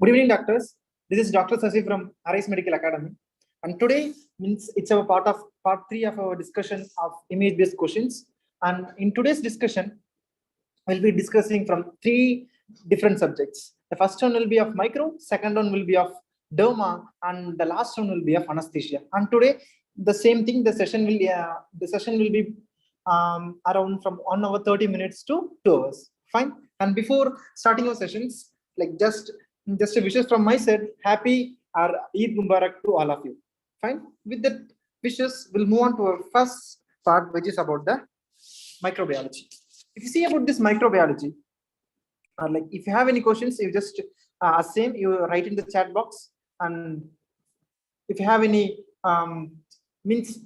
Good evening, doctors. This is Dr. 𝗙𝗲𝗃 from Arise Medical Academy. And today it's our part 3 of our discussion of image-based questions. And in today's discussion, we'll be discussing from 3 different subjects. The first one will be of micro, second one will be of derma, and the last one will be of anesthesia. And today, the same thing. The session will be around from 1 hour 30 minutes to 2 hours. Fine. And before starting our sessions, like just a wishes from my side, happy or 𝗏𝗵𝗺𝗺𝗺 to all of you. Fine. With that wishes, we'll move on to our first part, which is about the microbiology. If you see about this microbiology, like if you have any questions, you just you write in the chat box, and if you have any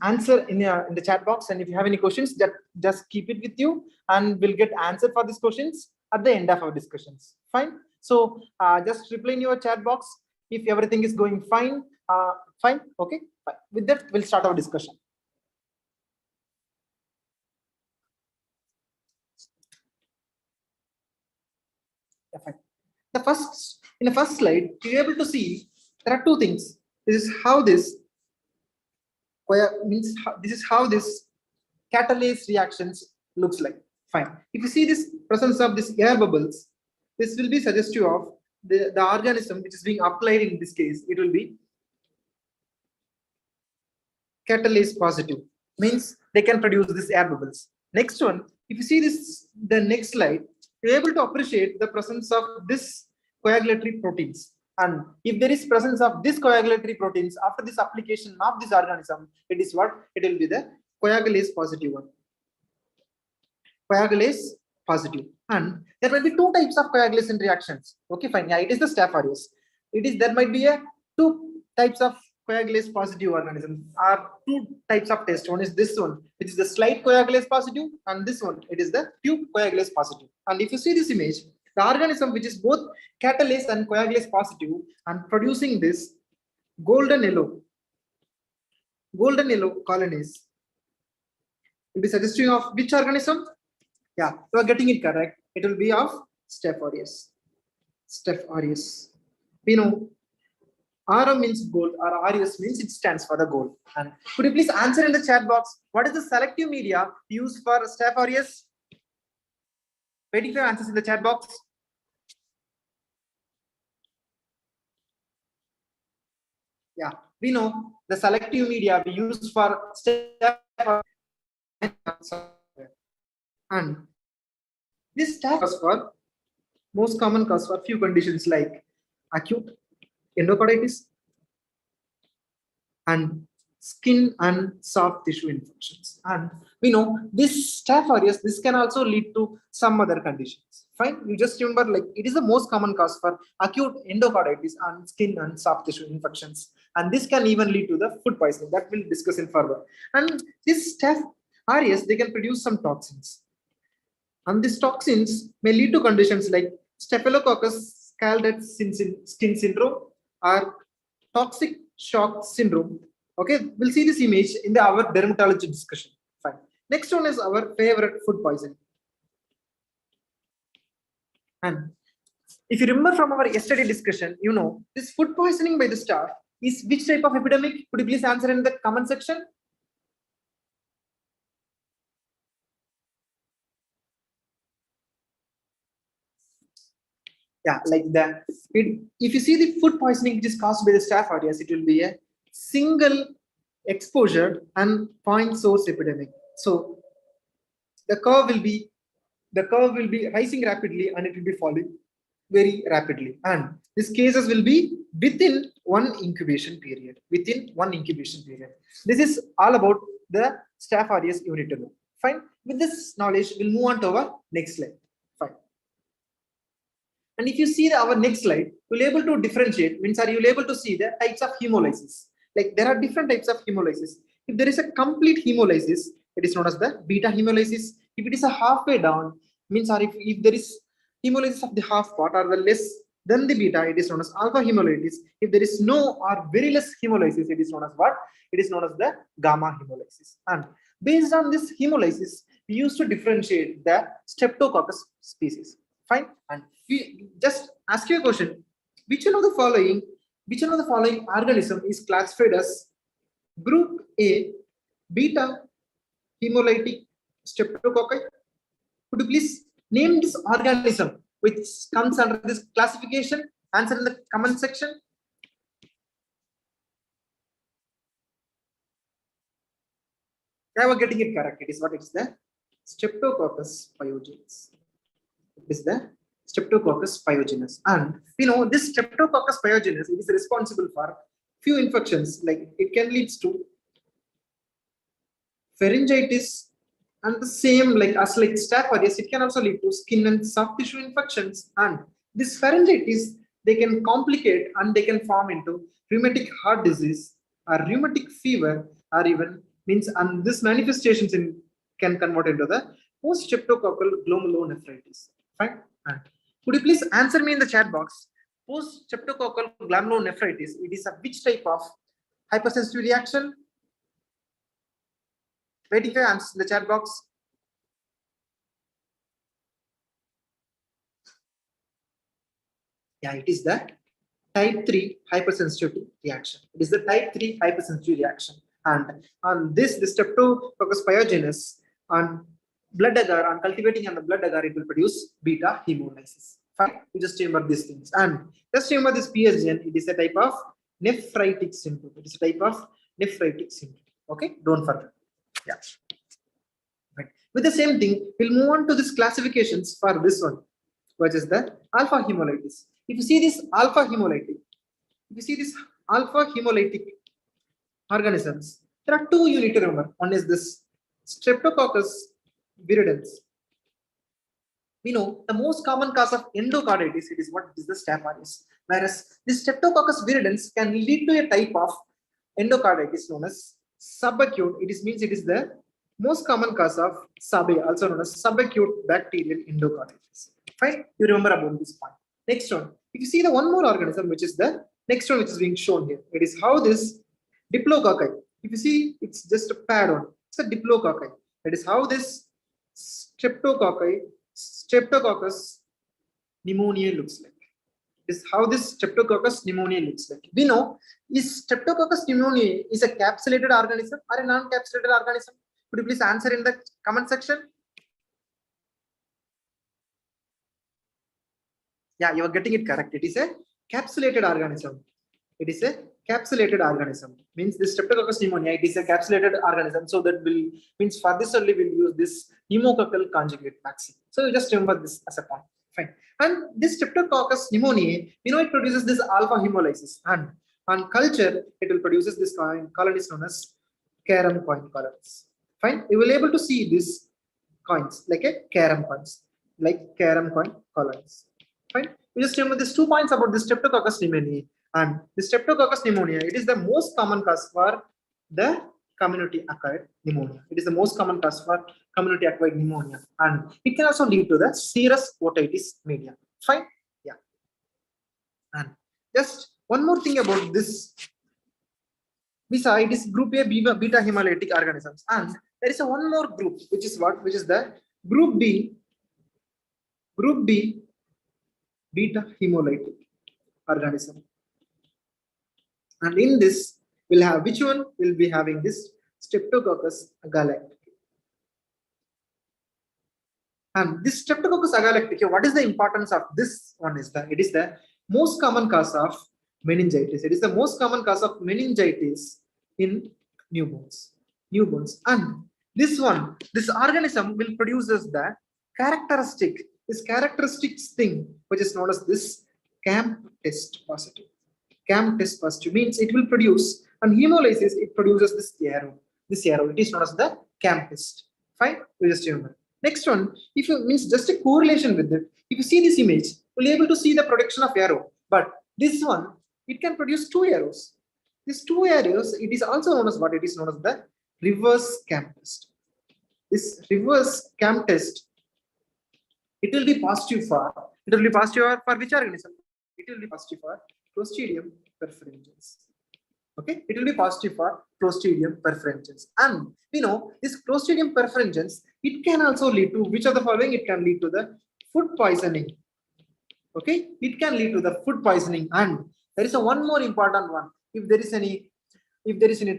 answer in the chat box, and if you have any questions, just keep it with you, and we'll get answer for these questions at the end of our discussions. Fine. So just reply in your chat box if everything is going fine. Fine. Okay. Fine. With that, we'll start our discussion. Yeah, fine. In the first slide, you're able to see there are 2 things. This is how this catalase reactions looks like. Fine. If you see this presence of this air bubbles, this will be suggestive of the organism which is being applied. In this case, it will be catalase positive, means they can produce this air bubbles. Next one, if you see this, the next slide, you're able to appreciate the presence of this coagulatory proteins. And if there is presence of this coagulatory proteins after this application of this organism, it is what? It will be the coagulase positive one. Coagulase positive. And there will be 2 types of coagulation reactions. Okay, fine. Yeah, it is the Staph aureus. There might be 2 types of coagulase positive organisms, or 2 types of test. One is this one, which is the slight coagulase positive, and this one, it is the tube coagulase positive. And if you see this image, the organism which is both catalase and coagulase positive and producing this golden yellow colonies will be suggesting of which organism? Yeah, you are getting it correct. It will be of Staph aureus. Staph aureus. We know Ara means gold, or aureus means it stands for the gold. And could you please answer in the chat box, what is the selective media used for Staph aureus? Waiting for answers in the chat box. Yeah, we know the selective media we use for Staph aureus. And this Staph aureus for most common cause for few conditions like acute endocarditis and skin and soft tissue infections. And we know this Staph aureus, this can also lead to some other conditions. Fine. You just remember, like, it is the most common cause for acute endocarditis and skin and soft tissue infections. And this can even lead to the food poisoning that we'll discuss in further. And this Staph aureus, they can produce some toxins. And these toxins may lead to conditions like Staphylococcus scalded skin syndrome or toxic shock syndrome. Okay, we'll see this image in our dermatology discussion. Fine. Next one is our favorite, food poisoning. And if you remember from our yesterday discussion, you know this food poisoning by the staph is which type of epidemic? Could you please answer in the comment section? Yeah, like that. If you see the food poisoning which is caused by the Staph aureus, it will be a single exposure and point source epidemic. So the curve will be rising rapidly, and it will be falling very rapidly. And these cases will be within one incubation period. This is all about the Staph aureus you need to know. Fine. With this knowledge, we'll move on to our next slide. Fine. And if you see our next slide, you'll able to differentiate, means are you able to see the types of hemolysis? Like there are different types of hemolysis. If there is a complete hemolysis, it is known as the beta hemolysis. If it is a halfway down, means are if there is hemolysis of the half part or the less than the beta, it is known as alpha hemolysis. If there is no or very less hemolysis, it is known as what? It is known as the gamma hemolysis. And based on this hemolysis, we used to differentiate the Streptococcus species. Fine. And we just ask you a question. which one of the following organism is classified as group A beta hemolytic streptococci? Could you please name this organism which comes under this classification? Answer in the comment section. I was getting it correct. It is what? It is the Streptococcus pyogenes. It is the Streptococcus pyogenes. And we know this Streptococcus pyogenes is responsible for few infections, like it can lead to pharyngitis, and the same like Staph aureus, it can also lead to skin and soft tissue infections. And this pharyngitis, they can complicate and they can form into rheumatic heart disease or rheumatic fever, or even means, and this manifestations can convert into the post-streptococcal glomerulonephritis. Fine. And could you please answer me in the chat box? Post-streptococcal glomerulonephritis, it is a which type of hypersensitivity reaction? Waiting for answers in the chat box. Yeah, it is the type 3 hypersensitivity reaction. It is the type 3 hypersensitivity reaction. And on this, the Streptococcus pyogenes, on blood agar, on cultivating on the blood agar, it will produce beta hemolysis. Fine, you just remember these things. And just remember this PSGN, it is a type of nephritic syndrome. It is a type of nephritic syndrome. Okay, don't forget. Yeah. Right. With the same thing, we'll move on to this classifications for this one, which is the alpha hemolytis. If you see this alpha hemolytic, organisms, there are two you need to remember. One is this Streptococcus viridans. We know the most common cause of endocarditis, it is what is the Staph aureus. Whereas this Streptococcus viridans can lead to a type of endocarditis known as subacute. It means it is the most common cause of 𝗙𝗵, also known as subacute bacterial endocarditis. Fine, you remember about this point. Next one, if you see the one more organism, which is the next one, which is being shown here, it is how this diplococci. If you see, it's just a pad on. It's a diplococci. That is how this Streptococcus pneumoniae looks like. This is how this Streptococcus pneumoniae looks like. We know is Streptococcus pneumoniae is a capsulated organism or a non-capsulated organism? Could you please answer in the comment section? Yeah, you are getting it correct. It is a capsulated organism. It is a capsulated organism. Means this Streptococcus pneumoniae, it is a capsulated organism. So that will means for this only we'll use this pneumococcal conjugate vaccine. So you just remember this as a point. Fine. And this Streptococcus pneumoniae, we know it produces this alpha hemolysis, and on culture it will produces this colonies known as carom coin colonies. Fine. You will able to see these coins like a carom coins, like carom coin colonies. Fine. You just remember these 2 points about the Streptococcus pneumoniae. And the Streptococcus pneumoniae, it is the most common cause for the community acquired pneumonia. It is the most common cause for community acquired pneumonia, and it can also lead to the serous otitis media. Fine, yeah. And just one more thing about this. Besides, it is group A beta hemolytic organisms, and there is a one more group, which is what? Which is the group B beta hemolytic organism. And in this, we'll have which one? We'll be having this Streptococcus agalacticae. And this Streptococcus agalacticae, what is the importance of this one? Is that it is the most common cause of meningitis. It is the most common cause of meningitis in newborns. And this one, this organism will produce the characteristic thing, which is known as this CAMP test positive. CAMP test positive means it will produce, and hemolysis, it produces this arrow. It is known as the CAMP test. Fine, we just remember. Next one, if you means just a correlation with it. If you see this image, you'll be able to see the production of arrow. But this one, it can produce 2 arrows. These 2 arrows, it is also known as what? It is known as the reverse CAMP test. This reverse CAMP test, it will be positive for which organism? It will be positive for Clostridium perfringens. Okay, it will be positive for Clostridium perfringens. And we know this Clostridium perfringens, it can also lead to which of the following? It can lead to the food poisoning. Okay, it can lead to the food poisoning. And there is a one more important one. If there is any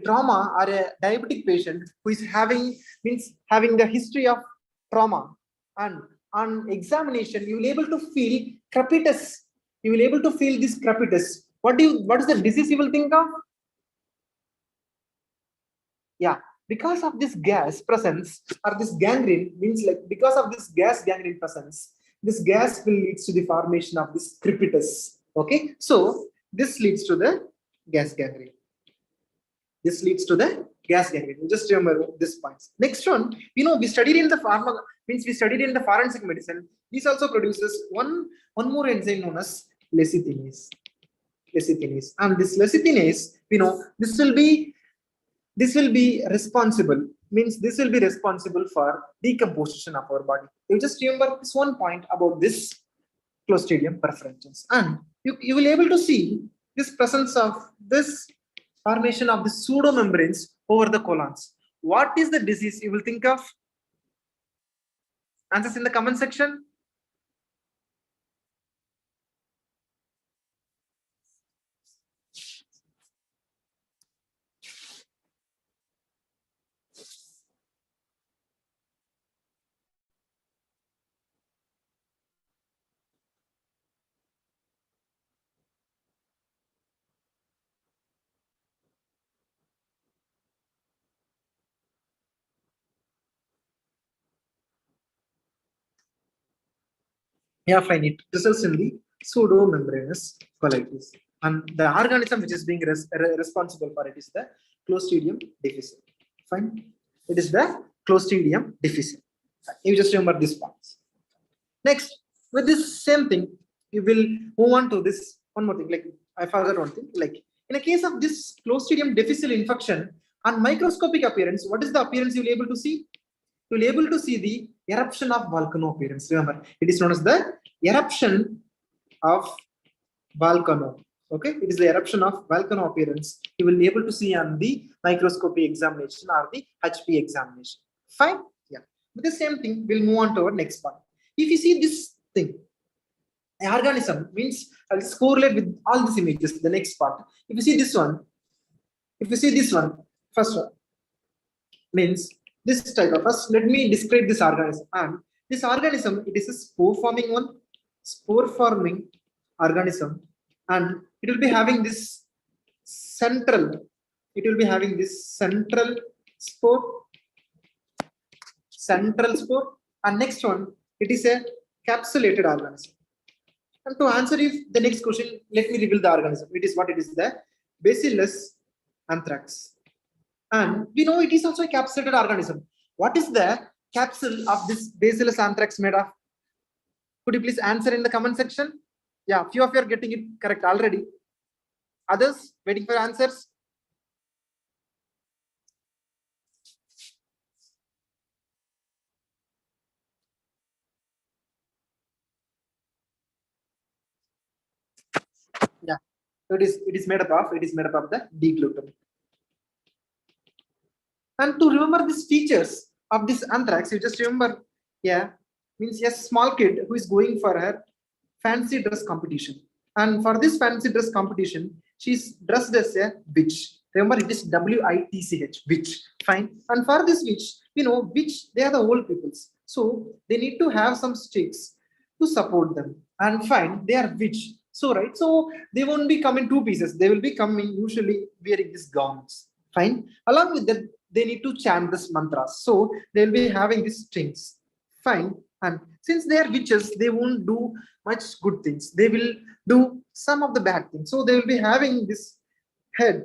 trauma or a diabetic patient who is having the history of trauma, and on examination you will able to feel crepitus. You will able to feel this crepitus. What is the disease you will think of? Yeah, because of this gas presence or this gangrene, means like because of this gas gangrene presence, this gas will leads to the formation of this crepitus. Okay, so this leads to the gas gangrene. This leads to the gas gangrene. Just remember this points. Next one, we studied in the forensic medicine. This also produces one more enzyme known as lecithinase. And this lecithinase, this will be responsible for decomposition of our body. You just remember this one point about this Clostridium perfringens, and you will able to see this presence of this formation of the pseudomembranes over the colons. What is the disease you will think of? Answers in the comment section. Yeah, fine. It results in the pseudomembranous colitis, and the organism which is being responsible for it is the Clostridium difficile. Fine. It is the Clostridium difficile. You just remember this points. Next, with this same thing, you will move on to this one more thing. Like I forgot one thing. Like in a case of this Clostridium difficile infection, on microscopic appearance, what is the appearance you will able to see? You will able to see the eruption of volcano appearance. Remember, it is known as the eruption of volcano. Okay, it is the eruption of volcano appearance. You will be able to see on the microscopy examination or the HP examination. Fine. Yeah. With the same thing, we'll move on to our next part. If you see this thing, an organism means I'll correlate with all these images. The next part. If you see this one, first one means this type of us. Let me describe this organism. And this organism, it is a spore-forming organism, and it will be having this central spore. And next one, it is a capsulated organism. And to answer the next question, let me reveal the organism. It is the Bacillus anthrax. And we know it is also a capsulated organism. What is the capsule of this Bacillus anthrax made of? Could you please answer in the comment section? Yeah, few of you are getting it correct already. Others waiting for answers? Yeah, so it is made up of the D-glutamate. And to remember these features of this anthrax, you just remember, yeah, means a small kid who is going for her fancy dress competition. And for this fancy dress competition, she's dressed as a witch. Remember, it is W-I-T-C-H, witch. Fine. And for this witch, witch, they are the old peoples. So they need to have some sticks to support them. And fine, they are witch. So, right, so they won't be coming two pieces. They will be coming usually wearing these gowns. Fine. Along with that, they need to chant this mantras. So they'll be having these strings. Fine. And since they are witches, they won't do much good things. They will do some of the bad things. So they will be having this head.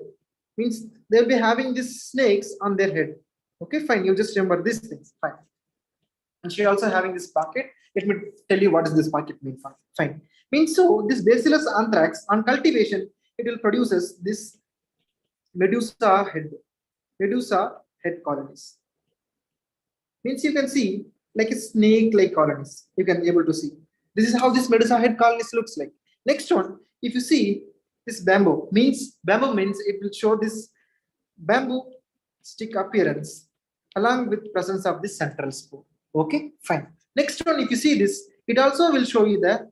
Means they'll be having these snakes on their head. Okay, fine. You just remember these things. Fine. And she also having this pocket. Let me tell you what does this pocket mean. Fine. Means so this Bacillus anthrax on cultivation, it will produces this medusa head colonies. Means you can see like a snake-like colonies. You can be able to see. This is how this medusa head colonies looks like. Next one, if you see this bamboo means it will show this bamboo stick appearance along with presence of this central spore. Okay, fine. Next one, if you see this, it also will show you the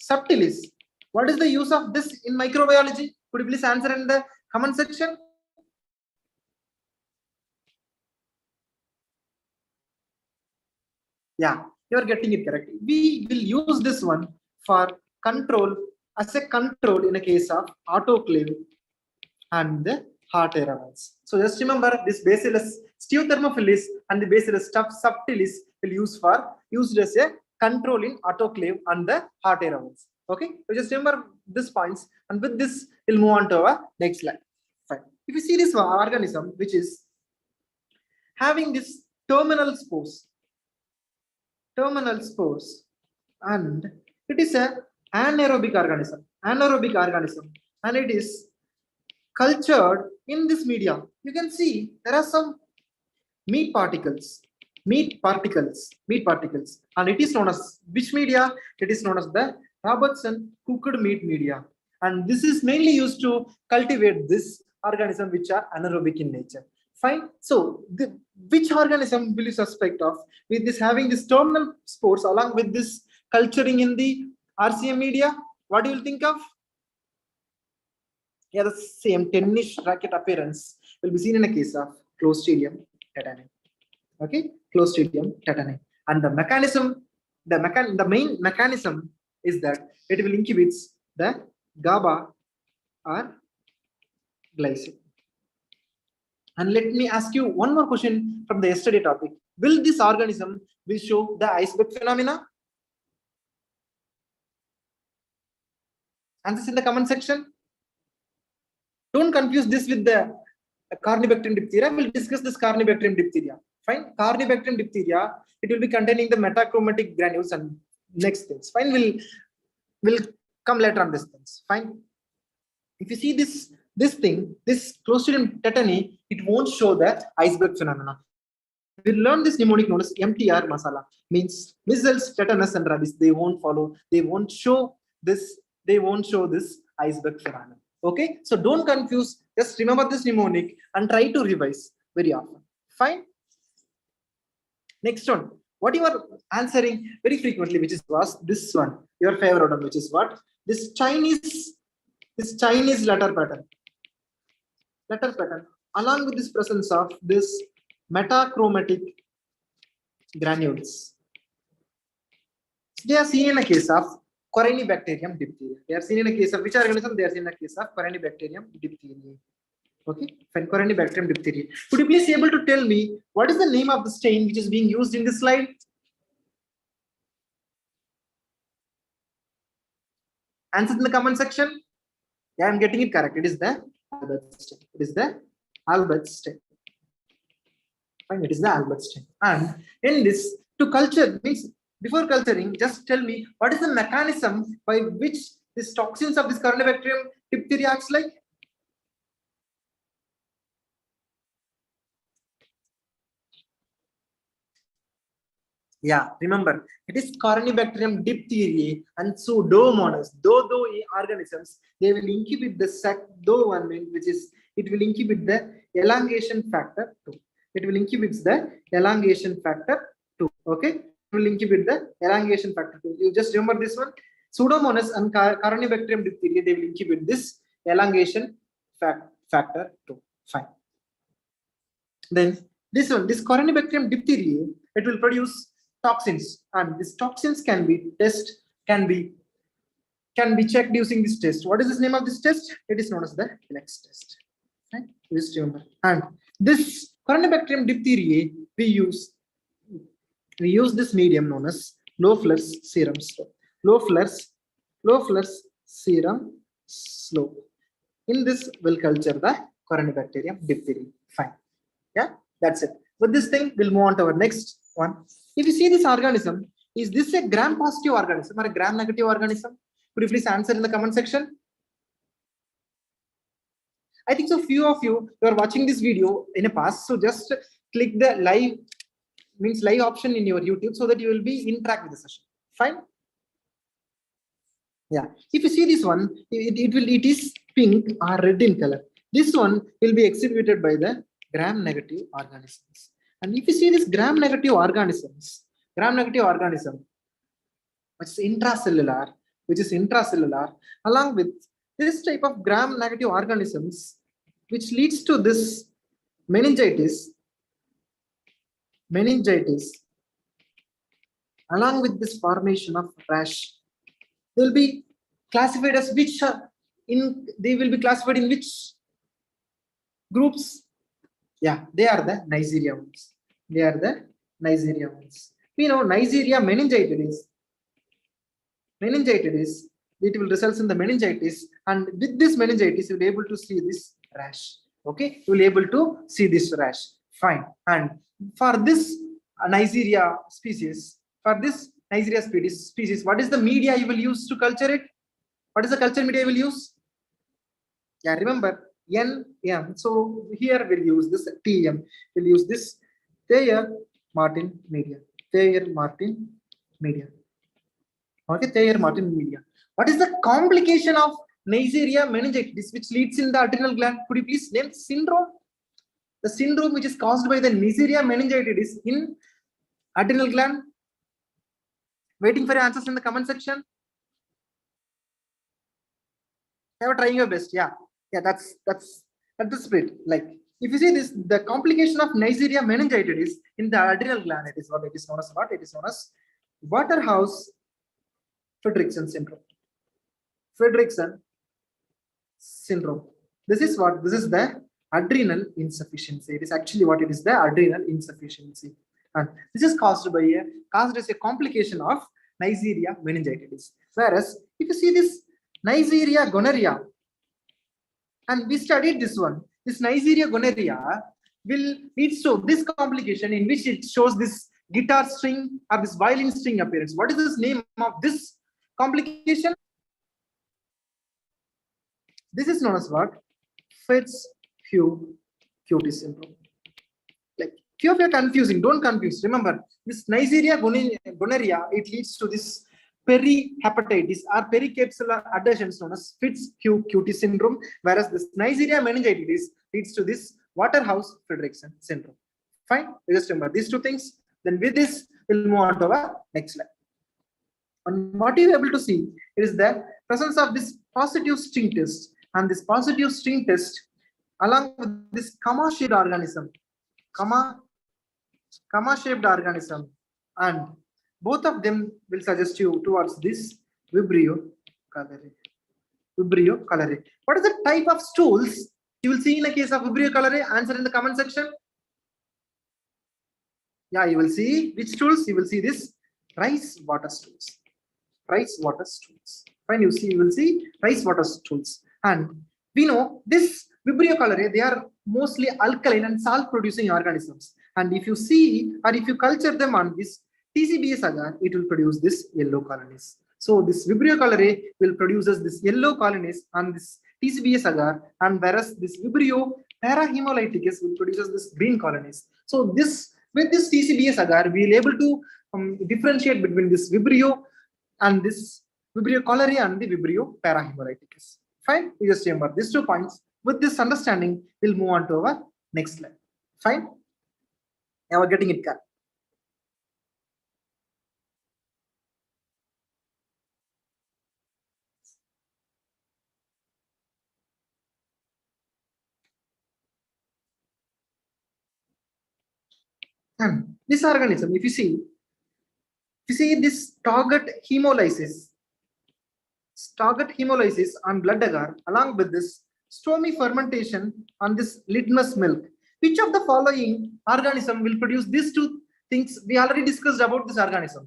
subtilis. What is the use of this in microbiology? Could you please answer in the comment section? Yeah, you are getting it correct. We will use this one for control, as a control in a case of autoclave and the heart errors. So just remember this Bacillus 𝗬𝗹𝗵𝗺𝗺 and the Bacillus subtilis will used as a control in autoclave and the heart errors. Okay, so just remember these points, and with this we'll move on to our next slide. Fine. If you see this organism which is having this terminal spores, and it is a anaerobic organism, and it is cultured in this media. You can see there are some meat particles, and it is known as which media? It is known as the Robertson cooked meat media, and this is mainly used to cultivate this organism which are anaerobic in nature. Fine. So which organism will you suspect of with this having this terminal spores along with this culturing in the RCM media? What do you think of? Yeah, the same 10-ish racket appearance will be seen in a case of Clostridium tetani. Okay, Clostridium tetani. And the mechanism, the main mechanism is that it will inhibit the GABA or glycine. And let me ask you one more question from the yesterday topic. Will this organism will show the iceberg phenomena? Answers in the comment section. Don't confuse this with the Corynebacterium diphtheria. We'll discuss this Corynebacterium diphtheria. Fine. Corynebacterium diphtheria, it will be containing the metachromatic granules and next things. Fine. We'll come later on these things. Fine. If you see this Clostridium tetani, it won't show the iceberg phenomena. We learn this mnemonic known as MTR masala, means measles, tetanus, and rabies. They won't follow. They won't show this iceberg phenomena. Okay, so don't confuse. Just remember this mnemonic and try to revise very often. Fine. Next one. What you are answering very frequently, which was this one, your favorite one, which is what? this Chinese letter pattern, along with this presence of this metachromatic granules. They are seen in a case of Corynebacterium diphtheria. They are seen in a case of which organism? They are seen in a case of Corynebacterium diphtheria. Okay, Corynebacterium diphtheria. Could you please be able to tell me what is the name of the stain which is being used in this slide? Answer in the comment section. Yeah, I'm getting it correct. It is the Albert stain. It is the Albert stain. Fine, it is the Albert stain. And in this, to culture means before culturing, just tell me what is the mechanism by which these toxins of this Corynebacterium diphtheria acts like? Yeah, remember, it is Corynebacterium diphtheriae and Pseudomonas. Though organisms, they will inhibit the SAC-DO1, which is, it will inhibit the elongation factor 2. It will inhibit the elongation factor 2. Okay, it will inhibit the elongation factor 2. You just remember this one. Pseudomonas and Corynebacterium diphtheria, they will inhibit this elongation factor 2. Fine. Then this one, this Corynebacterium diphtheria, it will produce toxins, and these toxins can be checked using this test. What is the name of this test? It is known as the NExT test. Right? Just remember. And this Corynebacterium diphtheria, we use this medium known as low-Fluoresce serum slope. Low-Fluoresce serum slope. In this, we'll culture the Corynebacterium diphtheria. Fine. Yeah, that's it. With this thing, we'll move on to our next one. If you see this organism, is this a gram-positive organism or a gram-negative organism? Could you please answer in the comment section? I think so few of you are watching this video in a past, so just click the live option in your YouTube so that you will be in track with the session. Fine. Yeah. If you see this one, it is pink or red in color. This one will be exhibited by the gram-negative organisms. And if you see this gram-negative organism, which is intracellular, along with this type of gram-negative organisms, which leads to this meningitis, along with this formation of rash, they will be classified as which? They will be classified in which groups? Yeah, they are the Neisseria ones. We know Neisseria meningitis. It will result in the meningitis, and with this meningitis, you will be able to see this rash. Okay, you will be able to see this rash. Fine. And for this Neisseria species, what is the media you will use to culture it? What is the culture media you will use? Yeah, remember. NM. So here we'll use this TM. We'll use this Thayer-Martin media. Okay, Thayer-Martin media. What is the complication of Neisseria meningitis which leads in the adrenal gland? Could you please name syndrome? The syndrome which is caused by the Neisseria meningitis in adrenal gland. Waiting for your answers in the comment section. Have a trying your best. Yeah, that's the split. Like if you see this, the complication of Neisseria meningitis in the adrenal gland, it is known as what? It is known as Waterhouse-Friderichsen syndrome. This is what? This is the adrenal insufficiency. It is actually what it is, the adrenal insufficiency. And this is caused as a complication of Neisseria meningitis. Whereas if you see this Neisseria gonorrhea, and we studied this one, this Neisseria gonorrhea will lead to this complication in which it shows this guitar string or this violin string appearance. What is this name of this complication? This is known as what? 𝗏𝗏𝗃𝗃 syndrome. Like few of you are confusing, don't confuse. Remember, this Neisseria gonorrhea, it leads to this perihepatitis or pericapsular adhesions known as 𝗏𝗏𝗃𝗃 syndrome, whereas this Neisseria meningitis leads to this Waterhouse-Friderichsen syndrome. Fine, just remember these two things. Then with this, we'll move on to our next slide. And what you are able to see is the presence of this positive string test, and this positive string test along with this comma-shaped organism, comma-shaped organism, and both of them will suggest you towards this Vibrio cholerae. Vibrio cholerae. What is the type of stools you will see in a case of Vibrio cholerae? Answer in the comment section. Yeah, you will see which stools. You will see this rice water stools. Rice water stools. Fine, you will see rice water stools. And we know this Vibrio cholerae, they are mostly alkaline and salt producing organisms. And if you see or if you culture them on this 𝗙cie𝗂𝗃𝗃 agar, it will produce this yellow colonies. So this Vibrio cholerae will produces this yellow colonies on this 𝗙cie𝗂𝗃𝗃 agar, and whereas this 𝗬𝗵-hemolyticus will produces this green colonies. So this with this 𝗙cie𝗂𝗃𝗃 agar, we will able to differentiate between this Vibrio and this Vibrio cholerae and the 𝗬𝗵-hemolyticus. Fine, you just remember these 2 points. With this understanding, we'll move on to our next slide. Fine. Now we're getting it correct. And this organism, if you see this target hemolysis on blood agar along with this stormy fermentation on this litmus milk, which of the following organism will produce these 2 things? We already discussed about this organism,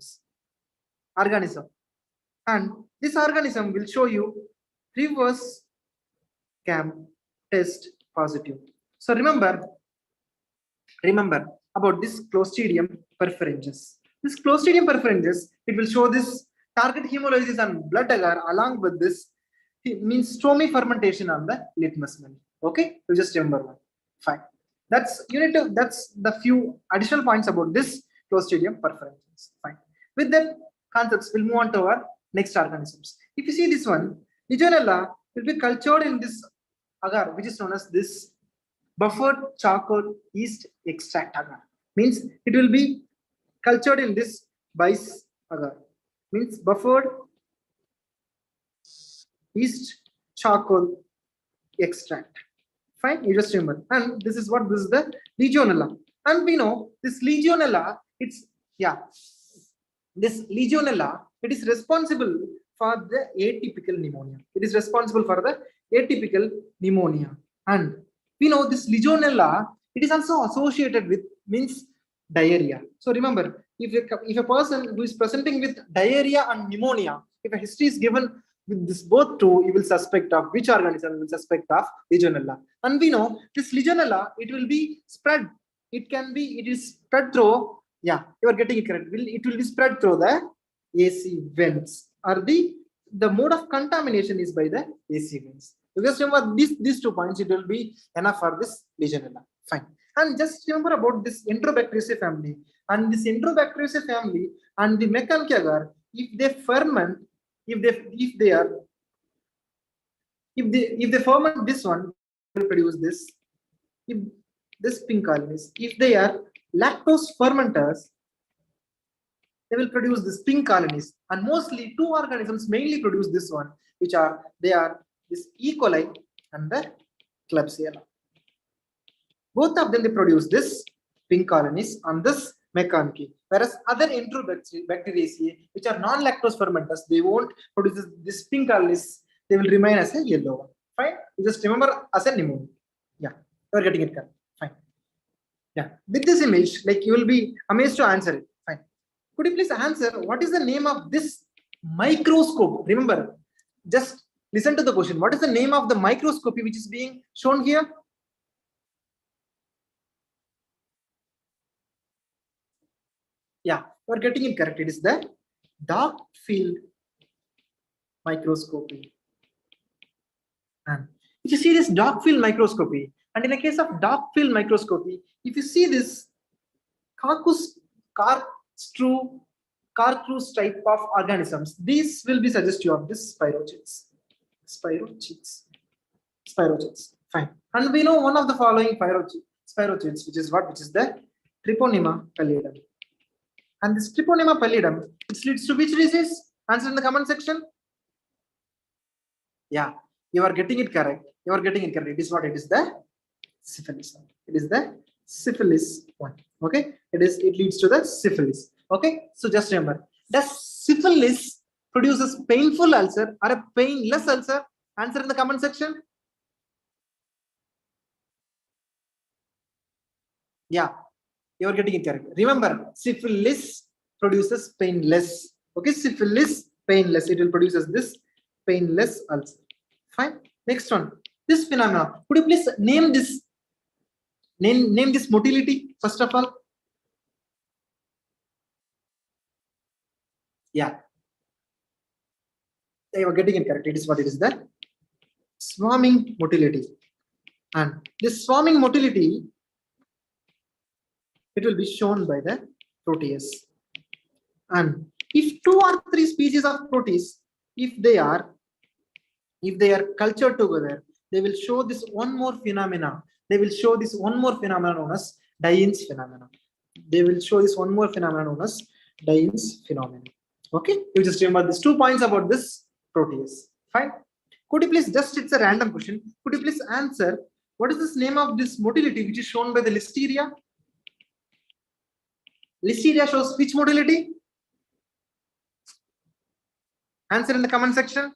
and this organism will show you reverse CAM test positive. So remember about this Clostridium perfringens. This Clostridium perfringens, it will show this target hemolysis on blood agar along with this, it means stormy fermentation on the litmus milk. Okay, you just remember one. Fine. That's the few additional points about this Clostridium perfringens. Fine. With that concepts, we'll move on to our next organisms. If you see this one, Legionella will be cultured in this agar, which is known as this buffered charcoal yeast extract agar. Means it will be cultured in this BICE agar. Means buffered yeast charcoal extract. Fine, you just remember. And this is the Legionella. And we know this Legionella, this Legionella, it is responsible for the atypical pneumonia. It is responsible for the atypical pneumonia. And we know this Legionella, it is also associated with means diarrhea. So remember, if a person who is presenting with diarrhea and pneumonia, if a history is given with this both 2, you will suspect of which organism? You will suspect of Legionella. And we know this Legionella, it will be spread. It is spread through, yeah, you are getting it correct. It will be spread through the AC vents, or the mode of contamination is by the AC vents. You just remember these 2 points, it will be enough for this Legionella. Fine. And just remember about this Enterobacteriaceae family. And this Enterobacteriaceae family and the Mechanci agar, if they ferment, if they ferment this one, they will produce this. If this pink colonies, if they are lactose fermenters, they will produce this pink colonies. And mostly 2 organisms mainly produce this one, which are this E. coli and the Klebsiella. Both of them they produce this pink colonies on this Mechanci. Whereas other Enterobacteriaceae, which are non-lactose fermenters, they won't produce this pink colonies. They will remain as a yellow one. Fine. You just remember as a pneumonia. Yeah, you are getting it correct. Fine. Yeah. With this image, like you will be amazed to answer it. Fine. Could you please answer what is the name of this microscope? Remember, just listen to the question. What is the name of the microscopy which is being shown here? Yeah, you are getting it correct. It is the dark field microscopy. And if you see this dark field microscopy, and in the case of dark field microscopy, if you see this carcrus type of organisms, these will be suggestive of this spirochetes. Fine. And we know one of the following spirochetes, which is what? Which is the Treponema pallidum. And this Treponema pallidum, it leads to which disease? Answer in the comment section. Yeah, you are getting it correct. You are getting it correct. It is what? It is the syphilis. It is the syphilis one. Okay, it leads to the syphilis. Okay, so just remember, does syphilis produces painful ulcer or a painless ulcer? Answer in the comment section. Yeah, you are getting it correct. Remember, syphilis produces painless. Okay, syphilis painless. It will produce this painless ulcer. Fine. Next one. This phenomenon. Could you please name this? Name this motility first of all. Yeah, you are getting it correct. It is what it is, the swarming motility. And this swarming motility, it will be shown by the Proteus. And if 2 or 3 species of Proteus, if they are cultured together, they will show this one more phenomena. They will show this one more phenomenon known as Dines phenomenon. They will show this one more phenomenon known as Dines phenomenon. Okay, you just remember these 2 points about this Proteus. Fine. Could you please just, it's a random question. Could you please answer what is this name of this motility which is shown by the Listeria? Listeria shows which motility? Answer in the comment section.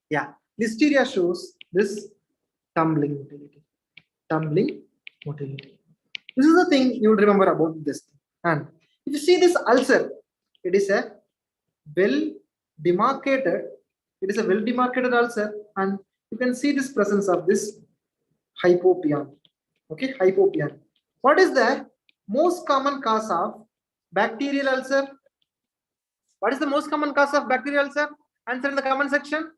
Yeah, Listeria shows this tumbling motility. Tumbling motility. This is the thing you would remember about this. And if you see this ulcer, it is a well-demarcated ulcer, and you can see this presence of this hypopyon. Okay, hypopyon. What is the most common cause of bacterial ulcer? What is the most common cause of bacterial ulcer? Answer in the comment section.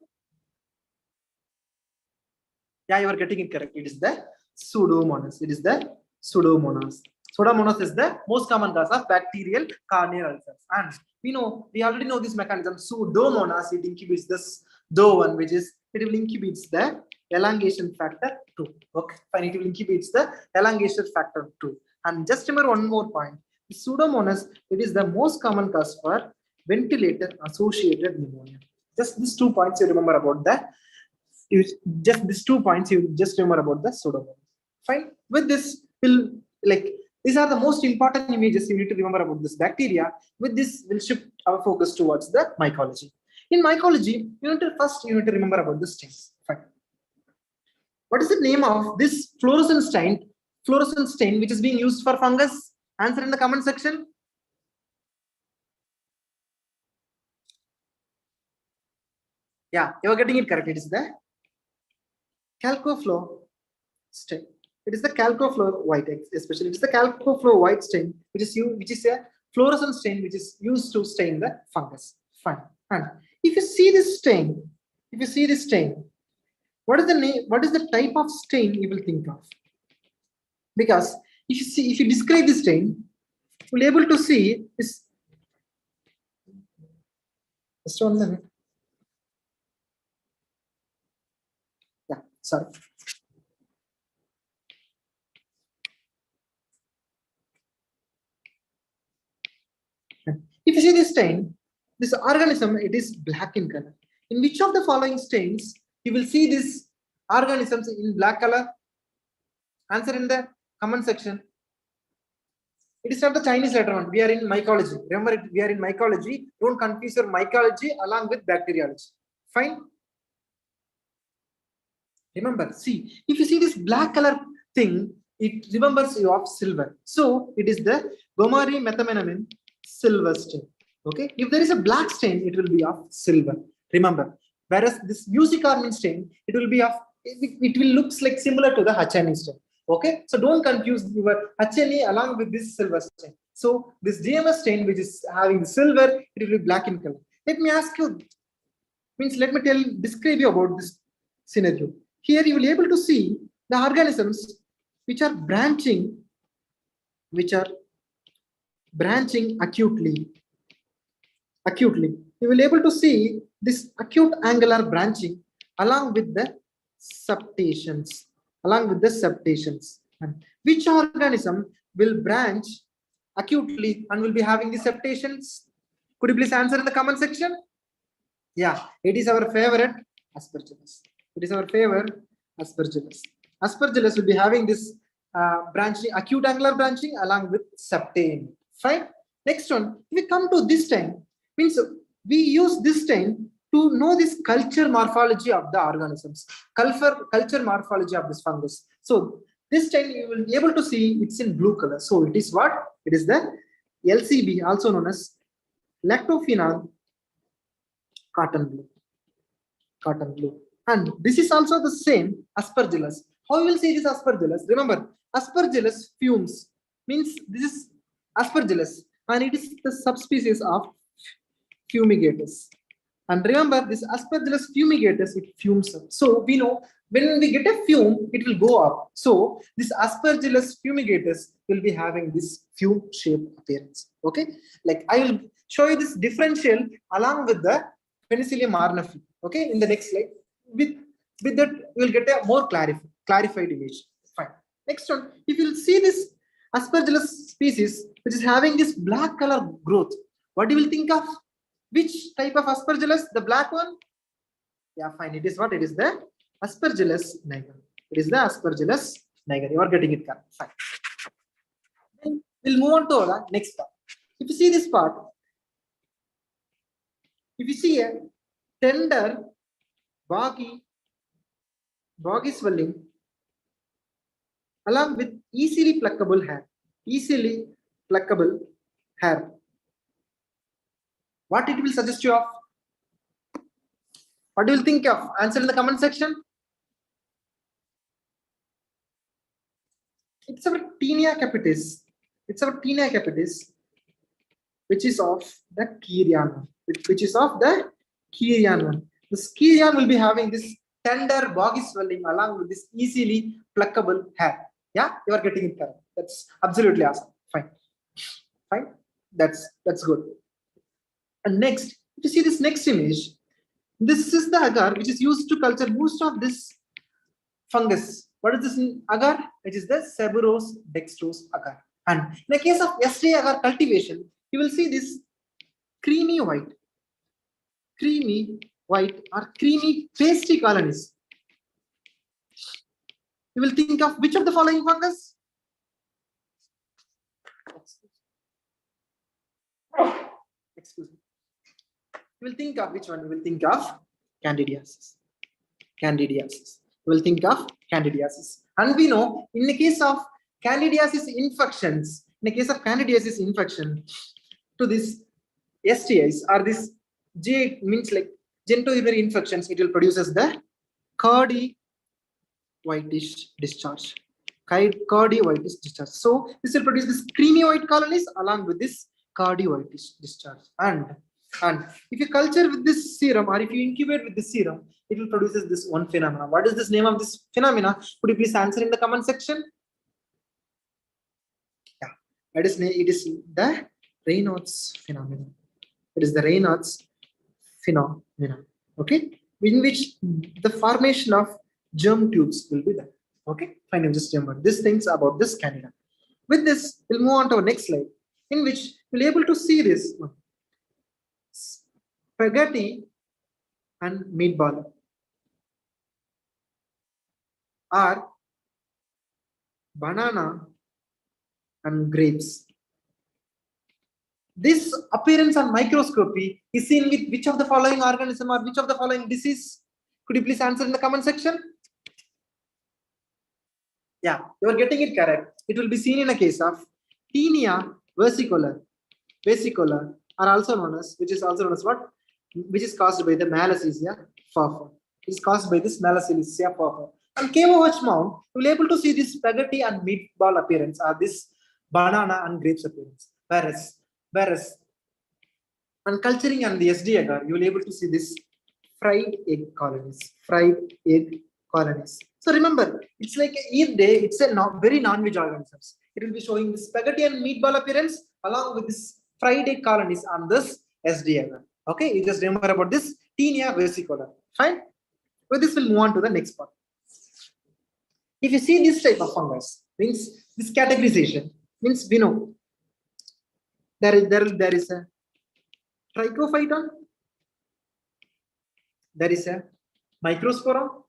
Yeah, you are getting it correct. It is the Pseudomonas. It is the Pseudomonas. Pseudomonas is the most common cause of bacterial corneal ulcers. And we already know this mechanism. Pseudomonas, it inhibits this DO1, which is, it will inhibits the elongation factor 2. Okay, fine. It will inhibits the elongation factor 2. And just remember one more point. The Pseudomonas, it is the most common cause for ventilator associated pneumonia. Just these 2 points you remember about that. Just these 2 points you just remember about the Pseudomonas. Fine. With this, these are the most important images you need to remember about this bacteria. With this, we'll shift our focus towards the mycology. In mycology, you need to remember about the stains. Fine. What is the name of this fluorescent stain which is being used for fungus? Answer in the comment section. Yeah, you are getting it correct. It is the calcofluor stain. It is the calcofluor white, especially it is the calcofluor white stain, which is a fluorescent stain which is used to stain the fungus. Fine. And if you see this stain, what is the name? What is the type of stain you will think of? Because if you describe this stain, you'll be able to see this. Just 1 minute. Yeah, sorry. If you see this stain, this organism, it is black in color. In which of the following stains you will see these organisms in black color? Answer in the comment section. It is not the Chinese letter one. We are in mycology. Remember, we are in mycology. Don't confuse your mycology along with bacteriology. Fine. Remember, see, if you see this black color thing, it remembers you of silver. So it is the gomari methamphetamine silver stain. Okay, if there is a black stain, it will be of silver. Remember, whereas this 𝗬𝗎𝗃 stain, it will be of, it will looks like similar to the 𝗏𝗏𝗃 stain. Okay, so don't confuse your 𝗏𝗏𝗃 along with this silver stain. So this DMS stain, which is having the silver, it will be black in color. Let me ask you, let me describe you about this scenario. Here you will be able to see the organisms which are branching acutely. You will be able to see this acute angular branching along with the septations. And which organism will branch acutely and will be having the septations? Could you please answer in the comment section? Yeah, it is our favorite Aspergillus. It is our favorite Aspergillus. Aspergillus will be having this branching, acute angular branching along with septane. Fine. Next one, if we come to this stain, means we use this stain to know this culture morphology of the organisms, culture morphology of this fungus. So this stain you will be able to see it's in blue color. So it is what? It is the LCB, also known as lactophenol cotton blue. Cotton blue. And this is also the same Aspergillus. How you will see this Aspergillus? Remember, Aspergillus fumes means this is Aspergillus and it is the subspecies of fumigatus. And remember, this Aspergillus fumigatus, it fumes up. So we know when we get a fume, it will go up. So this Aspergillus fumigatus will be having this fume-shaped appearance. Okay, like I will show you this differential along with the Penicillium aeruginosa. Okay, in the next slide. With that, we will get a more clarified image. Fine. Next one, if you will see this Aspergillus species, which is having this black color growth, what you will think of? Which type of Aspergillus? The black one? Yeah, fine. It is what? It is the Aspergillus niger. It is the Aspergillus niger. You are getting it correct. Fine. Then we'll move on to the next part. If you see this part, if you see a tender, boggy swelling along with easily pluckable hair, what it will suggest you of? What do you think of? Answer in the comment section. It's our Tea capitis. It's our Tea capitis, which is of the Kirian. Which is of the Kirian. The Kirian will be having this tender, boggy swelling along with this easily pluckable hair. Yeah, you are getting it correct. That's absolutely awesome. Fine. Fine. That's good. And next, if you see this next image, this is the agar which is used to culture most of this fungus. What is this agar? It is the seborrhous dextrose agar. And in the case of SJ agar cultivation, you will see this creamy white or creamy pasty colonies. You will think of which of the following fungus? Excuse me. You will think of which one? You will think of Candidiasis. Candidiasis. You will think of Candidiasis. And we know in the case of Candidiasis infections, to this STIs or this J means like genitourinary infections, it will produce as the 𝗙𝗃 whitish discharge. 𝗙𝗃 whitish discharge. So this will produce this creamy white colonies along with this 𝗙𝗃 whitish discharge. And if you culture with this serum or if you incubate with this serum, it will produce this one phenomena. What is this name of this phenomena? Could you please answer in the comment section? Yeah, it is the Raynaud's phenomenon. It is the Raynaud's phenomenon. Okay, in which the formation of germ tubes will be there. Okay, fine. Just remember these things about this Candida. With this, we'll move on to our next slide, in which we'll be able to see this spaghetti and meatball are banana and grapes. This appearance on microscopy is seen with which of the following organism or which of the following disease? Could you please answer in the comment section? Yeah, you are getting it correct. It will be seen in a case of Tinea vesicolor, or also known as, which is also known as what? Which is caused by the Malassezia 𝗏𝗏. It is caused by this Malassezia 𝗏𝗏. On 𝗏𝗏 mount, you will be able to see this spaghetti and meatball appearance or this banana and grapes appearance. Whereas on culturing and the SD agar, you will be able to see this fried egg colonies. So remember, it's like each day, it's a very non-veg organisms. It will be showing the spaghetti and meatball appearance along with this fried egg colonies on this SD agar. Okay, you just remember about this Tinea vesicolor. Fine. With this, we'll move on to the next part. If you see this type of fungus, means this categorization means we know there is a trichophyton, there is a Microsporum,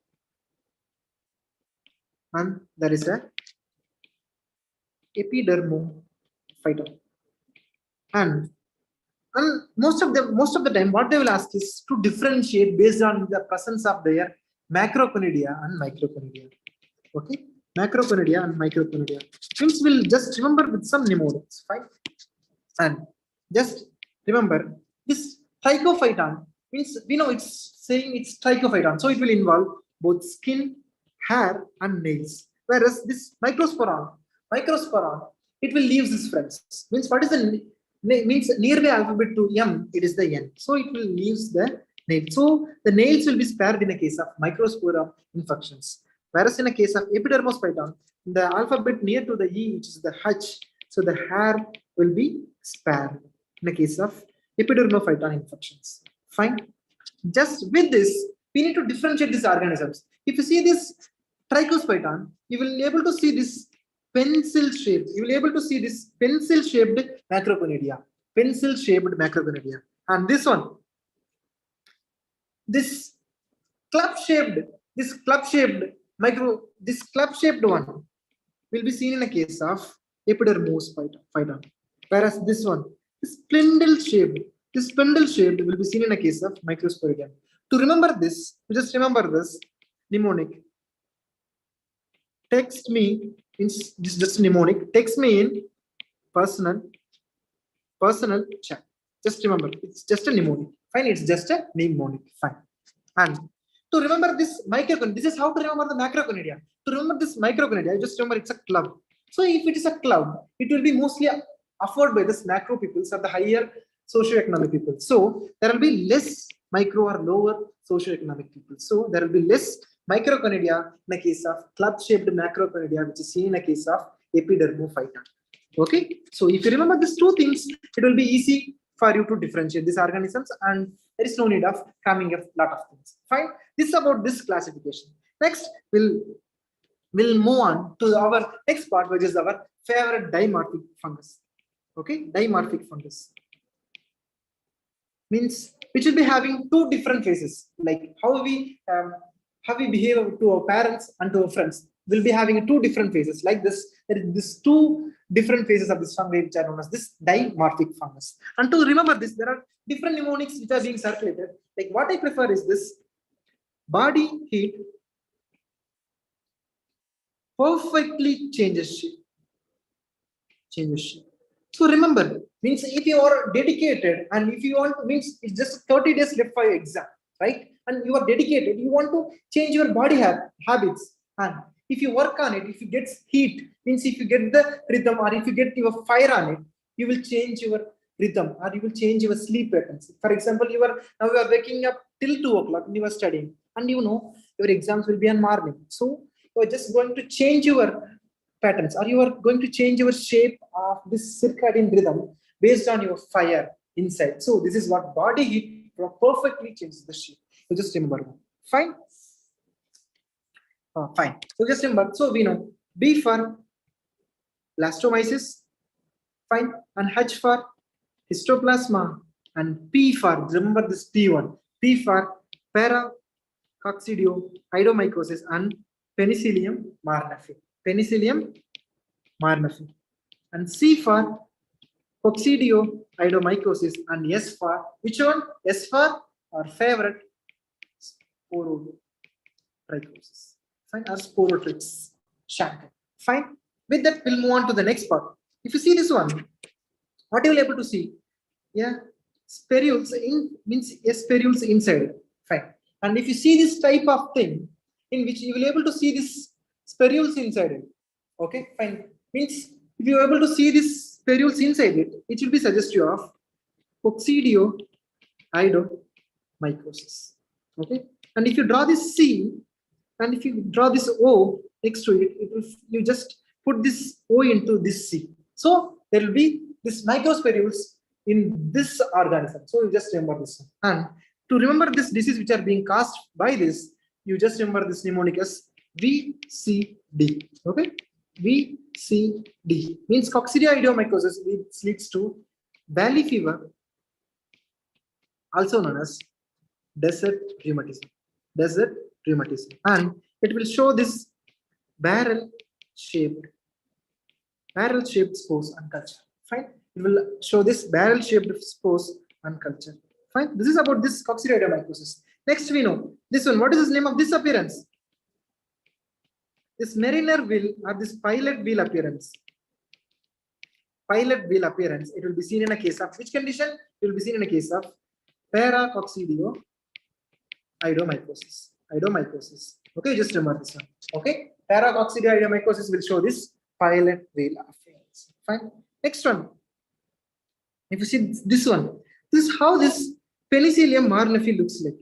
and there is a epidermophyton. And most of the time, what they will ask is to differentiate based on the presence of their macroconidia and microconidia. Okay, macroconidia and microconidia. Means we'll just remember with some mnemonics, fine. And just remember this trichophyton means we know it's saying it's trichophyton, so it will involve both skin, hair, and nails. Whereas this microsporum, it will leave its friends. Means what is the means nearby alphabet to M, it is the N. So it will leave the nail. So the nails will be spared in a case of microsporum infections. Whereas in a case of epidermophyton, the alphabet near to the E, which is the H, so the hair will be spared in a case of epidermophyton infections. Fine. Just with this, we need to differentiate these organisms. If you see this trichosphyton, you will be able to see this pencil shaped. You will be able to see this pencil shaped macroconidia. Pencil shaped macroconidia. And this one, this club shaped one will be seen in a case of epidermophyton. Whereas this one, this spindle shaped will be seen in a case of microsporidium. To remember this, just remember this mnemonic. Text me, this is just mnemonic. Text me in personal chat. Just remember, it's just a mnemonic. Fine, it's just a mnemonic. Fine. And to remember this microconidia, this is how to remember the macroconidia. To remember this microconidia, just remember it's a club. So if it is a club, it will be mostly afforded by this macro peoples or the higher socioeconomic people. So there will be less micro or lower socioeconomic people. So there will be less microconidia in a case of club-shaped macroconidia, which is seen in a case of epidermophyton. Okay, so if you remember these two things, it will be easy for you to differentiate these organisms, and there is no need of cramming a lot of things. Fine. This is about this classification. Next, we'll move on to our next part, which is our favorite dimorphic fungus. Okay, dimorphic fungus means which will be having two different phases, like how we behave to our parents and to our friends. Will be having two different phases like this. There is this two different phases of this fungi which are known as this dimorphic fungus. And to remember this, there are different mnemonics which are being circulated. Like what I prefer is this: body heat perfectly changes shape. So remember, means if you are dedicated and if you want, means it's just 30 days left for your exam, right? And you are dedicated, you want to change your body habits. And if you work on it, if you get heat, means if you get the rhythm or if you get your fire on it, you will change your rhythm or you will change your sleep patterns. For example, now you are waking up till 2 o'clock and you are studying, and you know your exams will be on morning. So you are just going to change your patterns, or you are going to change your shape of this circadian rhythm based on your fire inside. So this is what body heat perfectly changes the shape. So just remember. Fine. Fine. So just remember. So we know B for blastomyces, fine, and H for histoplasma, and P for, remember this P1, P for paracoccidioidomycosis and Penicillium marnafi. And C for coccidioidomycosis, and S for which one? S for our favorite sporotrichosis. Fine, or sporotrichs. Fine. With that, we'll move on to the next part. If you see this one, what you will be able to see? Yeah, spirules means spirules inside it. Fine. And if you see this type of thing, in which you will be able to see this spirules inside it. Okay, fine. Means if you are able to see this spirules inside it, it will be suggestive of coccidioidomycosis. Okay, and if you draw this C, and if you draw this O next to it, you just put this O into this C. So there will be this microspirules in this organism. So you just remember this one. And to remember this disease which are being caused by this, you just remember this mnemonic as VCD. Okay, VCD means coccidioidomycosis, which leads to valley fever, also known as desert rheumatism. desert rheumatism, and it will show this barrel-shaped spores and culture. Fine. It will show this barrel-shaped spores and culture. Fine. This is about this coccidioidomycosis. Next, we know this one. What is the name of this appearance? This mariner wheel or this pilot wheel appearance. Pilot wheel appearance. It will be seen in a case of which condition? It will be seen in a case of paracoccidioidomycosis. Okay, just remember this one. Okay, paracoccidioidomycosis will show this pilot wheel appearance. Fine. Next one. If you see this one, this is how this Penicillium marnefi looks like.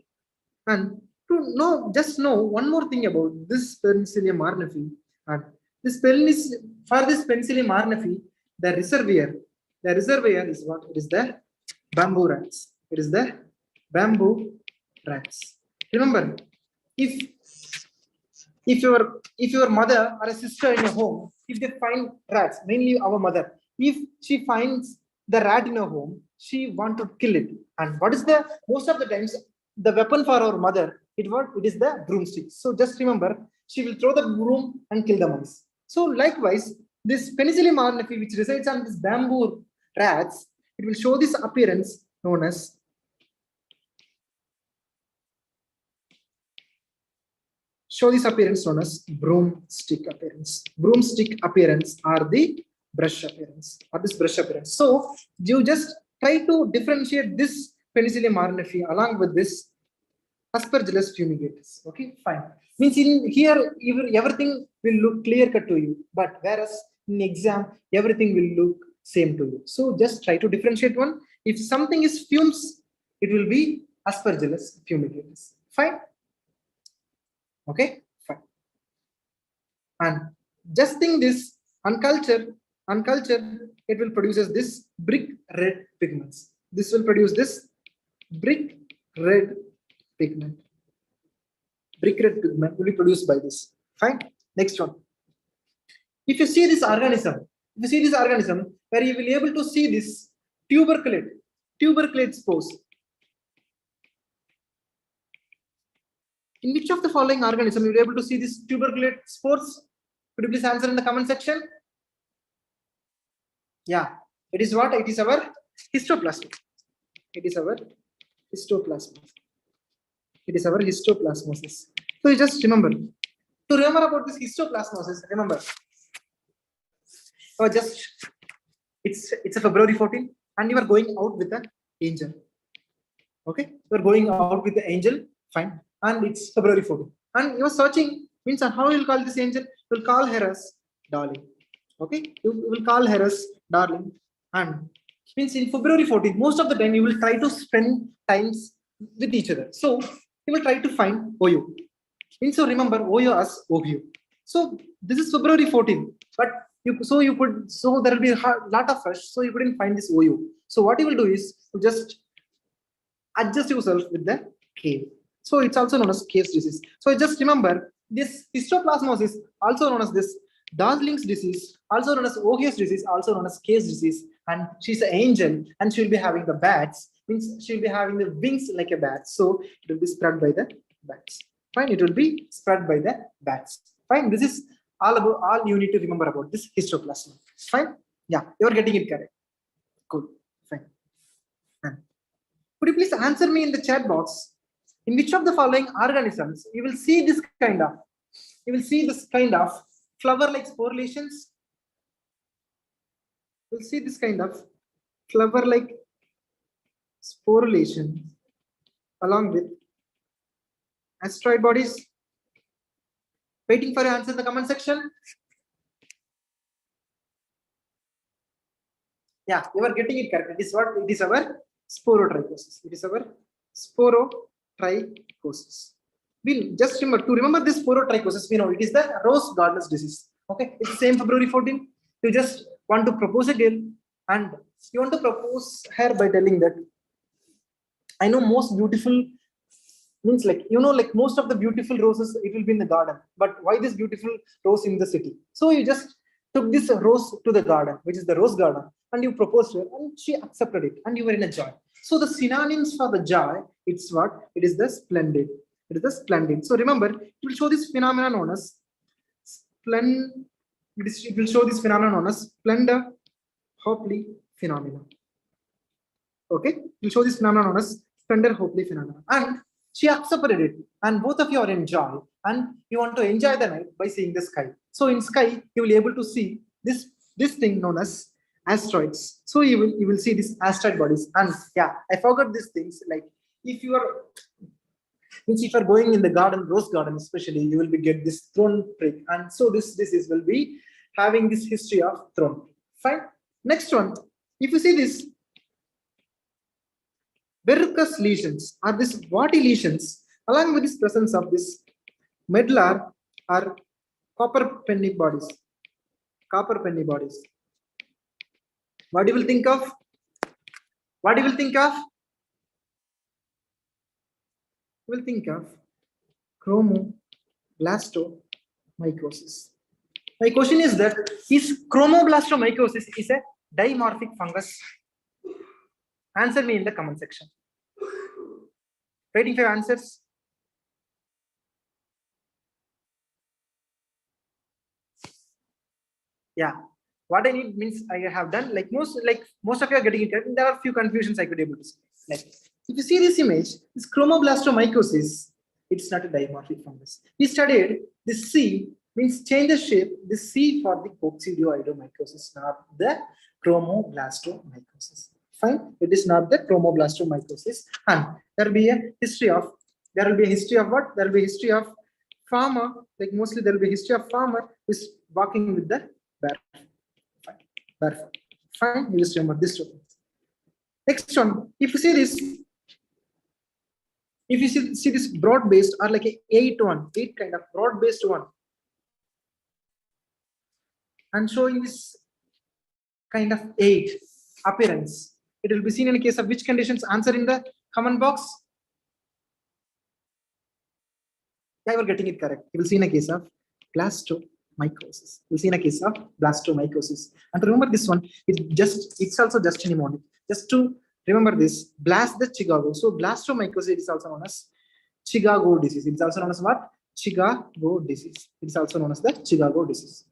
And to know, just know one more thing about this Penicillium marnefi. And this Penicillium marnefi, the reservoir is what? It is the bamboo rats. It is the bamboo rats. Remember, if your mother or a sister in your home, if they find rats, mainly our mother, if she finds the rat in her home, she want to kill it. And what is the most of the times the weapon for our mother? It is the broomstick. So just remember, she will throw the broom and kill the mice. So likewise, this Penicillium marnefi, which resides on this bamboo rats, it will show this appearance known as broomstick appearance. Broomstick appearance or the brush appearance or this brush appearance. So you just try to differentiate this Penicillium marnefi along with this Aspergillus fumigatus. Okay, fine. Means in here everything will look clear cut to you, but whereas in exam everything will look same to you. So just try to differentiate one. If something is fumes, it will be Aspergillus fumigatus. Fine. Okay, fine. And just think this uncultured, it will produce this brick red pigments. This will produce this brick red pigment. Brick red pigment will be produced by this. Fine. Next one. If you see this organism, where you will be able to see this tuberculate spores. In which of the following organism you will be able to see this tuberculate spores? Could you please answer in the comment section? Yeah, it is what? It is our histoplasma. It is our histoplasmosis. So you just remember. To remember about this histoplasmosis, remember. It's a February 14, and you are going out with the angel. Okay, you are going out with the angel. Fine. And it's February 14. And you are searching, means how you will call this angel? You will call her as darling. Okay, you will call her as darling. And means in February 14, most of the time you will try to spend times with each other. So you will try to find OU. Means so remember OU as OU. So this is February 14, but there will be a lot of rush, so you couldn't find this OU. So what you will do is to just adjust yourself with the cave. So it's also known as Cave's disease. So just remember this histoplasmosis, also known as this Darling's disease, also known as Aureus disease, also known as Cave's disease. And she's an angel, and she'll be having the bats. Means she'll be having the wings like a bat. So it will be spread by the bats. Fine. It will be spread by the bats. Fine. This is all you need to remember about this histoplasma. Fine. Yeah, you are getting it correct. Good. Fine. Could you please answer me in the chat box? In which of the following organisms you will see this kind of flower-like sporulations? You will see this kind of flower-like sporulation along with asteroid bodies. Waiting for your answer in the comment section. Yeah, you are getting it correct. It is what? It is our sporotrichosis. It is our sporotrichosis. We'll just remember this sporotrichosis. We know it is the rose gardener's disease. Okay, it's the same February 14. You just want to propose a girl, and you want to propose her by telling that I know most beautiful. Means like most of the beautiful roses it will be in the garden, but why this beautiful rose in the city? So you just took this rose to the garden, which is the rose garden, and you proposed to her, and she accepted it, and you were in a joy. So the synonyms for the joy, it's what? It is the splendid. It is the splendid. So remember, it will show this phenomenon known as it will show this phenomenon known as Splendor-Hopley phenomenon. Okay, it will show this phenomenon known as Splendor-Hopley phenomenon. And she accepted it, and both of you are in joy, and you want to enjoy the night by seeing the sky. So in sky, you will be able to see this thing known as asteroids. So you will see these asteroid bodies. And yeah, I forgot these things. Like if you are going in the garden, rose garden especially, you will be get this thorn prick, and so this will be having this history of thorn. Fine. Next one, if you see this verrucous lesions or this body lesions, along with this presence of this medullary or copper penny bodies. What you will think of? What you will think of? You will think of chromoblastomycosis. My question is that is chromoblastomycosis is a dimorphic fungus? Answer me in the comment section. Waiting for your answers. Yeah, what I need means I have done like most of you are getting it correct. There are a few confusions I could be able to see. Like if you see this image, this chromoblastomycosis, it's not a dimorphic fungus. We studied this C means change the shape. This C for the coccidioidomycosis, not the chromoblastomycosis. Fine, it is not the chromoblastomycosis. And there will be a history of what? There will be a history of farmer. Like mostly there will be a history of farmer who is walking with the barefoot. Fine, you just remember this two things. Next one, if you see this, see this broad-based or like a 8 kind of broad-based one, and showing this kind of 8 appearance, it will be seen in a case of which conditions? Answer in the comment box. Yeah, you are getting it correct. You will see in a case of blastomycosis. We'll see in a case of blastomycosis. And remember this one, it's also just a mnemonic. Just to remember this, blast the Chicago. So blastomycosis is also known as Chicago disease. It's also known as what? Chicago disease. It's also known as the Chicago disease.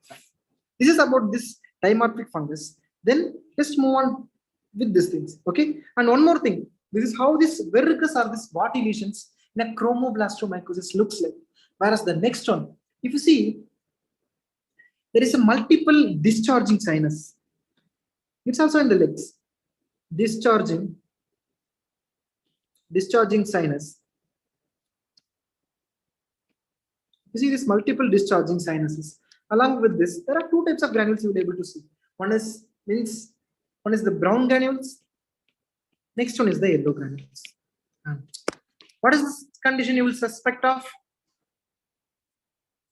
This is about this dimorphic fungus. Then let's move on with these things. Okay. And one more thing. This is how this verrucous or this body lesions in a chromoblastomycosis looks like. Whereas the next one, if you see, there is a multiple discharging sinus. It's also in the legs. Discharging sinus. You see this multiple discharging sinuses. Along with this, there are 2 types of granules you will be able to see. One is the brown granules. Next one is the yellow granules. And what is this condition you will suspect of?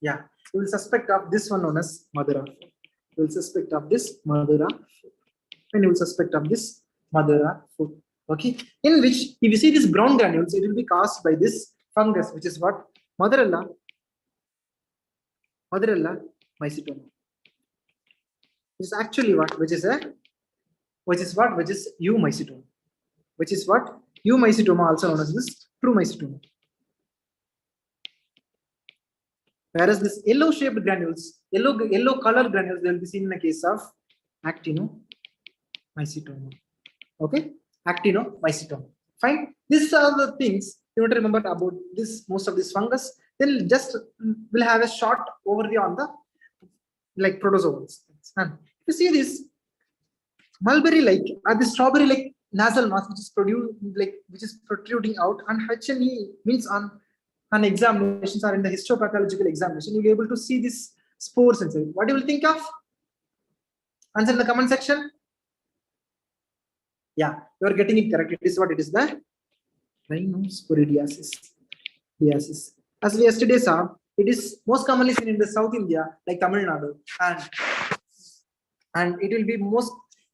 Yeah, you will suspect of this one known as mother of. You will suspect of this mother of, and you will suspect of this mother of food. Okay, in which if you see these brown granules, it will be caused by this fungus, which is what? Mozzarella mycetoma. Which is actually what? Which is 𝗬mycetoma. Which is what? 𝗬mycetoma, also known as this true mycetoma. Whereas this yellow-shaped granules, yellow color granules, they will be seen in the case of actinomycetoma. Okay, actinomycetoma. Fine. These are the things you want to remember about this. Most of this fungus. Then just we'll have a short overview on the like protozoans. And you see this mulberry-like or the strawberry-like nasal mass, which is protruding out, and HNE means on examinations or in the histopathological examination, you'll be able to see this spores inside. What do you will think of? Answer in the comment section. Yeah, you are getting it correct. It is what it is, the rhinosporidiasis. As we yesterday saw, it is most commonly seen in the South India, like Tamil Nadu, and it will be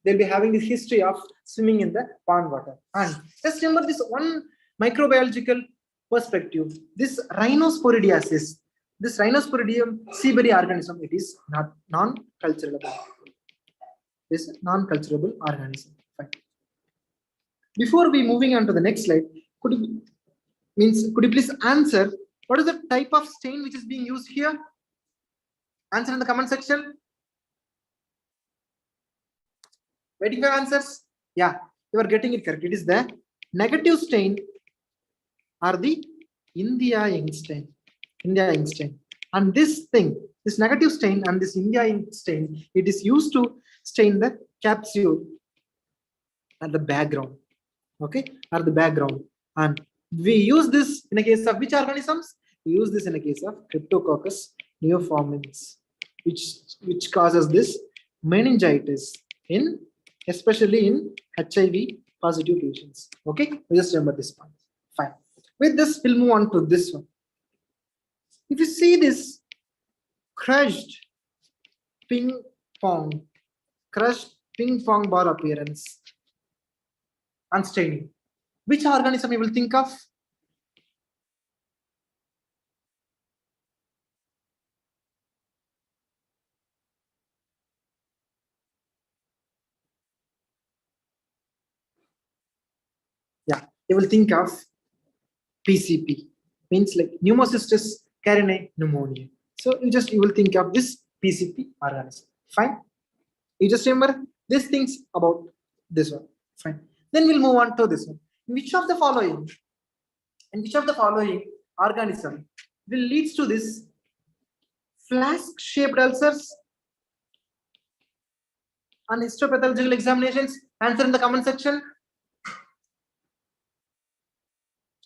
they'll be having this history of swimming in the pond water. And just remember this one microbiological perspective. This rhinosporidiasis, this Rhinosporidium 𝗲𝗵𝗍 organism, it is not non-culturable. This non-culturable organism. Fine. Before we moving on to the next slide, could you please answer What is the type of stain which is being used here? Answer in the comment section. Waiting for answers. Yeah, you are getting it correct. It is the negative stain or the India ink stain. India ink stain. And this thing, this negative stain and this India ink stain, it is used to stain the capsule at the background. Okay, at the background. And we use this in a case of which organisms? We use this in a case of Streptococcus neoformans, which causes this meningitis in, especially in HIV positive patients. Okay, we just remember this point. Fine. With this, we'll move on to this one. If you see this crushed ping pong ball appearance and staining, which organism you will think of? Yeah, you will think of PCP, means like Pneumocystis carinii pneumonia. So you will think of this PCP organism. Fine. You just remember these things about this one. Fine. Then we'll move on to this one. Which of the following organism will leads to this flask-shaped ulcers and histopathological examinations? Answer in the comment section.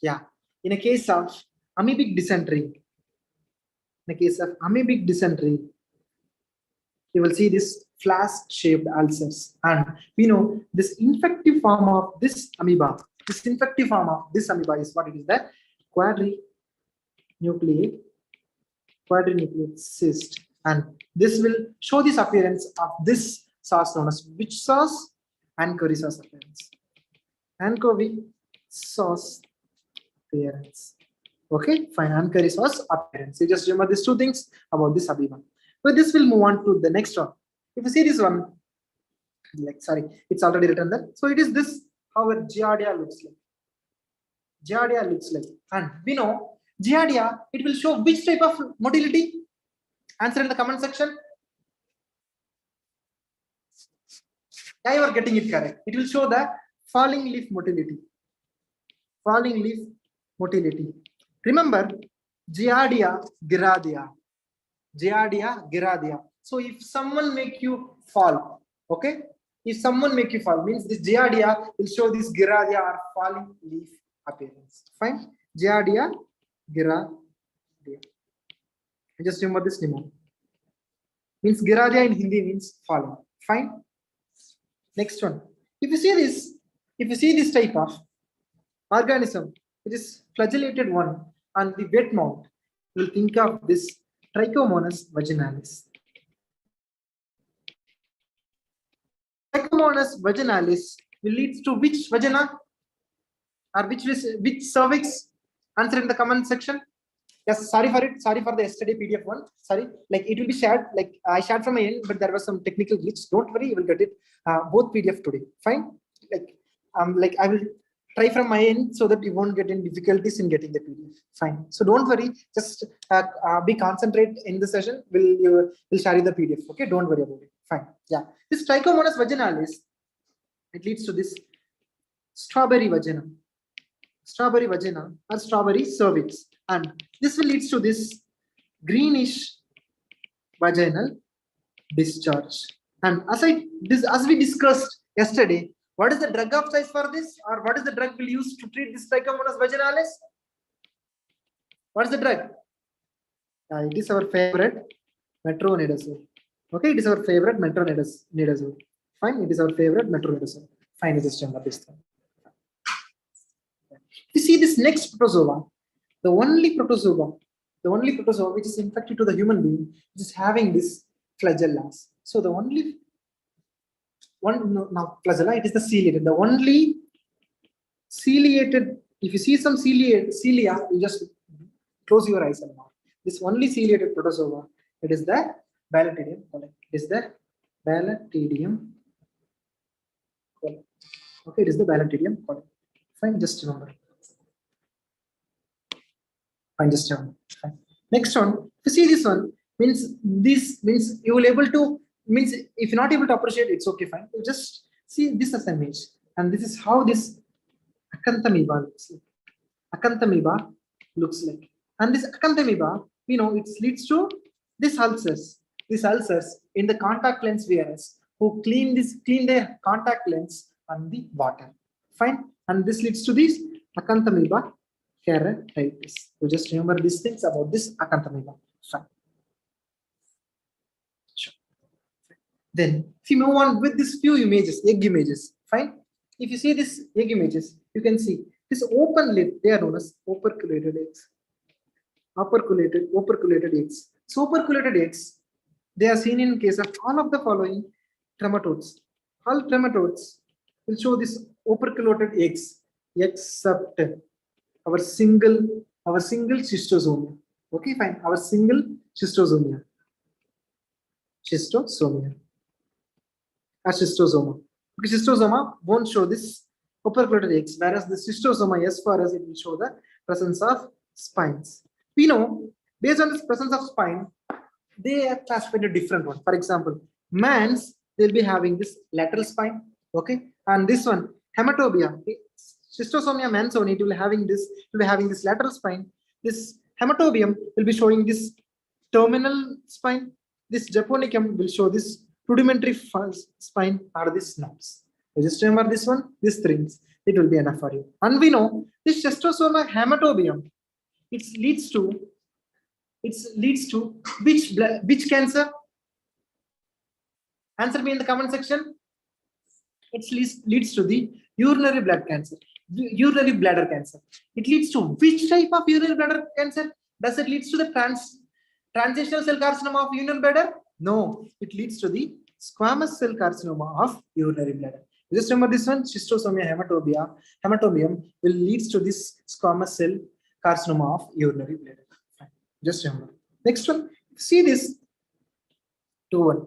Yeah, in a case of amoebic dysentery, you will see this flask-shaped ulcers, and we know this infective form of this amoeba. This infective form of this amoeba is what it is, the quadrinucleate cyst, and this will show this appearance of this sauce known as which sauce? Anchovy sauce appearance. Anchovy sauce appearance. Okay, fine. Anchovy sauce appearance. You just remember these two things about this amoeba. But this will move on to the next one. If you see this one, it's already written there. So it is this how a Giardia looks like. Giardia looks like, and we know Giardia, it will show which type of motility? Answer in the comment section. Yeah, you are getting it correct. It will show the falling leaf motility. Falling leaf motility. Remember, Giardia 𝗬𝗲𝗃𝗃. Giardia 𝗬𝗃𝗃. So if someone make you fall, okay? If someone make you fall, means this Giardia will show this 𝗬𝗃𝗃 or falling leaf appearance. Fine. Giardia 𝗬𝗃𝗃. Just remember this mnemonic. Means 𝗬𝗃𝗃 in Hindi means falling. Fine. Next one. If you see this type of organism, it is flagellated one on the wet mount, you will think of this Trichomonas vaginalis. Trichomonas vaginalis will lead to which vagina or which cervix? Answer in the comment section. Yes, sorry for it. Sorry for the yesterday PDF one. Sorry, like it will be shared. Like I shared from my end, but there was some technical glitch. Don't worry, you will get it both PDF today. Fine. Like I will try from my end so that you won't get any difficulties in getting the PDF. Fine. So don't worry. Just be concentrate in the session. We'll share you the PDF. Okay. Don't worry about it. Fine. Yeah. This Trichomonas vaginalis, it leads to this strawberry vagina or strawberry cervix, and this will lead to this greenish vaginal discharge. And as we discussed yesterday, what is the drug of choice for this, or what is the drug we'll use to treat this Trichomonas vaginalis? What is the drug? It is our favorite metronidazole. Okay, it is our favorite metronidazole. Fine, it is our favorite metronidazole. Fine, it is remember this thing. You see this next protozoa, the only protozoa which is infected to the human being, which is having this flagellas. So the only one, now flagella, it is the ciliated. The only ciliated, if you see some cilia, you just close your eyes and now. This only ciliated protozoa, it is the Bacillodium colon. It is the Bacillodium colon. Okay, it is the Bacillodium colon. Fine, just remember. Fine, just down. Fine. Next one, if you see this one, means this means you will able to, means if you're not able to appreciate, it's okay, fine. You just see this as an image, and this is how this acanthamoeba looks like. Acanthamoeba looks like, and this acanthamoeba, you know, it leads to this ulcers. These ulcers in the contact lens wearers who clean their contact lens on the water. Fine, and this leads to this acanthamoeba keratitis. So just remember these things about this acanthamoeba. Fine. Sure. Then if you move on with these few images, egg images. Fine. If you see this egg images, you can see this open lid. They are known as operculated eggs. Operculated eggs. So operculated eggs, they are seen in case of all of the following trematodes. All trematodes will show this operculated eggs except our single schistosomia. Okay, fine. Our single schistosomia. Schistosoma. Okay, schistosoma won't show this operculated eggs, whereas the schistosoma, as far as it will show the presence of spines. We know based on this presence of spine, they are classified in a different one. For example, mans, they'll be having this lateral spine. Okay, and this one, hematobia, schistosomia mansoni, it will be having this lateral spine. This hematobium will be showing this terminal spine. This japonicum will show this rudimentary spine or this knobs. So just remember this one, these things, it will be enough for you. And we know this schistosoma hematobium, it leads to which cancer? Answer me in the comment section. It leads to the urinary bladder cancer. It leads to which type of urinary bladder cancer? Does it leads to the transitional cell carcinoma of urinary bladder? No, it leads to the squamous cell carcinoma of urinary bladder. Just remember this one, schistosomia hematobium will leads to this squamous cell carcinoma of urinary bladder. Just remember. Next one, see this 2-1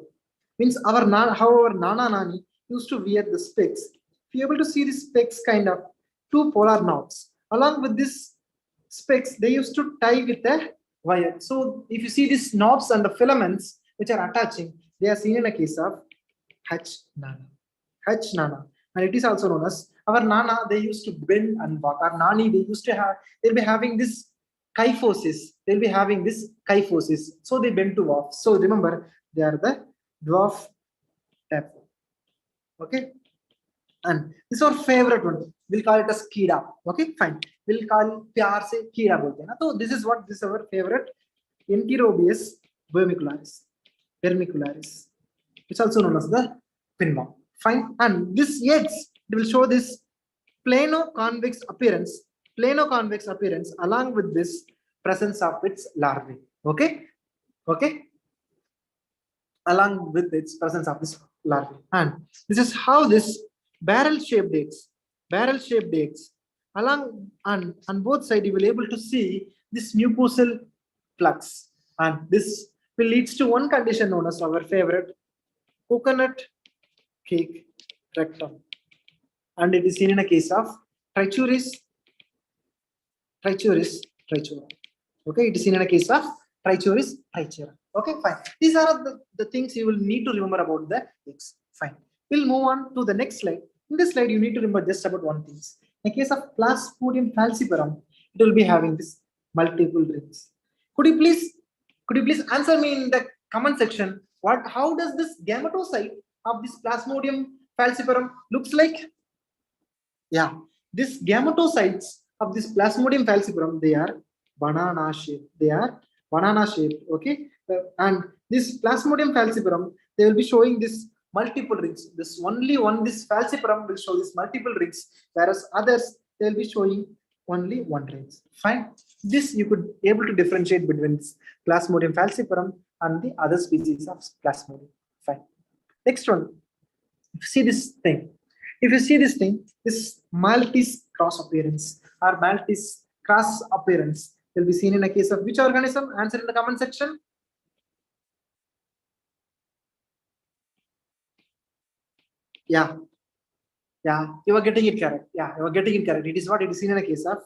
means how our Nana Nani used to wear the specs. If you're able to see the specs, kind of two polar knots. Along with this specs, they used to tie with a wire. So if you see these knobs and the filaments which are attaching, they are seen in a case of H Nana. And it is also known as our Nana, they used to bend and walk. Our Nani, they'll be having this kyphosis. So they bend to walk. So remember, they are the dwarf type. Okay. And this is our favorite one. We'll call it as 𝗏𝗏. Okay, fine. We'll call प्यार से कीड़ा बोलते हैं. So this is our favorite Anaerobic vermicularis. It's also known as the pinworm. Fine. And this eggs, they will show this plano-convex appearance along with this presence of its larvae. Okay. Along with its presence of this larvae. And this is how this barrel-shaped eggs along on both sides, you will able to see this mucosal flux, and this will leads to one condition known as our favorite coconut cake rectum, and it is seen in a case of Trichoris trichura. Okay, it is seen in a case of Trichoris trichura. Okay, fine. These are the things you will need to remember about the eggs. Fine. We'll move on to the next slide. In this slide, you need to remember just about one thing. In case of Plasmodium falciparum, it will be having this multiple rings. Could you please answer me in the comment section? How does this gametocyte of this Plasmodium falciparum looks like? Yeah, these gametocytes of this Plasmodium falciparum, they are banana shaped. Okay, and this Plasmodium falciparum, they will be showing this multiple rings. This falciparum will show this multiple rings, whereas others, they will be showing only one ring. Fine. This you could able to differentiate between this Plasmodium falciparum and the other species of Plasmodium. Fine. Next one. If you see this thing, this Maltese cross appearance or Maltese cross appearance will be seen in a case of which organism? Answer in the comment section. Yeah, you are getting it correct. Yeah, you are getting it correct. It is what it is seen in a case of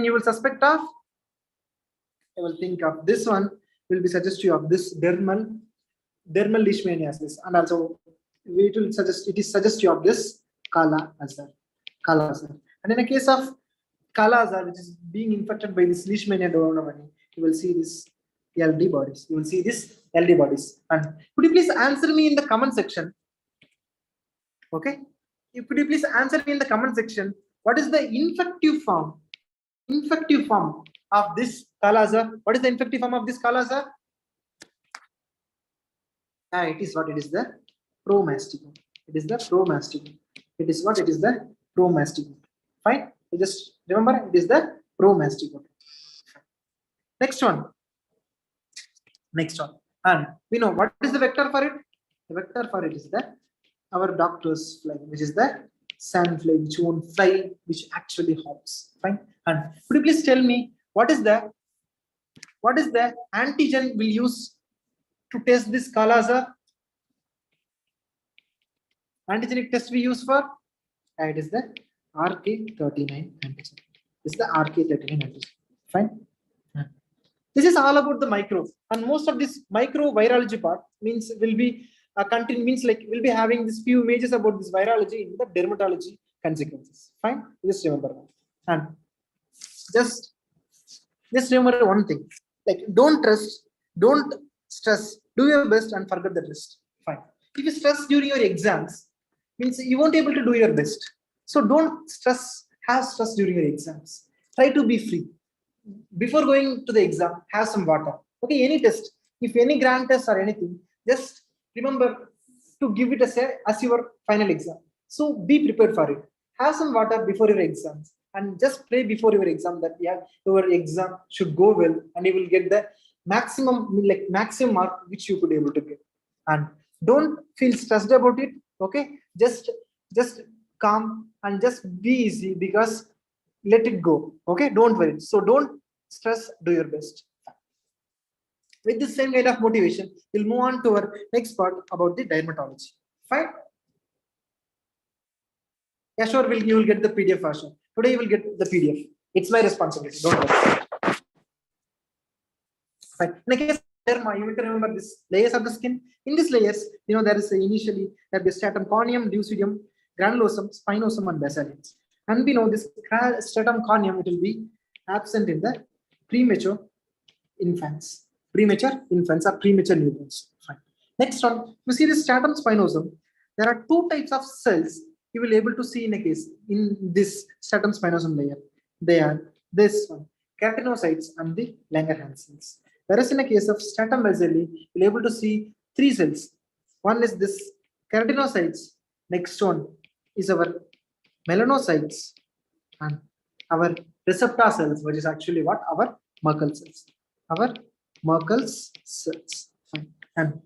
Then you will suspect of, I will think of this one, will be suggestive of this dermal leishmaniasis, and also it will suggest, it is suggestive of this 𝗏𝗏 azar. And in a case of 𝗏𝗏 azar, which is being infected by this Leishmania dominans, you will see this LD bodies. You will see this LD bodies. And could you please answer me in the comment section? Okay. Could you please answer me in the comment section? What is the infective form? Infective form of this 𝗏𝗏 azar. What is the infective form of this 𝗏𝗏 azar? It is what? It is the promasticum. It is the promasticum. It is what? It is the promasticum. Fine. You just remember, it is the promasticum. Next one. And we know what is the vector for it. The vector for it is our doctor's fly, which is the sandfly, which won't fly, which actually hops. Fine. And could you please tell me what is the antigen we'll use to test this 𝗏𝗏 azar? Antigenic test we use for? It is the RK39 antigen. This is the RK39 antigen. Fine. This is all about the micro, and most of this microvirology part means will be we'll be having this few images about this virology in the dermatology consequences. Fine. Just remember that. And just remember one thing, like don't stress, do your best and forget the rest. Fine. If you stress during your exams, means you won't be able to do your best. So don't have stress during your exams. Try to be free. Before going to the exam, have some water. Okay, any test, if any grand test or anything, just remember to give it as your final exam. So be prepared for it. Have some water before your exams, and just pray before your exam that your exam should go well and you will get the maximum mark which you could able to get. And don't feel stressed about it. Okay, just calm and just be easy, because let it go. Okay, don't worry. So don't stress, do your best. With the same kind of motivation, we'll move on to our next part about the dermatology. Fine. Yeah, sure, you will get the PDF version. Today you will get the PDF. It's my responsibility. Don't worry. Fine. In the case of derma, you need to remember this layers of the skin. In these layers, there is initially the stratum corneum, lucidium, granulosum, spinosum, and basaliens. And we know this stratum corneum, it will be absent in the premature infants. Premature infants or premature newborns. Fine. Next one, you see the stratum spinosum. There are two types of cells you will able to see in this stratum spinosum layer. They are this one, keratinocytes and the Langerhans cells. Whereas in the case of stratum basale, you'll able to see three cells. One is this keratinocytes. Next one is our melanocytes and our receptor cells, which is actually what? Our Merkel cells. Our Merkel cells. Fine. And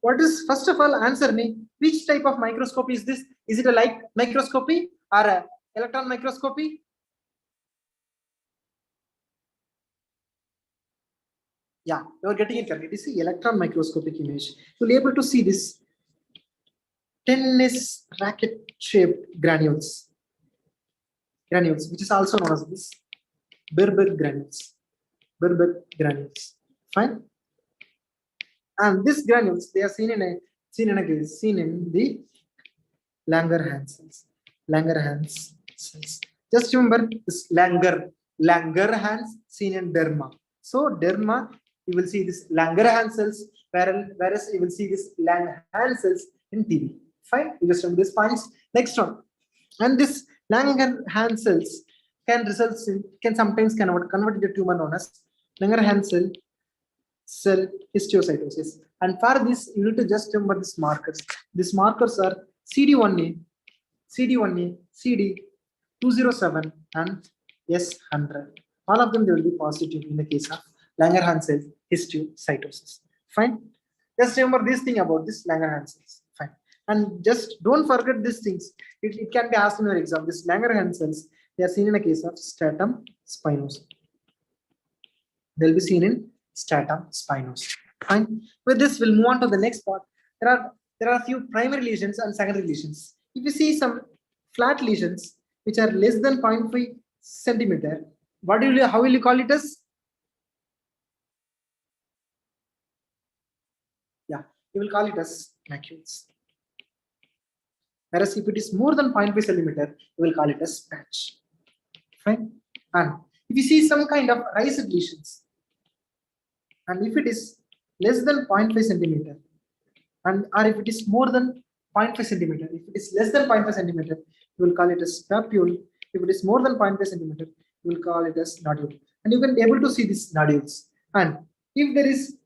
what is, first of all, answer me, which type of microscopy is this? Is it a light microscopy or a electron microscopy? Yeah, you are getting it correct. It is the electron microscopic image. You'll be able to see this tennis racket shaped granules, which is also known as this 𝗵𝗵 granules. Fine. And these granules, they are seen in the Langerhans cells. Just remember this Langerhans seen in derma. So derma, you will see this Langerhans cells, whereas you will see this Langerhans cells in TB. Fine. You just remember these points. Next one. And this Langerhans cells can sometimes convert into tumor known as Langerhans cell histiocytosis. And for this, you need to just remember these markers. These markers are CD1A, CD207, and S100. All of them, they will be positive in the case of Langerhans cell histiocytosis. Fine. Just remember this thing about this Langerhans cells. Fine. And just don't forget these things. It can be asked in your exam. This Langerhans cells, they are seen in a case of stratum spinosum. They'll be seen in stratum spinosum. Fine. With this, we'll move on to the next part. There are there are a few primary lesions and secondary lesions. If you see some flat lesions which are less than 0.5 centimeter, how will you call it as? Yeah, you will call it as macules. Whereas if it is more than 0.5 centimeter, you will call it as patch. Fine. And if you see some kind of raised lesions, and if it is less than 0.5 centimeter, and or if it is more than 0.5 centimeter, if it is less than 0.5 centimeter, you will call it as papule. If it is more than 0.5 centimeter, you will call it as nodule. And you can be able to see these nodules. And if there is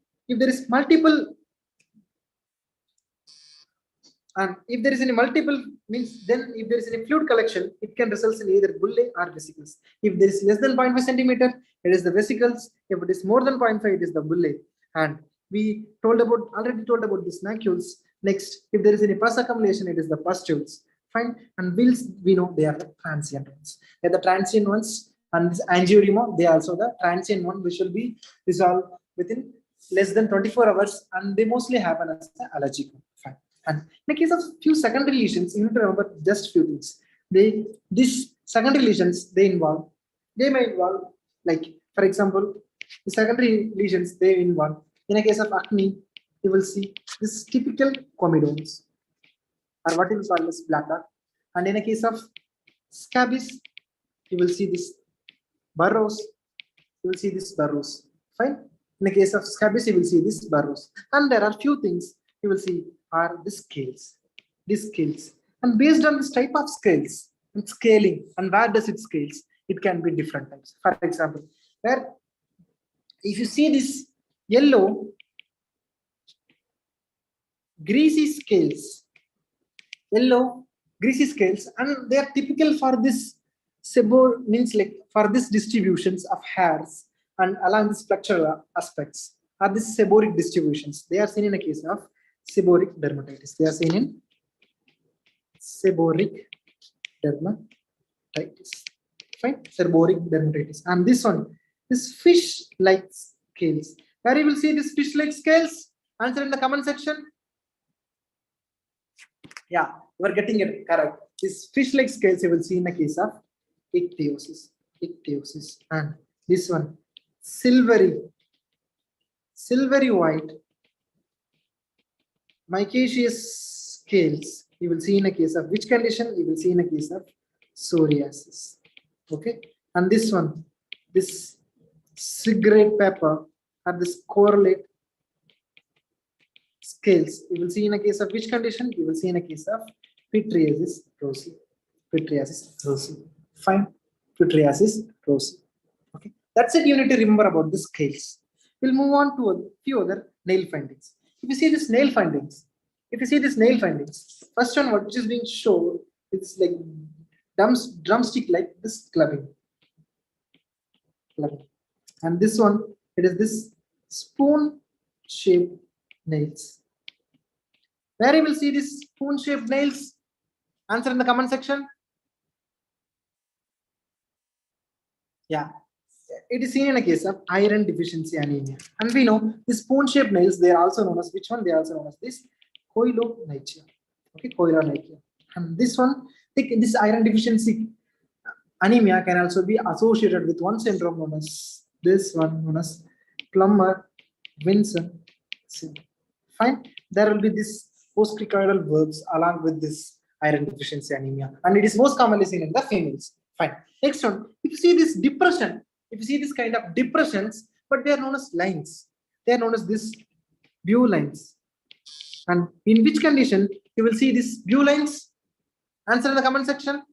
multiple, and if there is any multiple, means then if there is any fluid collection, it can result in either bullae or vesicles. If there is less than 0.5 centimeter, it is the vesicles. If it is more than 0.5, it is the bullae. And we already told about these macules. Next, if there is any pus accumulation, it is the pustules. Fine. And we know they are the transient ones. They are the transient ones. And this angioedema, they are also the transient one, which will be resolved within less than 24 hours. And they mostly happen as the allergic one. Fine. And in the case of few secondary lesions, you need to remember just few things. These secondary lesions, they may involve, like for example, the secondary lesions, they involve, in a case of acne, you will see this typical comedones, or what is called as black dot. And in a case of scabies, you will see this burrows. You will see this burrows. Fine. In the case of scabies, you will see this burrows. And there are few things you will see are the scales. These scales. And based on this type of scales and scaling and where does it scales, it can be different types. For example, where if you see this yellow greasy scales, and they are typical for this means like for this distributions of hairs and along this flexural aspects are these seborrheic distributions. They are seen in a case of seborrheic dermatitis. They are seen in seborrheic dermatitis. Fine, seborrheic dermatitis. And this one, this fish-like scales. Where you will see this fish-like scales? Answer in the comment section. Yeah, you are getting it correct. This fish-like scales you will see in the case of ichthyosis. And this one, silvery white micaceous scales you will see in a case of which condition? You will see in a case of psoriasis. Okay, and this one, this cigarette pepper or this correlate scales you will see in a case of which condition? You will see in a case of pityriasis rosea. Fine, pityriasis rosea. Okay, that's it. You need to remember about the scales. We'll move on to a few other nail findings. If you see this nail findings, first one what is being shown, it's like drumstick like this clubbing. And this one, it is this spoon-shaped nails. Where you will see this spoon-shaped nails? Answer in the comment section. Yeah, it is seen in a case of iron deficiency anemia. And we know the spoon-shaped nails, they are also known as which one? They are also known as this 𝗬𝗏𝗄𝗃. Okay, 𝗬𝗏𝗄𝗃. And this one, this iron deficiency anemia can also be associated with one syndrome known as Plummer-Vinson syndrome. Fine. There will be this post-cricoidal verbs along with this iron deficiency anemia, and it is most commonly seen in the females. Fine. Next one, if you see this depression, if you see this kind of depressions, but they are known as lines. They are known as this view lines. And in which condition you will see these view lines? Answer in the comment section.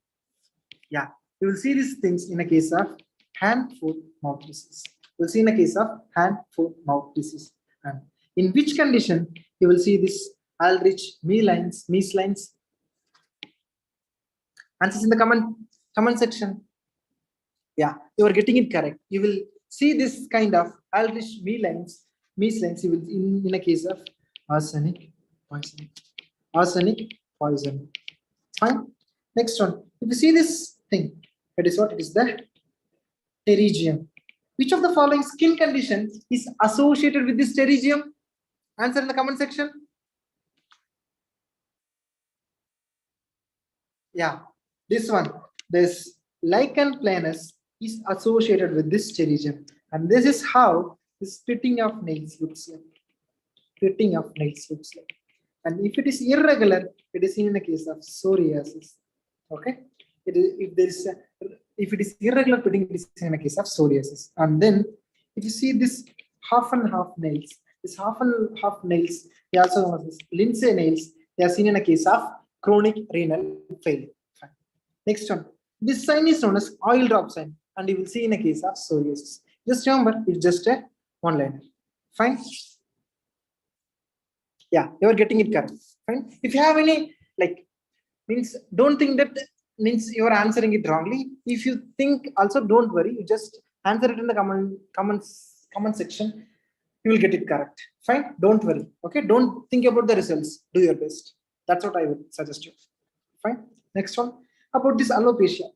Yeah, you will see these things in a case of hand-foot-mouth disease. You will see in a case of hand-foot-mouth disease. And in which condition you will see this Ullrich-Mees lines? Answers in the comment section. Yeah, you are getting it correct. You will see this kind of Ullrich-Mees lines. You will in a case of arsenic poison. Fine. Next one. If you see this thing, it is what? It is the pterygium. Which of the following skin condition is associated with this pterygium? Answer in the comment section. Yeah, this one, this lichen planus is associated with this pterygium, and this is how the splitting of nails looks like. Splitting of nails looks like. And if it is irregular, it is seen in the case of psoriasis. Okay, if it is irregular splitting, it is seen in the case of psoriasis. And then if you see this half and half nails, this half and half nails, they also known as this Lindsay nails. They are seen in a case of chronic renal failure. Fine. Next one, this sign is known as oil drop sign, and you will see in a case of psoriasis. Just remember, it's just a one-liner. Fine. Yeah, you are getting it correct. Fine. If you have any means, don't think that means you are answering it wrongly. If you think also, don't worry. You just answer it in the comment section. You will get it correct. Fine. Don't worry. Okay. Don't think about the results. Do your best. That's what I would suggest you. Fine. Next one, about this alopecia.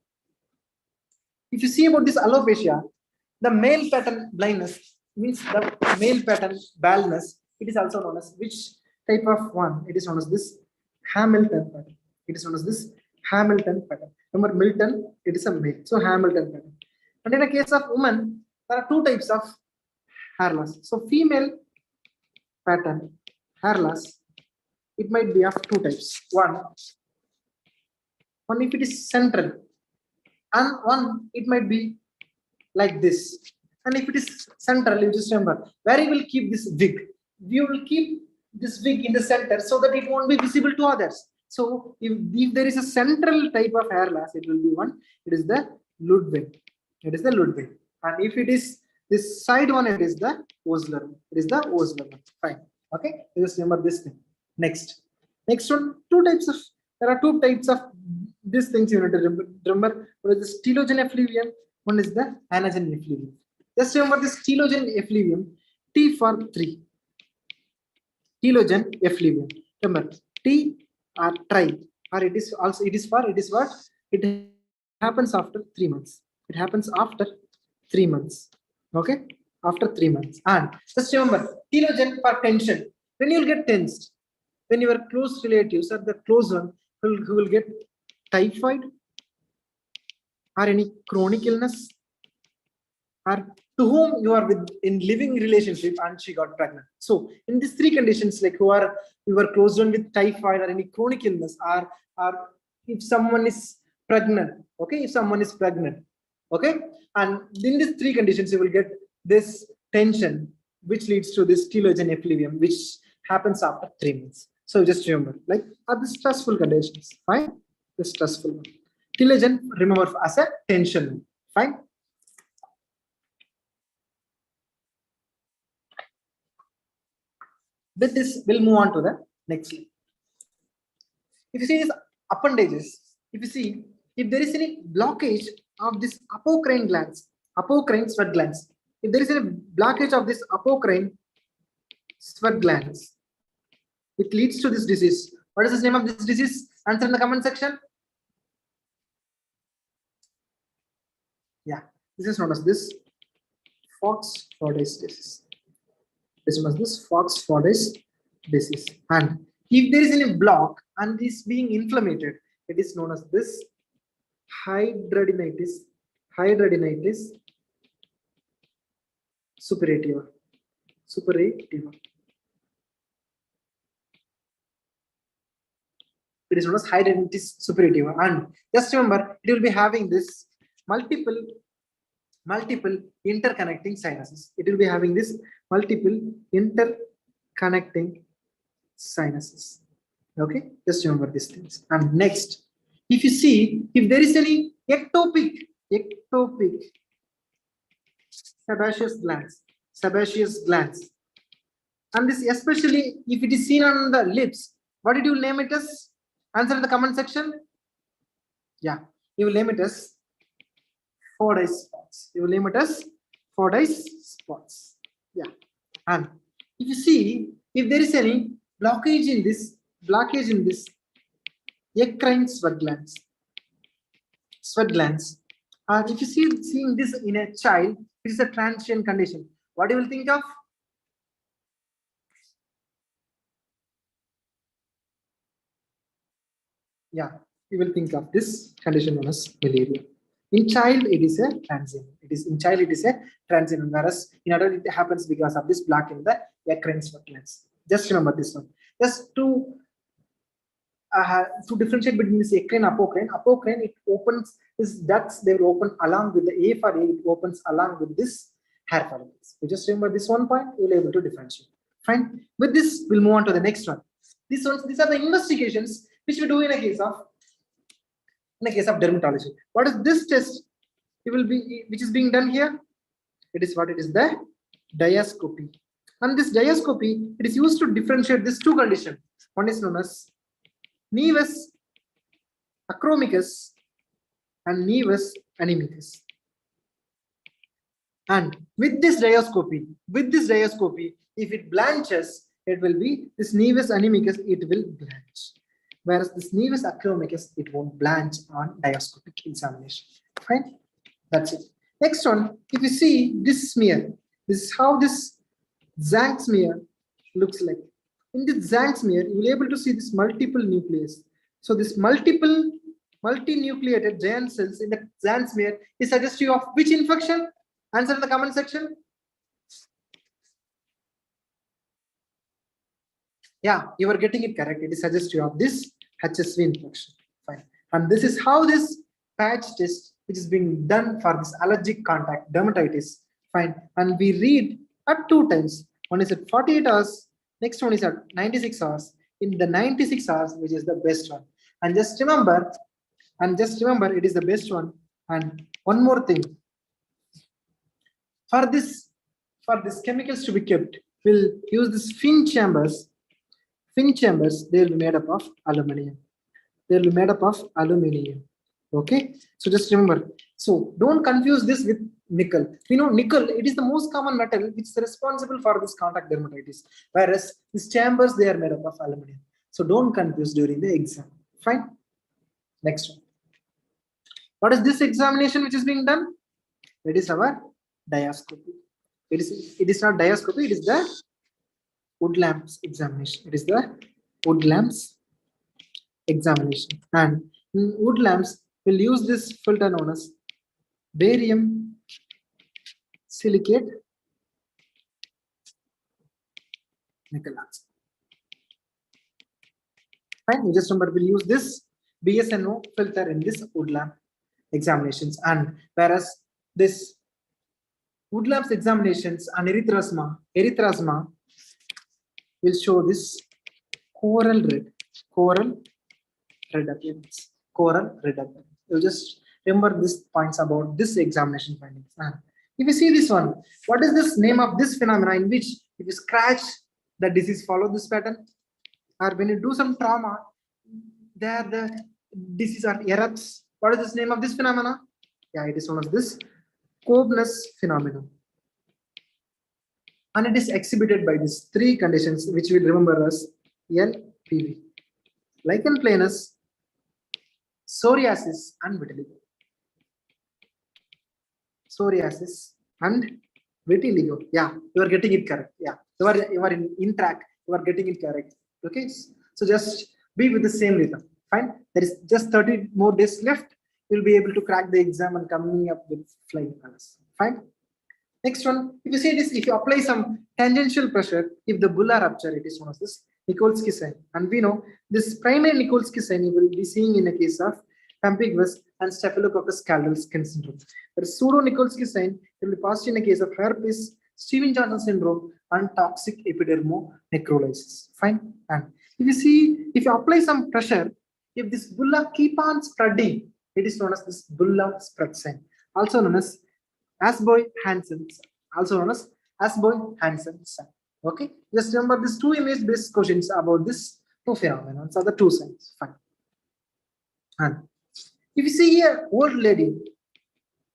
If you see about this alopecia, the male pattern blindness means the male pattern baldness. It is also known as which type of one? It is known as this Hamilton pattern. It is known as this Hamilton pattern. Remember, Milton, it is a male. So Hamilton pattern. And in a case of women, there are two types of hair loss. So female pattern hair loss, it might be of two types. One if it is central, and one it might be like this. And if it is central, you just remember where you will keep this wig. You will keep this wig in the center so that it won't be visible to others. So if there is a central type of hair loss, it will be one. It is the Ludwig. It is the Ludwig. And if it is this side one, it is the Osler. It is the Osler one. Fine. Okay. Just remember this thing. Next one. There are two types of these things you need to remember. One is the telogen effluvium. One is the anagen effluvium. Just remember this telogen effluvium. T for 3. Telogen effluvium. Remember, T or tri, or it is also what? It happens after 3 months. It happens after 3 months. Okay, after 3 months. And just remember, telogen for tension. When you will get tensed, when your close relatives or the close one who will get typhoid or any chronic illness, or to whom you are with in living relationship and she got pregnant. So in these three conditions, like you were close one with typhoid or any chronic illness, or if someone is pregnant, okay, if someone is pregnant, okay, and in these three conditions you will get this tension, which leads to this telogen effluvium, which happens after 3 months. So just remember, like, are the stressful conditions, fine? The stressful one. Telogen, remember as a tension, fine? With this, we'll move on to the next slide. If you see these appendages, if there is any blockage of this apocrine glands, apocrine sweat glands, if there is any blockage of this apocrine sweat glands, it leads to this disease. What is the name of this disease? Answer in the comment section. Yeah, this is known as this 𝗲𝗏𝗺 disease. This is this 𝗲𝗏𝗺 disease. And if there is any block and this being inflamed, it is known as this hidradenitis suppurativa. It is known as hidradenitis suppurativa. And just remember, it will be having this multiple interconnecting sinuses. It will be having this multiple interconnecting sinuses. Okay, just remember these things. And next, if you see, if there is any ectopic sebaceous glands, and this especially if it is seen on the lips, what did you name it as? Answer in the comment section. Yeah, you will name it as 𝗲𝗏𝗺 spots. You will name it as 𝗲𝗏𝗺 spots. Yeah, and if you see, if there is any blockage in this eccrine sweat glands, and if you seeing this in a child, it is a transient condition. What you will think of? Yeah, you will think of this condition known as malaria. In child, it is a transient. Whereas in adult, it happens because of this black in the eccrine glands. Just remember this one. Just to differentiate between this eccrine and apocrine. Apocrine, it opens this ducts. They will open along with the A for A. It opens along with this hair follicles. You just remember this one point. You will be able to differentiate. Fine. With this, we'll move on to the next one. These are the investigations which we do in a case of dermatology. What is this test? It will be which is being done here. It is what it is, the 𝗙scopy. And this 𝗙scopy, it is used to differentiate these two conditions. One is known as nevus acromicus and nevus anemicus. And with this 𝗙scopy, if it blanches, it will be this nevus anemicus, it will blanch. Whereas this nevus acromicus, it won't blanch on 𝗙scopic examination. Fine, that's it. Next one, if you see this smear, this is how this Zank smear looks like. In this Zank smear, you will be able to see this multiple nucleus. So this multi-nucleated giant cells in the Zank smear is suggestive of which infection? Answer in the comment section. Yeah, you are getting it correct. It is suggestive of this HSV infection. Fine. And this is how this patch test, which is being done for this allergic contact dermatitis. Fine. And we read at 2 times. One is at 48 hours. Next one is at 96 hours. In the 96 hours, which is the best one. And just remember, it is the best one. And one more thing. For this chemicals to be kept, we'll use this fin chambers. Fin chambers, they will be made up of aluminum. Okay, so just remember. So don't confuse this with nickel. We know nickel, it is the most common metal which is responsible for this contact dermatitis. Whereas these chambers, they are made up of aluminum. So don't confuse during the exam. Fine. Next one. What is this examination which is being done? It is our 𝗙scopy. It is not 𝗙scopy, it is the Woodlam's examination. It is the Woodlam's examination. And in Woodlam's, we'll use this filter known as barium silicate nickel oxide. Fine, you just remember we'll use this BSNO filter in this Woodlam examinations. And whereas this Woodlam's examinations and erythrasma will show this coral red appearance. You just remember these points about this examination findings. And if you see this one, what is this name of this phenomenon in which if you scratch the disease follow this pattern? Or when you do some trauma, there the disease are erupts. What is this name of this phenomenon? Yeah, it is known as this Kobnus phenomenon. And it is exhibited by these 3 conditions, which we remember as LPV. Lichen planus, psoriasis, and vitiligo. Yeah, you are getting it correct. Yeah, you are in track. You are getting it correct. Okay, so just be with the same rhythm. Fine. There is just 30 more days left. You'll be able to crack the exam and coming up with flying colors. Fine. Next one, if you see this, if you apply some tangential pressure, if the bulla rupture, it is known as this 𝗙𝗁𝗁 sign. And we know this primary 𝗙𝗁𝗁 sign you will be seeing in a case of 𝗵𝗵𝗄 and Staphylococcus scaldal skin syndrome. There is pseudo 𝗙𝗁𝗁 sign will be passed in a case of herpes, Stevens-Johnson syndrome, and toxic epidermonecrolysis. Fine. And if you apply some pressure, if this bulla keep on spreading, it is known as this bulla spread sign, also known as Asboy-Hansen sign. Okay, just remember these 2 image-based questions about this 2 phenomena. So the 2 signs. Fine. And if you see here, old lady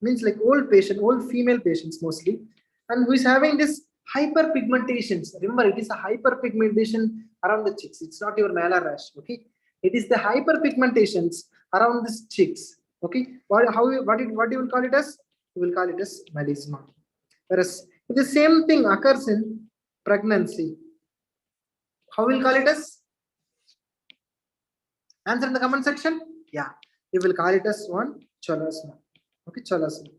means like old patient, old female patients mostly, and who is having this hyperpigmentations. Remember, it is a hyperpigmentation around the cheeks. It's not your malar rash. Okay, it is the hyperpigmentations around the cheeks. Okay, what you will call it as? You will call it as melasma. Whereas if the same thing occurs in pregnancy, how will call it as? Answer in the comment section. Yeah, we will call it as one chlorisma. Okay, chlorisma.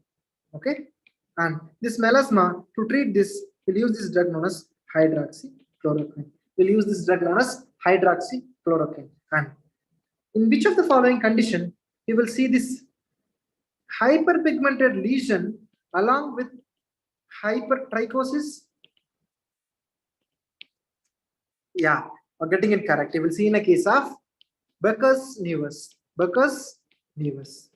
Okay, and this melasma, to treat this, we'll use this drug known as hydroxychloroquine. We'll use this drug known as hydroxychloroquine. And in which of the following condition we will see this hyperpigmented lesion along with hypertrichosis? Yeah, we're getting it correct. You will see in a case of Bacillus nevus. Bacillus nevus.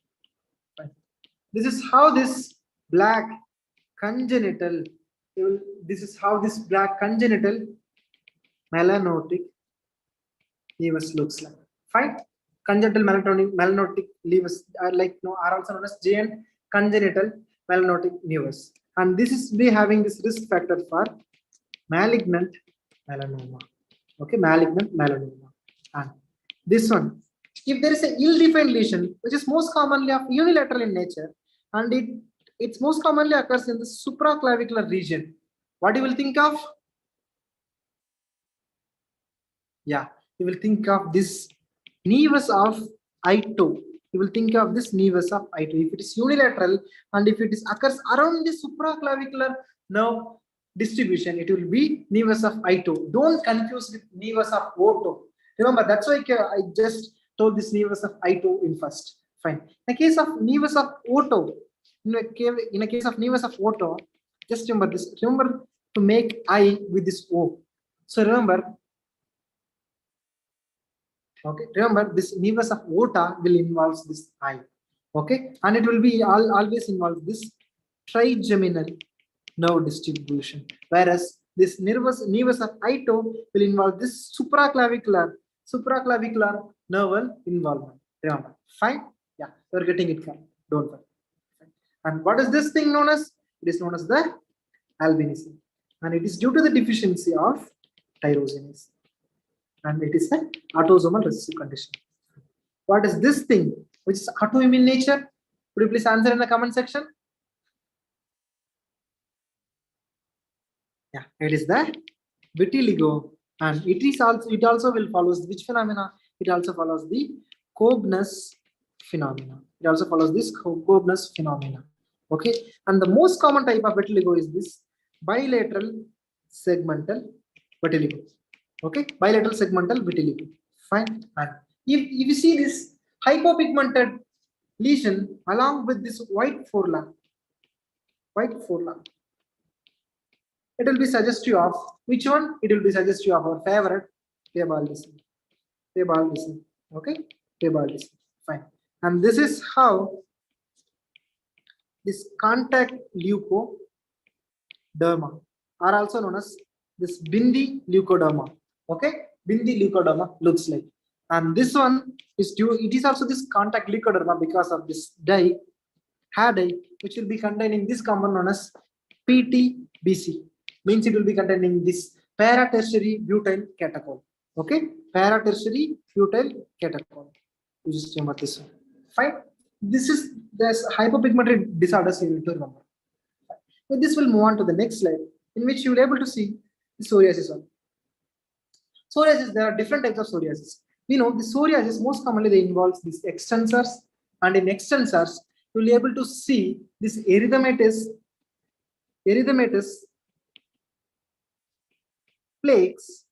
This is how this black congenital. This is how this black congenital melanotic nevus looks like. Fine. Congenital melanotic nevus are also known as GN congenital melanotic nevus. And this is be having this risk factor for malignant melanoma. Okay, malignant melanoma. And this one, if there is a ill-defined lesion, which is most commonly of unilateral in nature, and it's most commonly occurs in the supraclavicular region, what you will think of? Yeah, you will think of this nevus of 𝗏2. You will think of this nevus of 𝗏2 if it is unilateral, and if it is occurs around the supraclavicular nerve distribution, it will be nevus of 𝗏2. Don't confuse with nevus of O2. Remember, that's why I just told this nevus of 𝗏2 in first. Fine. In the case of nevus of O2, in a case of nevus of O2, just remember this. Remember to make I with this O. So remember. Okay, remember this nevus of aorta will involve this I. Okay, and it will be always involve this trigeminal nerve distribution, whereas this nevus of 𝗏2 will involve this supraclavicular nerve involvement. Remember, fine? Yeah, you're getting it fine. Don't worry. And what is this thing known as? It is known as the albinism, and it is due to the deficiency of tyrosinase. And it is an autosomal recessive condition. What is this thing which is autoimmune nature? Could you please answer in the comment section? Yeah, it is the vitiligo, and it also will follows which phenomena? It also follows the Kovness phenomena. It also follows this Kovness phenomena. Okay, and the most common type of vitiligo is this bilateral segmental vitiligo. Okay, bilateral segmental vitiligo. Fine. And if you see this hypopigmented lesion along with this white forelamp, it will be suggestive of which one? It will be suggestive of our favorite 𝗵𝗵. Okay, 𝗵𝗵. Fine. And this is how this contact leukoderma are also known as this Bindi leukoderma. Okay, Bindi leukoderma looks like, and this one is due. It is also this contact leukoderma because of this dye, hair dye, which will be containing this compound known as PTBC. Means it will be containing this para-tertiary butyl catechol. Okay, para-tertiary butyl catechol. You just remember this one. Fine. This is this hypopigmented disorders you need to remember. So this will move on to the next slide, in which you will be able to see the psoriasis one. Psoriasis, there are different types of psoriasis. We know the psoriasis most commonly they involves these extensors, and in extensors you will be able to see this erythematous plaques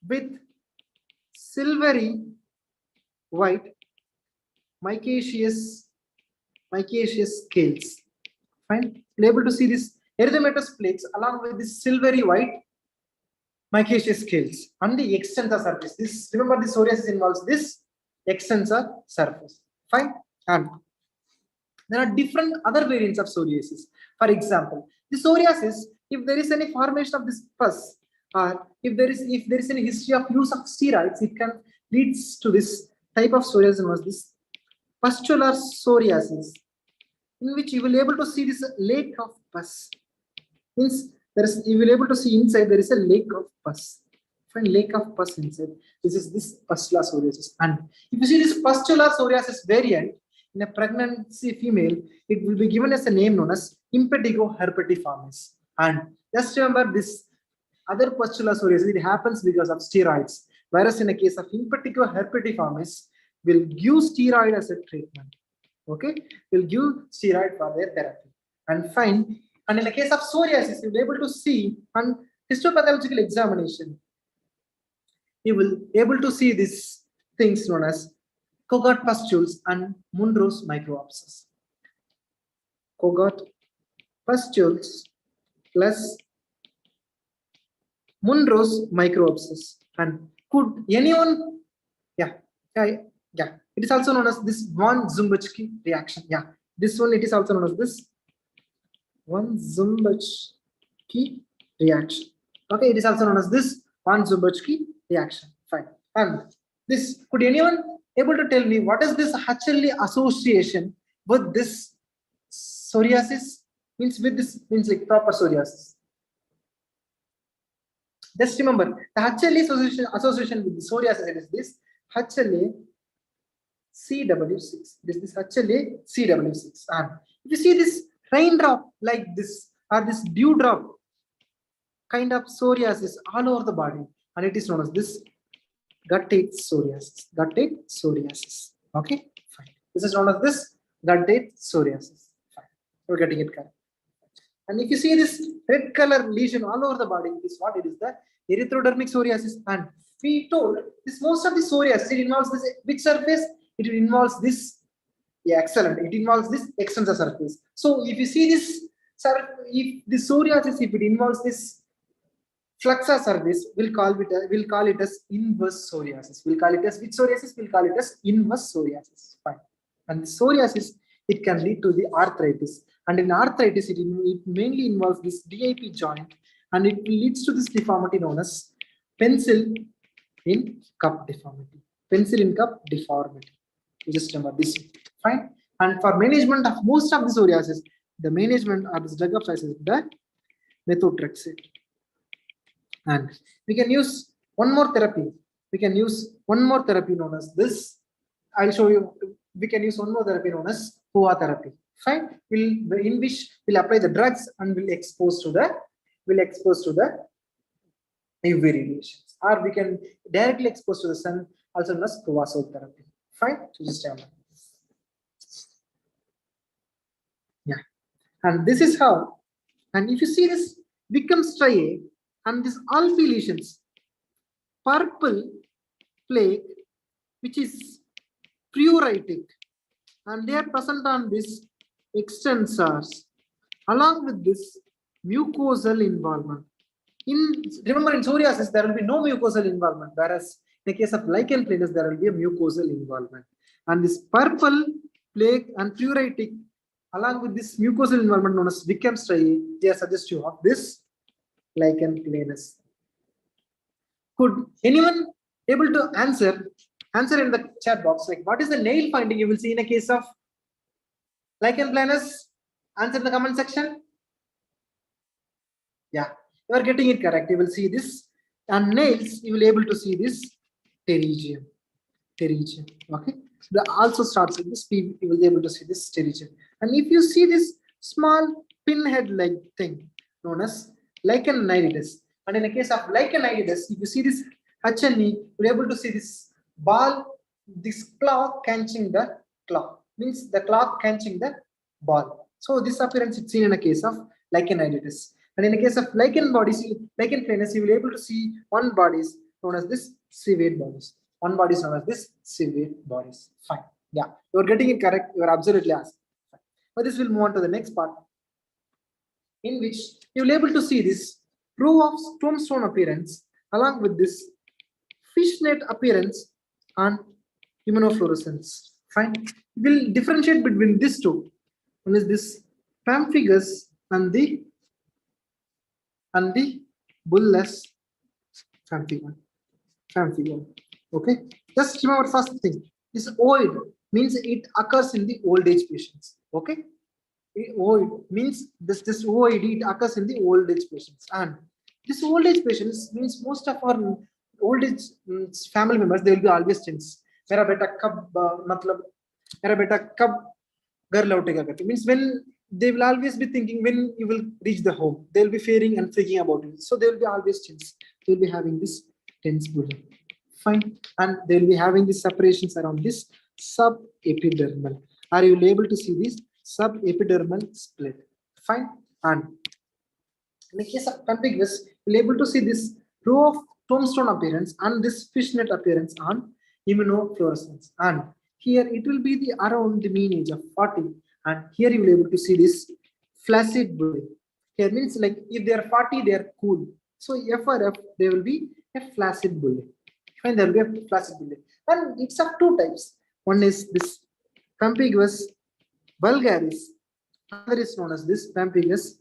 with silvery white micaceous scales. Fine, you'll be able to see this erythematous plaques along with this silvery white micaceous scales on the extensor surface. This, remember, the psoriasis involves this extensor surface. Fine, and there are different other variants of psoriasis. For example, the psoriasis, if there is any formation of this pus, or if there is any history of use of steroids, it can leads to this type of psoriasis was this pustular psoriasis, in which you will be able to see this lake of pus. Means you will be able to see inside there is a lake of pus. Find lake of pus inside. This is this pustular psoriasis. And if you see this pustular psoriasis variant in a pregnancy female, it will be given as a name known as impetigo herpetiformis. And just remember this other pustular psoriasis, it happens because of steroids. Whereas in a case of impetigo herpetiformis, will give steroid as a treatment. Okay, will give steroid for their therapy. And fine. And in the case of psoriasis, you will be able to see on histopathological examination, you will able to see these things known as covert pustules and Munro's microabscess. Covert pustules plus Munro's microabscess. And could anyone, yeah, it is also known as this 𝗏𝗏𝗃𝗃 reaction. Yeah, this one, it is also known as this 𝗏𝗏𝗃𝗃 reaction. Okay, it is also known as this 𝗏𝗏𝗃𝗃 reaction. Fine. And this, could anyone able to tell me what is this 𝗏𝗃 association with this psoriasis? Means with this means like proper psoriasis. Just remember the 𝗏𝗃 association with the psoriasis, it is this 𝗏𝗃C/6. This is 𝗏𝗃C/6. And if you see this raindrop like this, or this dewdrop kind of psoriasis all over the body, and it is known as this guttate psoriasis. Guttate psoriasis. Okay, fine. This is known as this guttate psoriasis. Fine. We're getting it correct. And if you see this red color lesion all over the body, it is what? It is the erythrodermic psoriasis. And we told this most of the psoriasis, it involves this which surface? It involves this. Yeah, excellent. It involves this extensor surface. So if you see this, if the psoriasis, if it involves this flexor surface, we'll call it as inverse psoriasis. We'll call it as which psoriasis? We'll call it as inverse psoriasis. Fine. And the psoriasis, it can lead to the arthritis. And in arthritis, it mainly involves this DIP joint, and it leads to this deformity known as pencil in cup deformity. Pencil in cup deformity. You just remember this. Fine. And for management of most of the psoriasis, the management of this drug of choice is the methotrexate. And we can use one more therapy. We can use one more therapy known as this. I'll show you. We can use one more therapy known as POA therapy. Fine. In which we'll apply the drugs and we'll expose to the UV radiations, or we can directly expose to the sun, also known as covasol therapy. Fine. So just yeah. And this is how. And if you see this 𝗵𝗂𝗃𝗃 and this Alpha lesions, purple plaque, which is pruritic, and they are present on this extensors along with this mucosal involvement. Remember, in psoriasis there will be no mucosal involvement, whereas in the case of lichen planus there will be a mucosal involvement. And this purple plaque and pruritic along with this mucosal involvement known as 𝗵𝗂𝗃𝗃, they are suggestive of this lichen planus. Could anyone able to answer in the chat box, like what is the nail finding you will see in a case of lichen planus? Answer in the comment section. Yeah, you are getting it correct. You will see this, and nails you will able to see this pterygium. Okay, that also starts with this P. You will be able to see this pterygium. And if you see this small pinhead like thing known as lichenitis, and in the case of lichenitis, if you see this 𝗏𝗃, you're able to see this ball, this claw catching the claw, means the claw catching the ball. So this appearance is seen in a case of lichenitis. And in the case of lichen bodies, lichen planus, you will be able to see one body is known as this 𝗬𝗏 bodies. One body is known as this 𝗬𝗏 bodies. Fine. Yeah, you are getting it correct. You are absolutely asked. Fine. But this will move on to the next part, in which you will be able to see this row of tombstone appearance along with this fishnet appearance and immunofluorescence. Fine. We will differentiate between these two. One is this pemphigus and the bullous pemphigon. Okay. Just remember first thing. This oid means it occurs in the old age patients. Okay. Oid means this oid, it occurs in the old age patients, and this old age patients means most of our old age family members, they will be always tense. मेरा बेटा कब मतलब मेरा बेटा कब घर लौटेगा करके, means when they will always be thinking when you will reach the home, they will be fearing and thinking about it, so they will be always tense. They will be having this tense breathing. Fine. And they will be having these separations around this subepidermal. Are you able to see this subepidermal split? Fine. And in the case of pemphigus, you'll be able to see this row of tombstone appearance and this fishnet appearance on immunofluorescence. And here it will be the around the mean age of 40. And here you will be able to see this flaccid bullae. Here means like if they are 40, they are cool. So F or F, they will be a flaccid bullae. And there will be a flaccid bullae. And it's of two types. One is this pemphigus vulgaris. Another is known as this pemphigus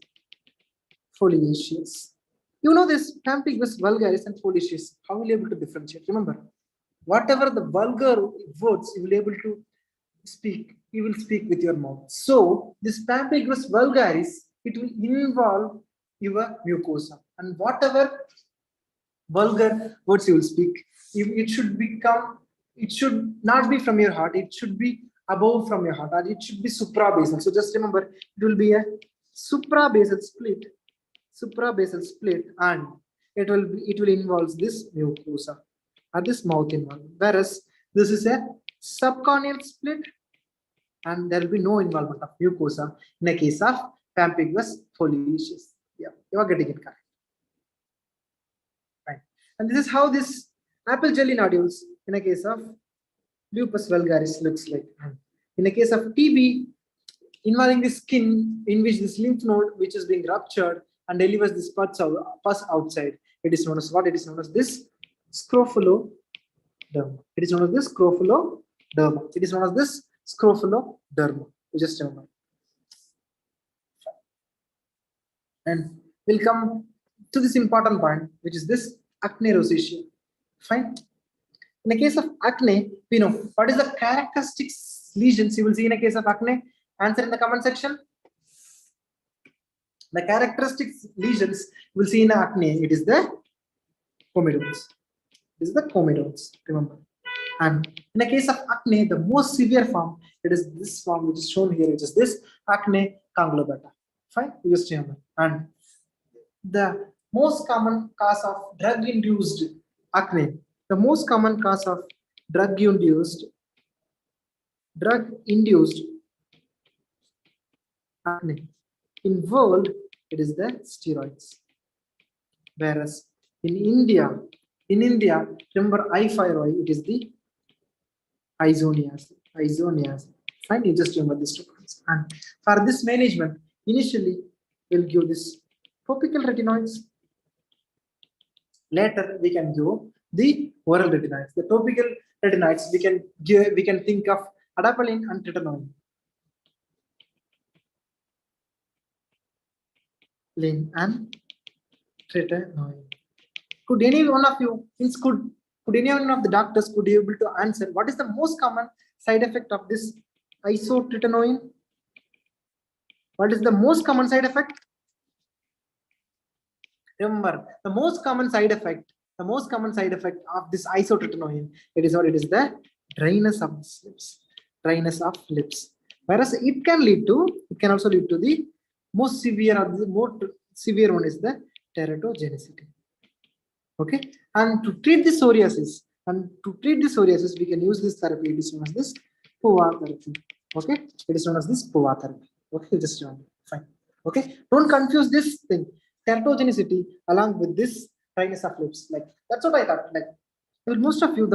foliaceus. You know this pemphigus vulgaris and foliaceus. How will you be able to differentiate? Remember, whatever the vulgar words you will be able to speak, you will speak with your mouth. So this pemphigus vulgaris, it will involve your mucosa, and whatever vulgar words you will speak, it should not be from your heart. It should be above from your heart, or it should be suprabasal. So just remember, it will be a suprabasal split, and it will involve this mucosa or this mouth involvement. Whereas this is a subcorneal split, and there will be no involvement of mucosa in the case of pemphigus foliaceus. Yeah, you are getting it correct. Right. And this is how this apple jelly nodules in a case of lupus vulgaris looks like. In the case of TB, involving the skin in which this lymph node which is being ruptured and delivers this pus outside, it is known as what? It is known as this scrophaloderma. It is known as this scrophaloderma. It is known as this scrophaloderma. You just remember. And we'll come to this important point, which is this acne rosacea. Fine. In the case of acne, we know what is the characteristic lesions you will see in a case of acne. Answer in the comment section. The characteristic lesions you will see in acne, it is the comedones. This is the comedones, remember. And in the case of acne, the most severe form, it is this form which is shown here, which is this acne conglobata. Fine, you just remember. And the most common cause of drug-induced acne, the most common cause of drug-induced acne in world, it is the steroids. Whereas in India, remember 𝗖𝗵, it is the isoniazid. Fine, you just remember this two points. And for this management, initially we'll give this topical retinoids. Later we can give the oral retinoids. The topical retinoids we can think of adapalene and tretinoin. Could any one of you, could any one of the doctors could be able to answer what is the most common side effect of this isotretinoin? What is the most common side effect? Remember, the most common side effect of this isotretinoin, it is the dryness of lips. Whereas it can also lead to the most severe or the more severe one is the teratogenicity. Okay, and to treat the psoriasis, we can use this therapy. It is known as this 𝗏𝗏 therapy. Okay, it is known as this 𝗏𝗏 therapy. Okay, just remember. Fine. Okay, don't confuse this thing, teratogenicity, along with this dryness of lips. Like that's what I thought. Like most of you,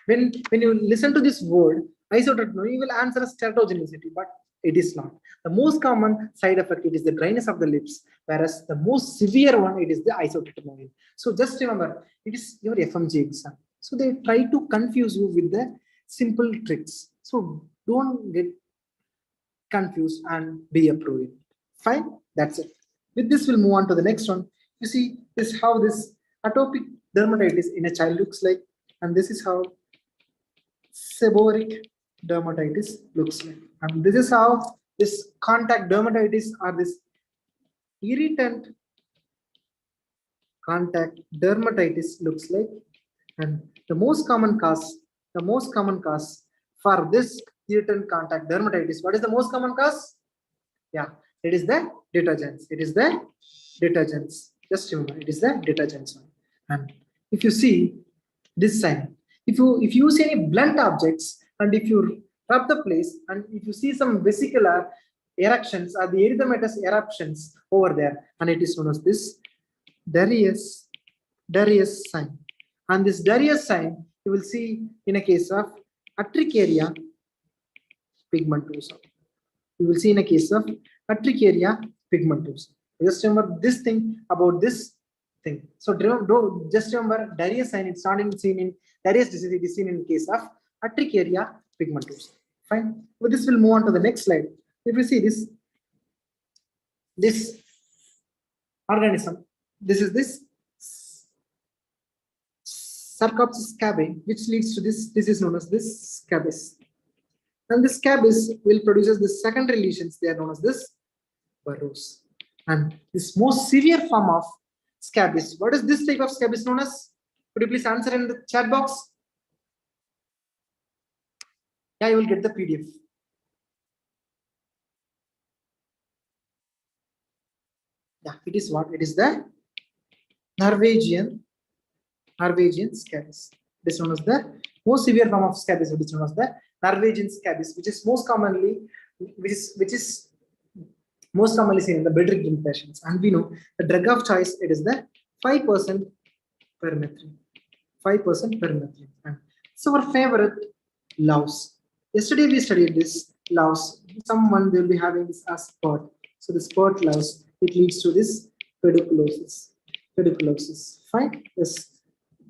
when you listen to this word isotretinoin, you will answer as teratogenicity, but it is not. The most common side effect, it is the dryness of the lips, whereas the most severe one, it is the isotretinoin. So just remember, it is your FMGE exam. So they try to confuse you with the simple tricks. So don't get confused and be approved. Fine, that's it. With this, we'll move on to the next one. You see, this is how this atopic dermatitis in a child looks like, and this is how seborrheic dermatitis looks like, and this is how this contact dermatitis or this irritant contact dermatitis looks like. And the most common cause for this irritant contact dermatitis, what is the most common cause? Yeah, it is the detergents. Just remember, it is the detergents one. And if you see this sign, If you see any blunt objects and if you rub the place and if you see some vesicular eruptions or the erythematous eruptions over there, and it is known as this Darius sign. And this Darius sign you will see in a case of Urticaria pigmentosa. You will see in a case of Urticaria pigmentosa. Just remember this thing about this thing. So just remember Darius sign. It's not seen in Darius disease. It is seen in the case of Urticaria pigmentosa. Fine. But this will move on to the next slide. If you see this organism, this is this 𝗧𝗲𝗹𝗺𝗺, which leads to this. This is known as this 𝗬𝗵𝭚. And this 𝗬𝗵𝭚 will produces the secondary lesions. They are known as this burrows. And this most severe form of 𝗬𝗵𝭚. What is this type of 𝗬𝗵𝭚 known as? Could you please answer in the chat box? Yeah, you will get the PDF. Yeah, it is what? It is the Norwegian 𝗬𝗵𝭚. It is known as the most severe form of 𝗬𝗵𝭚. It is known as the Norwegian 𝗬𝗵𝭚, which is most commonly seen in the bedridden patients. And we know the drug of choice, it is the 5% permethrin. 5% permethrin. And so our favorite 𝗬𝗏s. Yesterday we studied this 𝗬𝗏s. Someone will be having this as spot. So the spot 𝗬𝗏s, it leads to this pediculosis. Fine. Yes.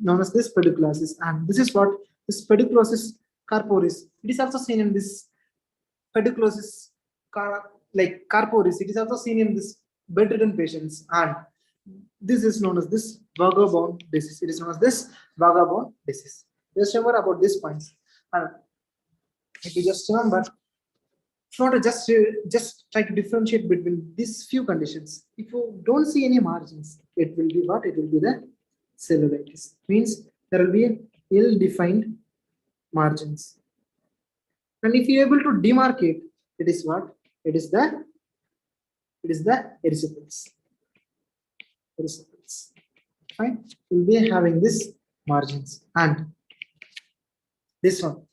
Known as this pediculosis. And this is what this pediculosis corporis. It is also seen in this pediculosis corporis. It is also seen in this bedridden patients. And this is known as this vagabond disease. It is known as this vagabond disease. Just remember about these points. And if you just remember, if you want to just try to differentiate between these few conditions, if you don't see any margins, it will be what? It will be the cellulitis. Means there will be ill-defined margins. And if you are able to demarcate, it is what? It is the erysipelas. Fine. We'll be having this margins. And this one.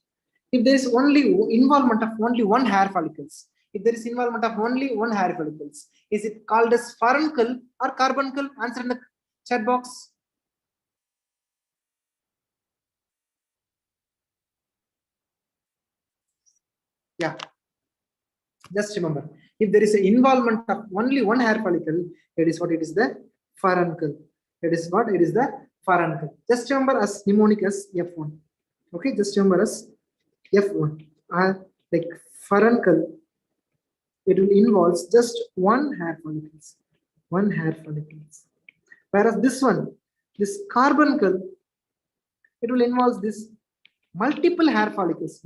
If there is only involvement of only one hair follicles, is it called as furuncle or carbuncle? Answer in the chat box. Yeah. Just remember, if there is an involvement of only one hair follicle, it is what? It is the furuncle. It is what? It is the furuncle. Just remember as mnemonic as F1. Okay, just remember as F1. Like furuncle, it will involve just one hair follicles. Whereas this one, this carbuncle, it will involve this multiple hair follicles,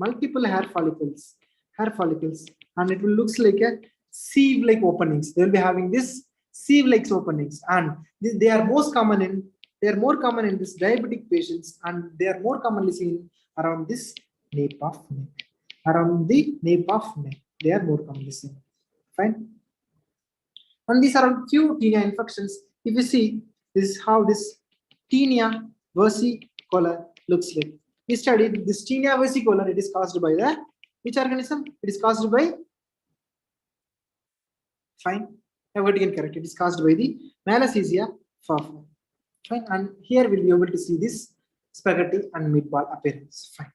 and it will looks like a sieve-like openings. They will be having this sieve-like openings, and they are more common in this diabetic patients, and they are more commonly seen around this nape of neck. They are more commonly seen. Fine. And these are a few tinea infections. If you see, this is how this 𝗤𝗏𝗃𝗃 looks like. We studied this 𝗤𝗏𝗃𝗃. It is caused by the which organism? It is caused by, fine, I've got to get correct. It is caused by the Malassezia 𝗏𝗏. Fine, and here we'll be able to see this spaghetti and meatball appearance. Fine.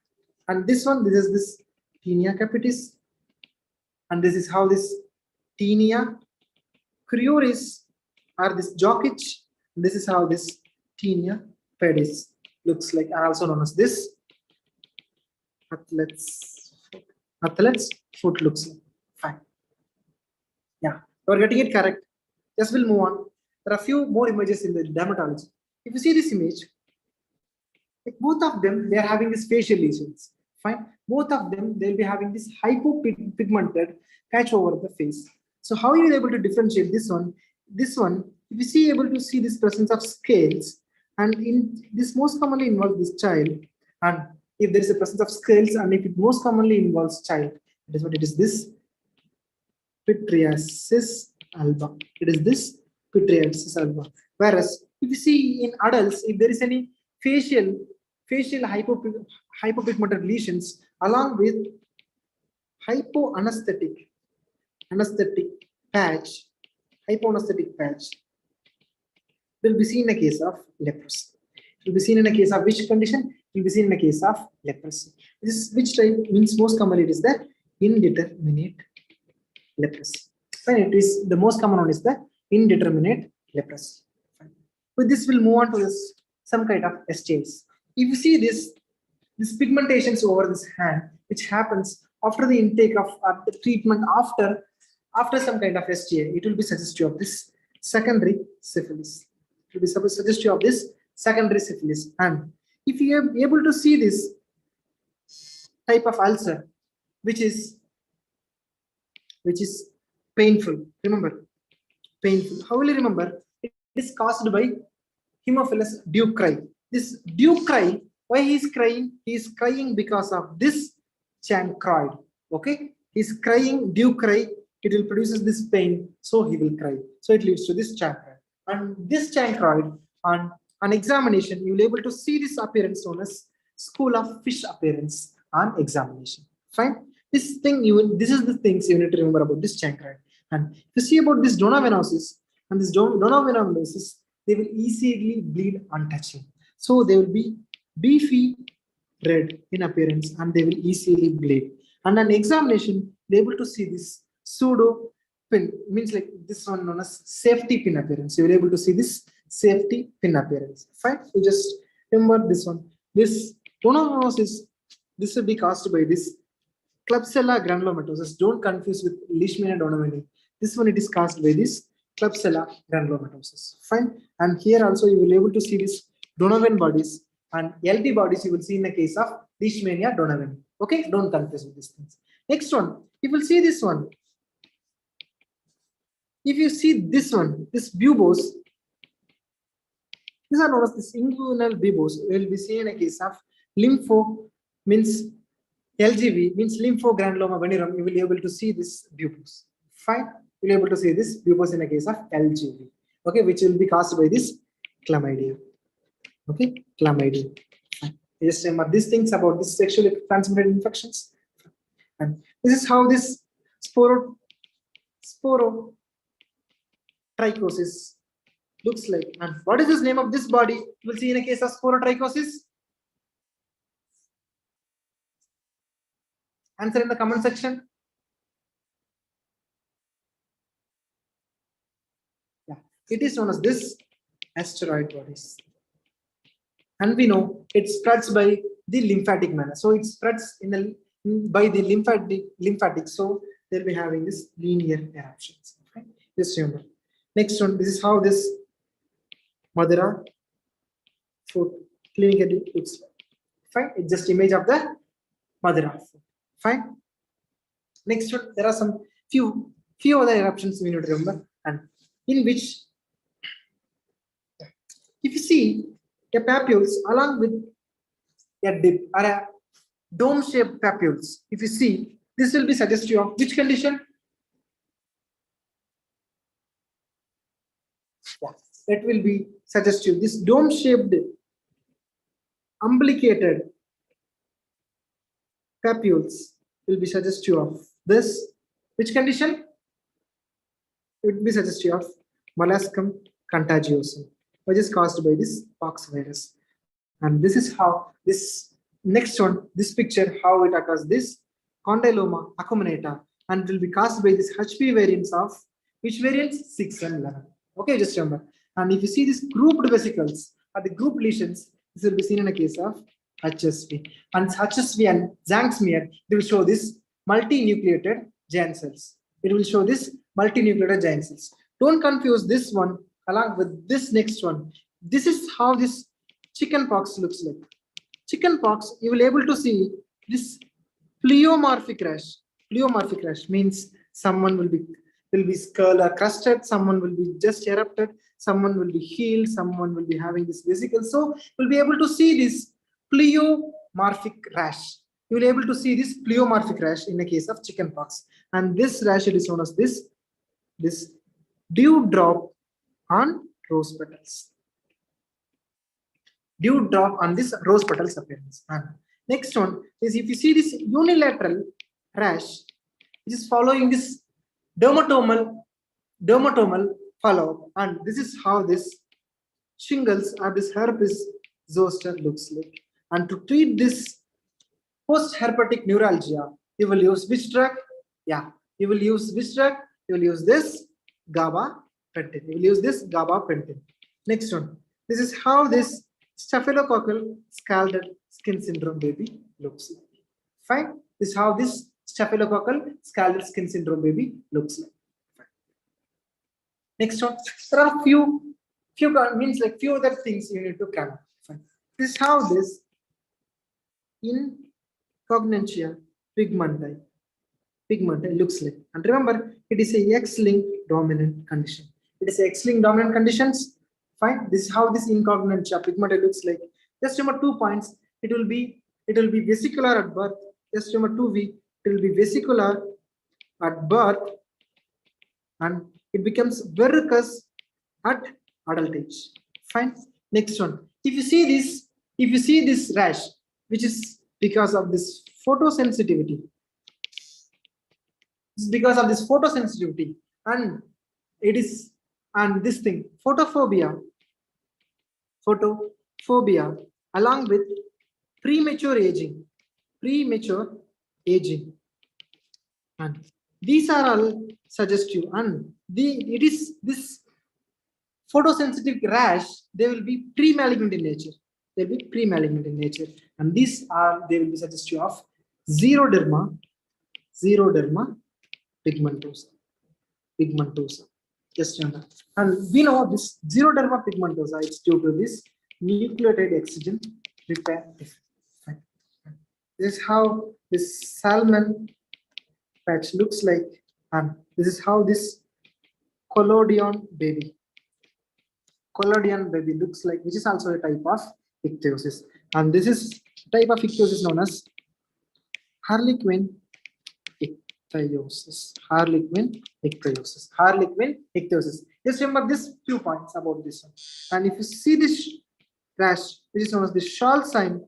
And this one, this is this tinea capitis, and this is how this tinea cruris or this 𝗤𝗏𝗃𝗃. This is how this tinea pedis looks like, and also known as this athlete's foot looks like. Fine. Yeah, we're getting it correct. Just we'll move on. There are a few more images in the dermatology. If you see this image, like both of them, they are having these facial lesions. Fine. Both of them, they'll be having this hypopigmented patch over the face. So how are you able to differentiate this one? This one, if you see able to see this presence of scales, and in this most commonly involves this child, and if there is a presence of scales, and if it most commonly involves child, it is what? It is this pityriasis alba. It is this pityriasis alba. Whereas if you see in adults, if there is any facial facial hypopigmented lesions along with hypoanesthetic patch, hypoanesthetic patch will be seen in a case of leprosy. It will be seen in a case of which condition? It will be seen in a case of leprosy. This which type means most commonly it is the indeterminate leprosy. Fine, it is the most common one is the indeterminate leprosy. Fine. With this, we'll move on to this some kind of STIs. If you see this pigmentations over this hand, which happens after the intake of the treatment after some kind of STI, it will be suggestive of this secondary syphilis. It will be suggestive of this secondary syphilis. And if you are able to see this type of ulcer, which is painful, remember, painful. How will you remember? It is caused by 𝗵𝗔 𝗬𝗏𝗏. This 𝗬𝗏𝗏, why he is crying? He is crying because of this chancroid. Okay, he is crying 𝗬𝗏𝗏. It will produces this pain, so he will cry. So it leads to this chancroid. And this chancroid, on examination, you will able to see this appearance known as school of fish appearance on examination. Fine. This is the things you need to remember about this chancroid. And if you see about this dona venosus and this dona venosus, they will easily bleed on touching. So they will be beefy red in appearance and they will easily bleed. And on examination, they're able to see this pseudo pin, means like this one known as safety pin appearance. You will able to see this safety pin appearance. Fine. So just remember this one. This dona venosus, this will be caused by this Klebsiella granulomatosis. Don't confuse with Leishmania donovani. This one it is caused by this Klebsiella granulomatosis. Fine. And here also you will able to see this donovan bodies and LD bodies you will see in the case of Leishmania donovani. Okay, don't confuse with these things. Next one, you will see this one. If you see this one, this buboes, these are known as this inguinal buboes. You will be seen in a case of lympho means LGV means lymphogranuloma venereum. You will be able to see this buboes. Fine. You will be able to see this buboes in a case of LGV. Okay, which will be caused by this chlamydia. Okay, chlamydia. Fine. Just remember these things about this sexually transmitted infections. And this is how this sporotrichosis looks like. And what is this name of this body? You will see in a case of sporotrichosis. Answer in the comment section. Yeah, it is known as this asteroid bodies. And we know it spreads by the lymphatic manner. So it spreads by the lymphatic. So they'll be having this linear eruptions. Okay? Just remember. Next one, this is how this Madura food clinically looks like. Fine. It's just image of the Madura food. Fine. Next one, there are some few other eruptions we need to remember, and in which, if you see a papules along with a dip or a dome-shaped papules, if you see, this will be suggestive of which condition? Yeah, that will be suggestive. This dome-shaped umbilicated papules will be suggestive of this. Which condition? It will be suggestive of molluscum contagiosum, which is caused by this pox virus. And this is how this next one, this picture, how it occurs. This condyloma acuminata, and will be caused by this HP variants of which variants? 6 and 11. Okay, just remember. And if you see these grouped vesicles or the group lesions, this will be seen in a case of HSV. And HSV and Zangsmeer, they will show this multinucleated giant cells. It will show this multinucleated giant cells. Don't confuse this one along with this next one. This is how this chickenpox looks like. Chickenpox, you will able to see this pleomorphic rash. Pleomorphic rash means someone will be skull or crusted, someone will be just erupted, someone will be healed, someone will be having this vesicle. So we'll be able to see this pleomorphic rash. You will be able to see this pleomorphic rash in the case of chickenpox. And this rash, it is known as this dewdrop on rose petals. dew drop on this rose petals appearance. And next one is if you see this unilateral rash, which is following this dermatomal follow-up, and this is how this shingles or this herpes zoster looks like. And to treat this post-herpetic neuralgia, you will use which drug? Yeah, you will use which drug? You will use this gabapentin. You will use this gabapentin. Next one. This is how this staphylococcal scalded skin syndrome baby looks like. Fine. This is how this staphylococcal scalded skin syndrome baby looks like. Fine. Next one. There are few means like few other things you need to count. Fine. This is how this Incognitia pigmenti looks like. And remember, it is a X-linked dominant condition. It is a X-linked dominant conditions. Fine. This is how this Incognitia pigmenti looks like. Just remember 2 points. It will be vesicular at birth. Just remember 2V. It will be vesicular at birth, and it becomes verrucous at adult age. Fine. Next one. If you see this rash, which is because of this photosensitivity. It's because of this photosensitivity, and it is, and this thing, photophobia along with premature aging, and these are all suggestive, and it is this photosensitive rash, they will be pre-malignant in nature. They will be pre-malignant in nature, and they will be suggestive of xeroderma pigmentosa. Just remember. And we know this xeroderma pigmentosa is due to this nucleotide excision repair defect. This is how this salmon patch looks like, and this is how this collodion baby looks like, which is also a type of ichthyosis. And this is type of ichthyosis known as Harlequin ichthyosis. Just remember this few points about this one. And if you see this rash, which is known as the shawl sign,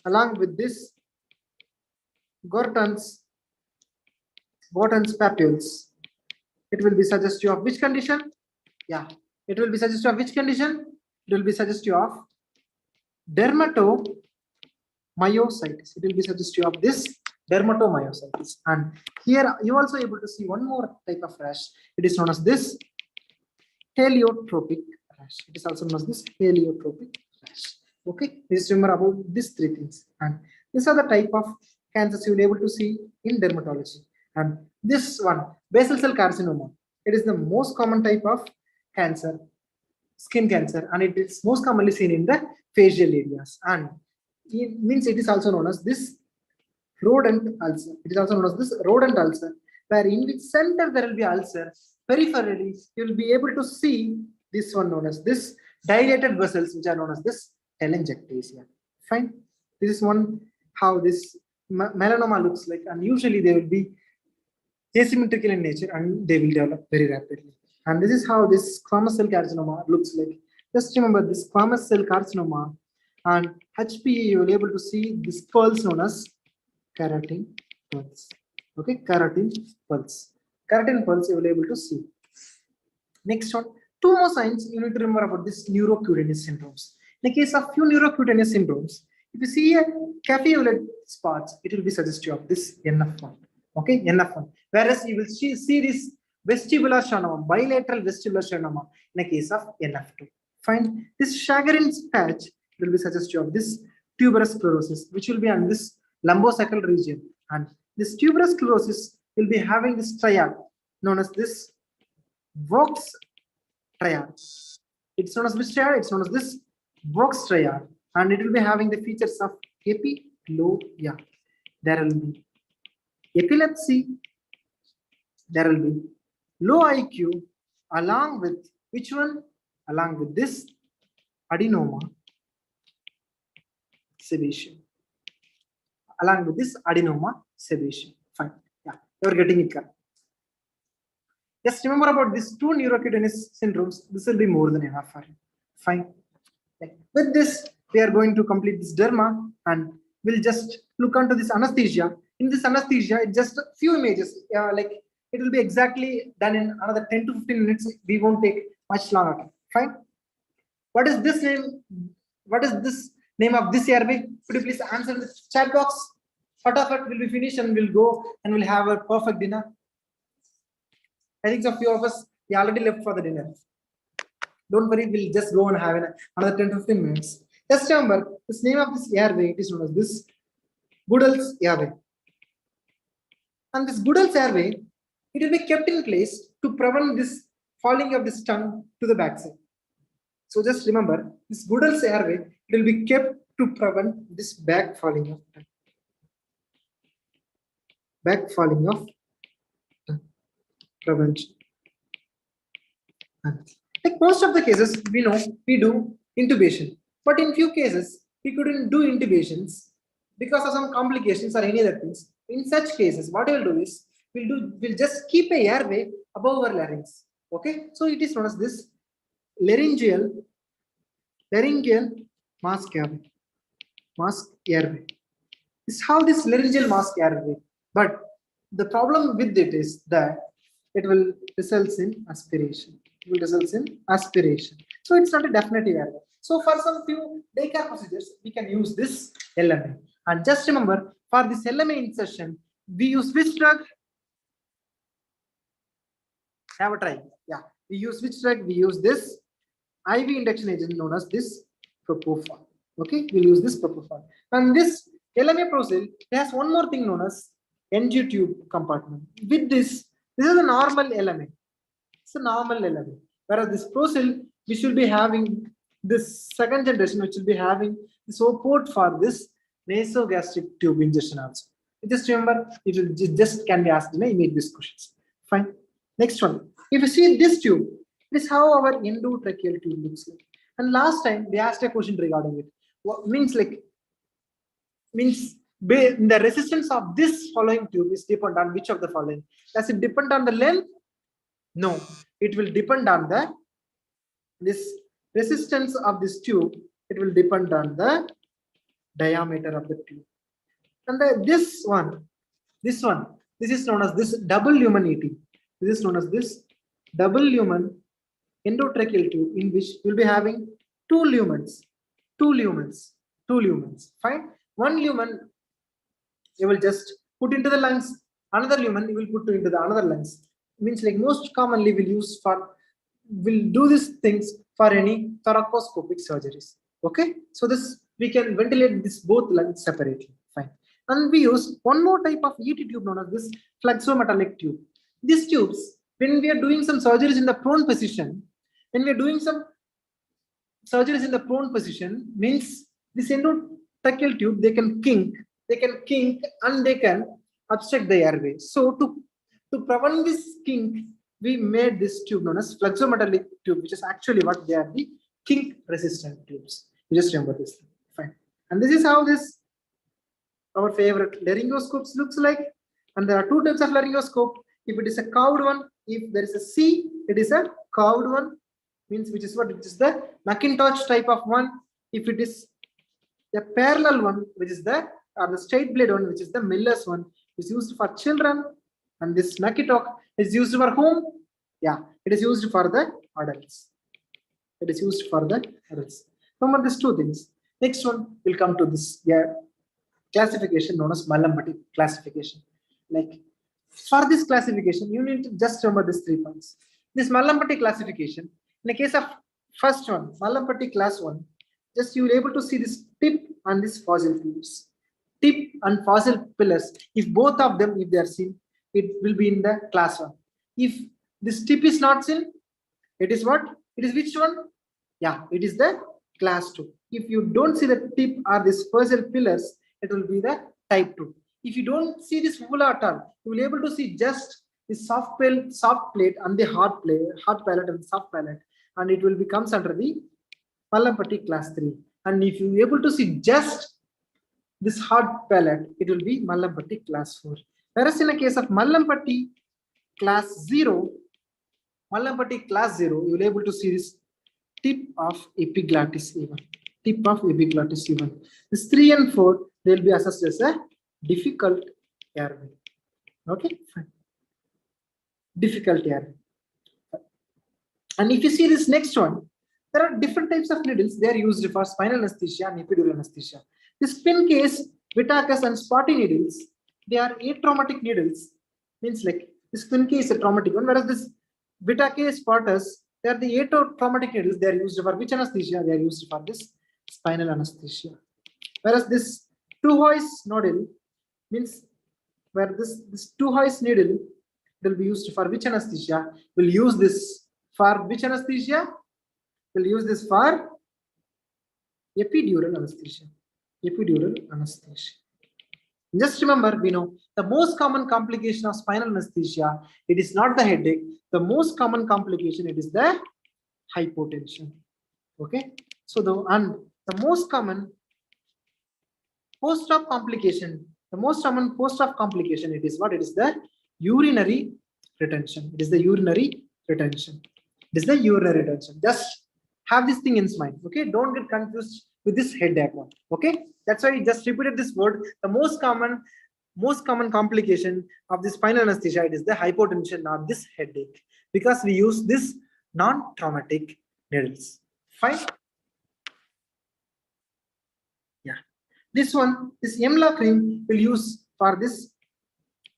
along with this Gorton's papules, it will be suggestive of which condition? Yeah, it will be suggestive of which condition? It will be suggestive of dermatomyositis. It will be suggestive of this dermatomyositis. And here you also able to see one more type of rash. It is known as this heliotropic rash. It is also known as this heliotropic rash. Okay, just remember about these three things. And these are the type of cancers you will be able to see in dermatology. And this one, basal cell carcinoma, it is the most common type of cancer, skin cancer, and it is most commonly seen in the facial areas. And it means it is also known as this rodent ulcer. It is also known as this rodent ulcer, where in which center there will be ulcer. Peripherally, you will be able to see this one known as this dilated vessels, which are known as this telangiectasia. Fine. This is one how this melanoma looks like, and usually they will be asymmetrical in nature and they will develop very rapidly. And this is how this squamous cell carcinoma looks like. Just remember this squamous cell carcinoma, and HPE you will be able to see this pearls known as keratin pearls. Okay, keratin pearls you will be able to see. Next one, two more signs you need to remember about this neurocutaneous syndromes. In the case of few neurocutaneous syndromes, if you see a cafe-violet spots, it will be suggestive of this NF1. Okay, NF1. Whereas you will see this vestibular schwannoma, bilateral vestibular schwannoma in the case of NF2. Fine. This Chagrins patch will be suggestive of this tuberous sclerosis, which will be on this lumbosacral region. And this tuberous sclerosis will be having this triad known as this Vox triad. It's known as which triad? It's known as this Vox triad. And it will be having the features of epiloia. There will be epilepsy, there will be low IQ, along with which one? Along with this adenoma sebaceum. Along with this adenoma sebaceum. Fine. Yeah, you're getting it correct. Just remember about these two neurocutaneous syndromes. This will be more than enough for you. Fine. With this, we are going to complete this derma and we'll just look onto this anesthesia. In this anesthesia, it's just a few images. Like it will be exactly done in another 10 to 15 minutes. We won't take much longer. Fine. What is this name? What is this name of this airway? Could you please answer in the chat box? Fatafat will be finished and we'll go and we'll have a perfect dinner. I think a few of us, we already left for the dinner. Don't worry, we'll just go and have another 10 to 15 minutes. Just remember, this name of this airway, it is known as this Goodell's airway. And this Goodell's airway, it will be kept in place to prevent this falling of this tongue to the backside. So just remember, this Goodell's airway, it will be kept to prevent this back falling of tongue. Back falling of tongue. Prevention. Like most of the cases, we know we do intubation, but in few cases we couldn't do intubations because of some complications or any other things. In such cases, what we'll do is we'll just keep a airway above our larynx. Okay, so it is known as this laryngeal mask airway. Mask airway. This is how this laryngeal mask airway. But the problem with it is that it will result in aspiration. It will result in aspiration. So it's not a definitive airway. So for some few daycare procedures, we can use this LMA. And just remember, for this LMA insertion, we use which drug? Have a try. Yeah, we use which drug? We use this IV induction agent known as this propofol. Okay, we'll use this propofol. And this LMA procedure has one more thing known as NG tube compartment. With this is a normal LMA. It's a normal LMA. Whereas this procedure, we should be having this second generation, which will be having this port for this nasogastric tube injection also. Just remember, it just can be asked in image-based questions. Fine. Next one. If you see this tube, this is how our endotracheal tube looks like. And last time they asked a question regarding it. What means like the resistance of this following tube is depend on which of the following? Does it depend on the length? No, it will depend on this resistance of this tube. It will depend on the diameter of the tube. And this is known as this double lumen ET. This is known as this double lumen endotracheal tube, in which you'll be having two lumens. Fine. One lumen you will just put into the lungs. Another lumen you will put into the another lungs. Means like most commonly we'll do these things for any thoracoscopic surgeries. Okay, so this we can ventilate this both lungs separately. Fine. And we use one more type of ET tube known as this flexometallic tube. These tubes, when we are doing some surgeries in the prone position, means this endotracheal tube, they can kink and they can obstruct the airway. So to prevent this kink, we made this tube known as flexometallic tube, which is actually what they are, the kink resistant tubes. You just remember this thing. Fine. And this is how our favorite laryngoscopes looks like. And there are two types of laryngoscope. If it is a curved one, if there is a C, it is a curved one, means which is what? It is the Macintosh type of one. If it is a parallel one, which is the straight blade one, which is the Miller's one, is used for children. And this Macintosh is used for whom? Yeah, it is used for the adults. Remember these two things. Next one will come to this classification known as Mallampati classification. Like for this classification, you need to just remember these 3 points. This Mallampati classification, in the case of first one, Mallampati class 1, just you will able to see this tip and this fossil pillars. Tip and fossil pillars, if both of them, if they are seen, it will be in the class 1. If this tip is not seen, it is what? It is which one? Yeah, it is the class 2. If you don't see the tip or this fossil pillars, it will be the type 2. If you don't see this uvula at all, you will be able to see just the soft plate and the hard palate and soft palate, and it will comes under the Mallampati class 3. And if you are able to see just this hard palate, it will be Mallampati class 4. Whereas in the case of Mallampati class 0, you will be able to see this tip of epiglottis even. tip of epiglottis even. This 3 and 4, they will be assessed as a difficult airway. Okay, fine. Difficult airway. And if you see this next one, there are different types of needles. They are used for spinal anesthesia and epidural anesthesia. The spin case, Whitaker's and spotty needles, they are atraumatic needles. Means like the spin case is a traumatic one, whereas this Whitaker spotters, they are the atraumatic needles. They are used for which anesthesia? They are used for this spinal anesthesia. Whereas this 𝗬𝗏 nodule means where this 𝗬𝗏 needle will be used for which anesthesia? We'll use this for which anesthesia? We'll use this for epidural anesthesia. Epidural anesthesia. Just remember, we know the most common complication of spinal anesthesia, it is not the headache. The most common complication, it is the hypotension. Okay. So the most common post-op complication, it is what? It is the urinary retention. It is the urinary retention. It is the urinary retention. Just have this thing in mind. Okay. Don't get confused with this head diagram. Okay. That's why I just repeated this word. The most common complication of the spinal anesthesia, it is the hypotension, not this headache, because we use this non-traumatic needles. Fine. Yeah. This one, this Yemla cream will use for this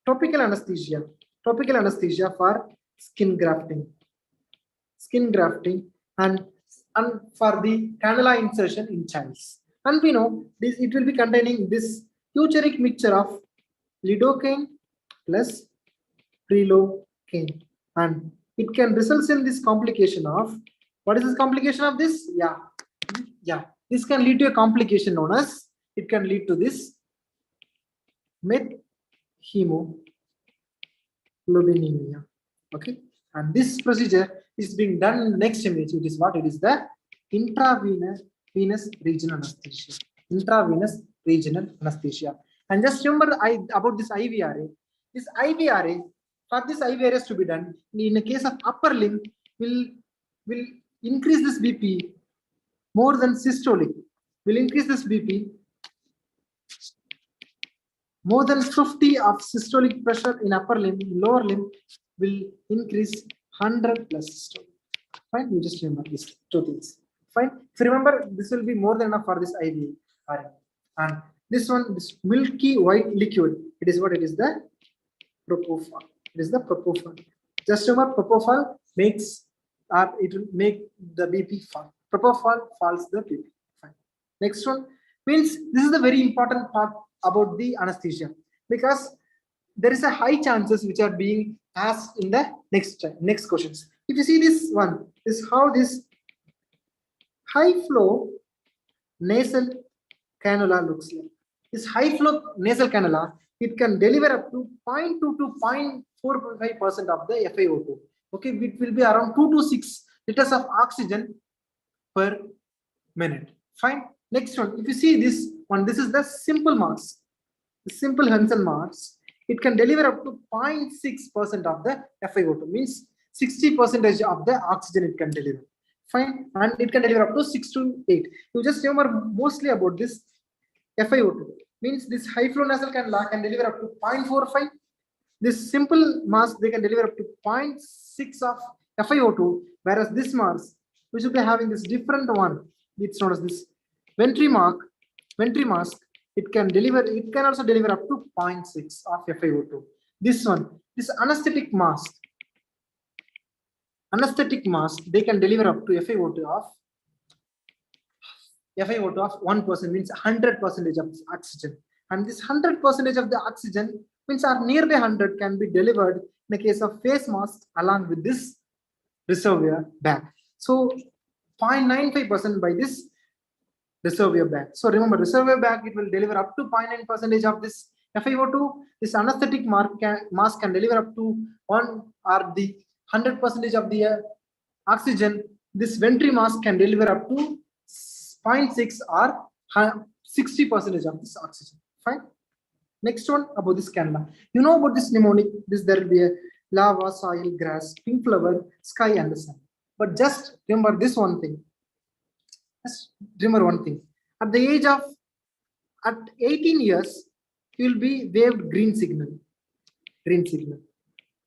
topical anesthesia. Topical anesthesia for skin grafting. Skin grafting and for the cannula insertion in childs. And we know this, it will be containing this 𝗬𝗁ic mixture of lidocaine plus prilocaine, and it can result in this complication of, what is this complication of this? This can lead to a complication known as, it can lead to this methemoglobinemia. Okay, and this procedure is being done in the next image, which is what? It is the intravenous regional anesthesia. Intravenous regional anesthesia. And just remember about this IVRA. This IVRA, for this IVRA to be done, in the case of upper limb, will increase this BP more than systolic. Will increase this BP more than 50 of systolic pressure in upper limb. Lower limb will increase 100 plus systolic. Fine. You just remember these two things. Fine. If you remember, this will be more than enough for this IVRA. And this one, this milky white liquid, it is what? It is the propofol. It is the propofol. Just remember, propofol makes, or it will make the BP fall. Propofol falls the BP. Fine. Next one means this is the very important part about the anesthesia, because there is a high chances which are being asked in the next questions. If you see this one, is how this high flow nasal cannula looks like. This high flow nasal cannula, it can deliver up to 0.2 to 0.45% of the FiO2. Okay, it will be around 2 to 6 liters of oxygen per minute. Fine. Next one, if you see this one, this is the simple mask. The simple Hansen mask, it can deliver up to 0.6% of the FiO2, means 60% of the oxygen it can deliver. Fine. And it can deliver up to 6 to 8. You just remember mostly about this FiO2, means this high flow nasal cannula can deliver up to 0.45. This simple mask, they can deliver up to 0.6 of FiO2, whereas this mask, we should be having this different one. It's known as this Ventry mask. It can also deliver up to 0.6 of FiO2. This one, this anesthetic mask, they can deliver up to FiO2 of 1%, means 100% of oxygen. And this 100% of the oxygen means are nearby 100 can be delivered in the case of face mask along with this reservoir bag. So 0.95% by this reservoir bag. So remember, reservoir bag, it will deliver up to 0.9% of this FiO2. This anesthetic mask can deliver up to 1 or the 100% of the oxygen. This Ventry mask can deliver up to 0.6 or 60% of this oxygen. Fine. Next one about this cannula. You know about this mnemonic. There will be a lava, soil, grass, pink flower, sky, and the sun. But just remember this one thing. Just remember one thing. At 18 years, you will be waved green signal. Green signal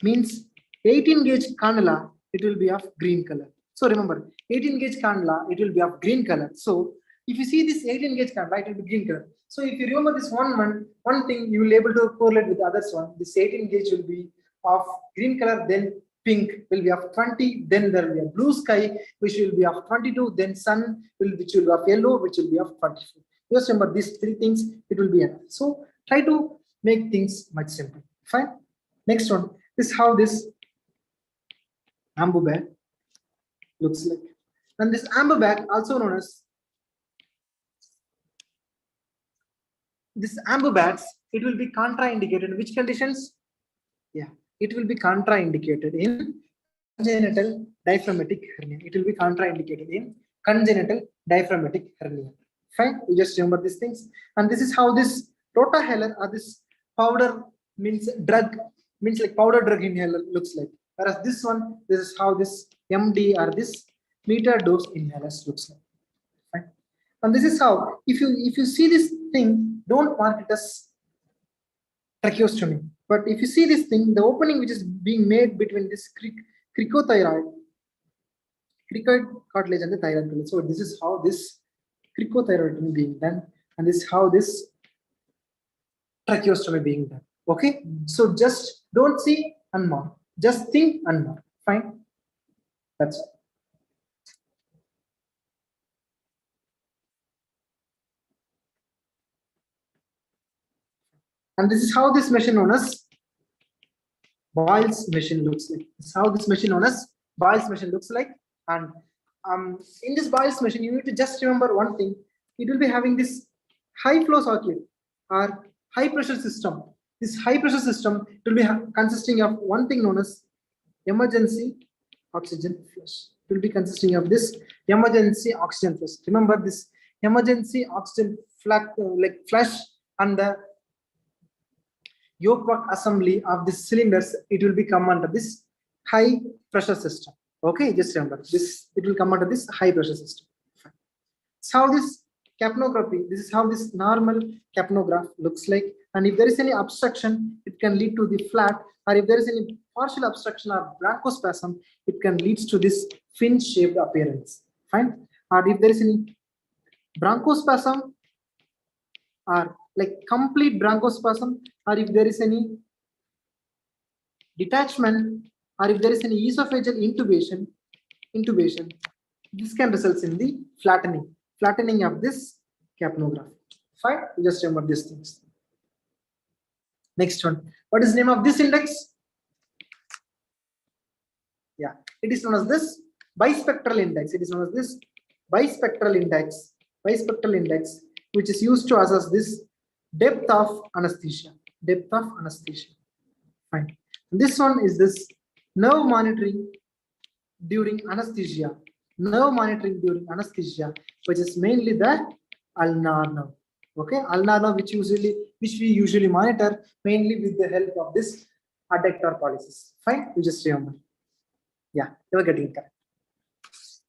means 18 gauge cannula, it will be of green color. So remember, 18 gauge cannula, it will be of green color. So if you see this 18 gauge cannula, it will be green color. So if you remember this one thing, you will be able to correlate with the others one. This 18 gauge will be of green color, then pink will be of 20, then there will be a blue sky, which will be of 22, then sun, which will be of yellow, which will be of 24. Just remember these three things, it will be enough. So try to make things much simpler. Fine. Next one, this is how this ambu bag looks like. And this ambu bag, also known as this ambu bags, it will be contraindicated in which conditions? Yeah, it will be contraindicated in congenital diaphragmatic hernia. It will be contraindicated in congenital diaphragmatic hernia. Fine, you just remember these things. And this is how this rotahellar or this powder means drug, means like powder drug inhaler looks like. Whereas this one, this is how this MD or this meter dose inhalers looks like. Fine. And this is how, if you see this thing, don't mark it as tracheostomy. But if you see this thing, the opening which is being made between this cricoid cartilage and the thyroid cartilage. So this is how this cricothyroidotomy being done, and this is how this tracheostomy being done. Okay, so just don't see and mark, just think and mark. Fine, that's all. And this is how this machine known as Boyle's machine looks like. This is how this machine known as Boyle's machine looks like. And in this Boyle's machine, you need to just remember one thing. It will be having this high flow circuit or high pressure system. This high pressure system will be consisting of one thing known as emergency oxygen flush. It will be consisting of this emergency oxygen flush. Remember this emergency oxygen flush and the yoke assembly of the cylinders, it will be come under this high pressure system. Okay, just remember this, it will come under this high pressure system. So how this capnography, this is how this normal capnograph looks like. And if there is any obstruction, it can lead to the flat, or if there is any partial obstruction or bronchospasm, it can lead to this fin shaped appearance. Fine. Or if there is any bronchospasm or like complete bronchospasm, or if there is any detachment, or if there is any esophageal intubation, this can result in the flattening of this capnograph. Fine, you just remember these things. Next one, what is the name of this index? Yeah, it is known as this bispectral index. It is known as this bispectral index, which is used to assess this depth of anesthesia. Fine. This one is this nerve monitoring during anesthesia. Which is mainly the ulnar nerve. Okay, ulnar nerve, which we usually monitor mainly with the help of this adductor pollicis. Fine, you just remember. Yeah, you are getting it correct.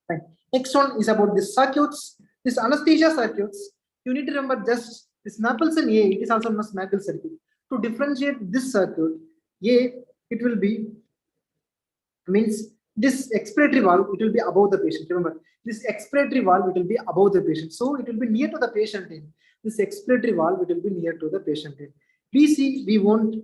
Fine. Next one is about the circuits. This anesthesia circuits, you need to remember just this Mapleson A, it is also known as Maple circuit. To differentiate this circuit, A, it will be, means this expiratory valve, it will be above the patient. Remember, this expiratory valve, it will be above the patient. So it will be near to the patient end. This expiratory valve, it will be near to the patient end. BC, we won't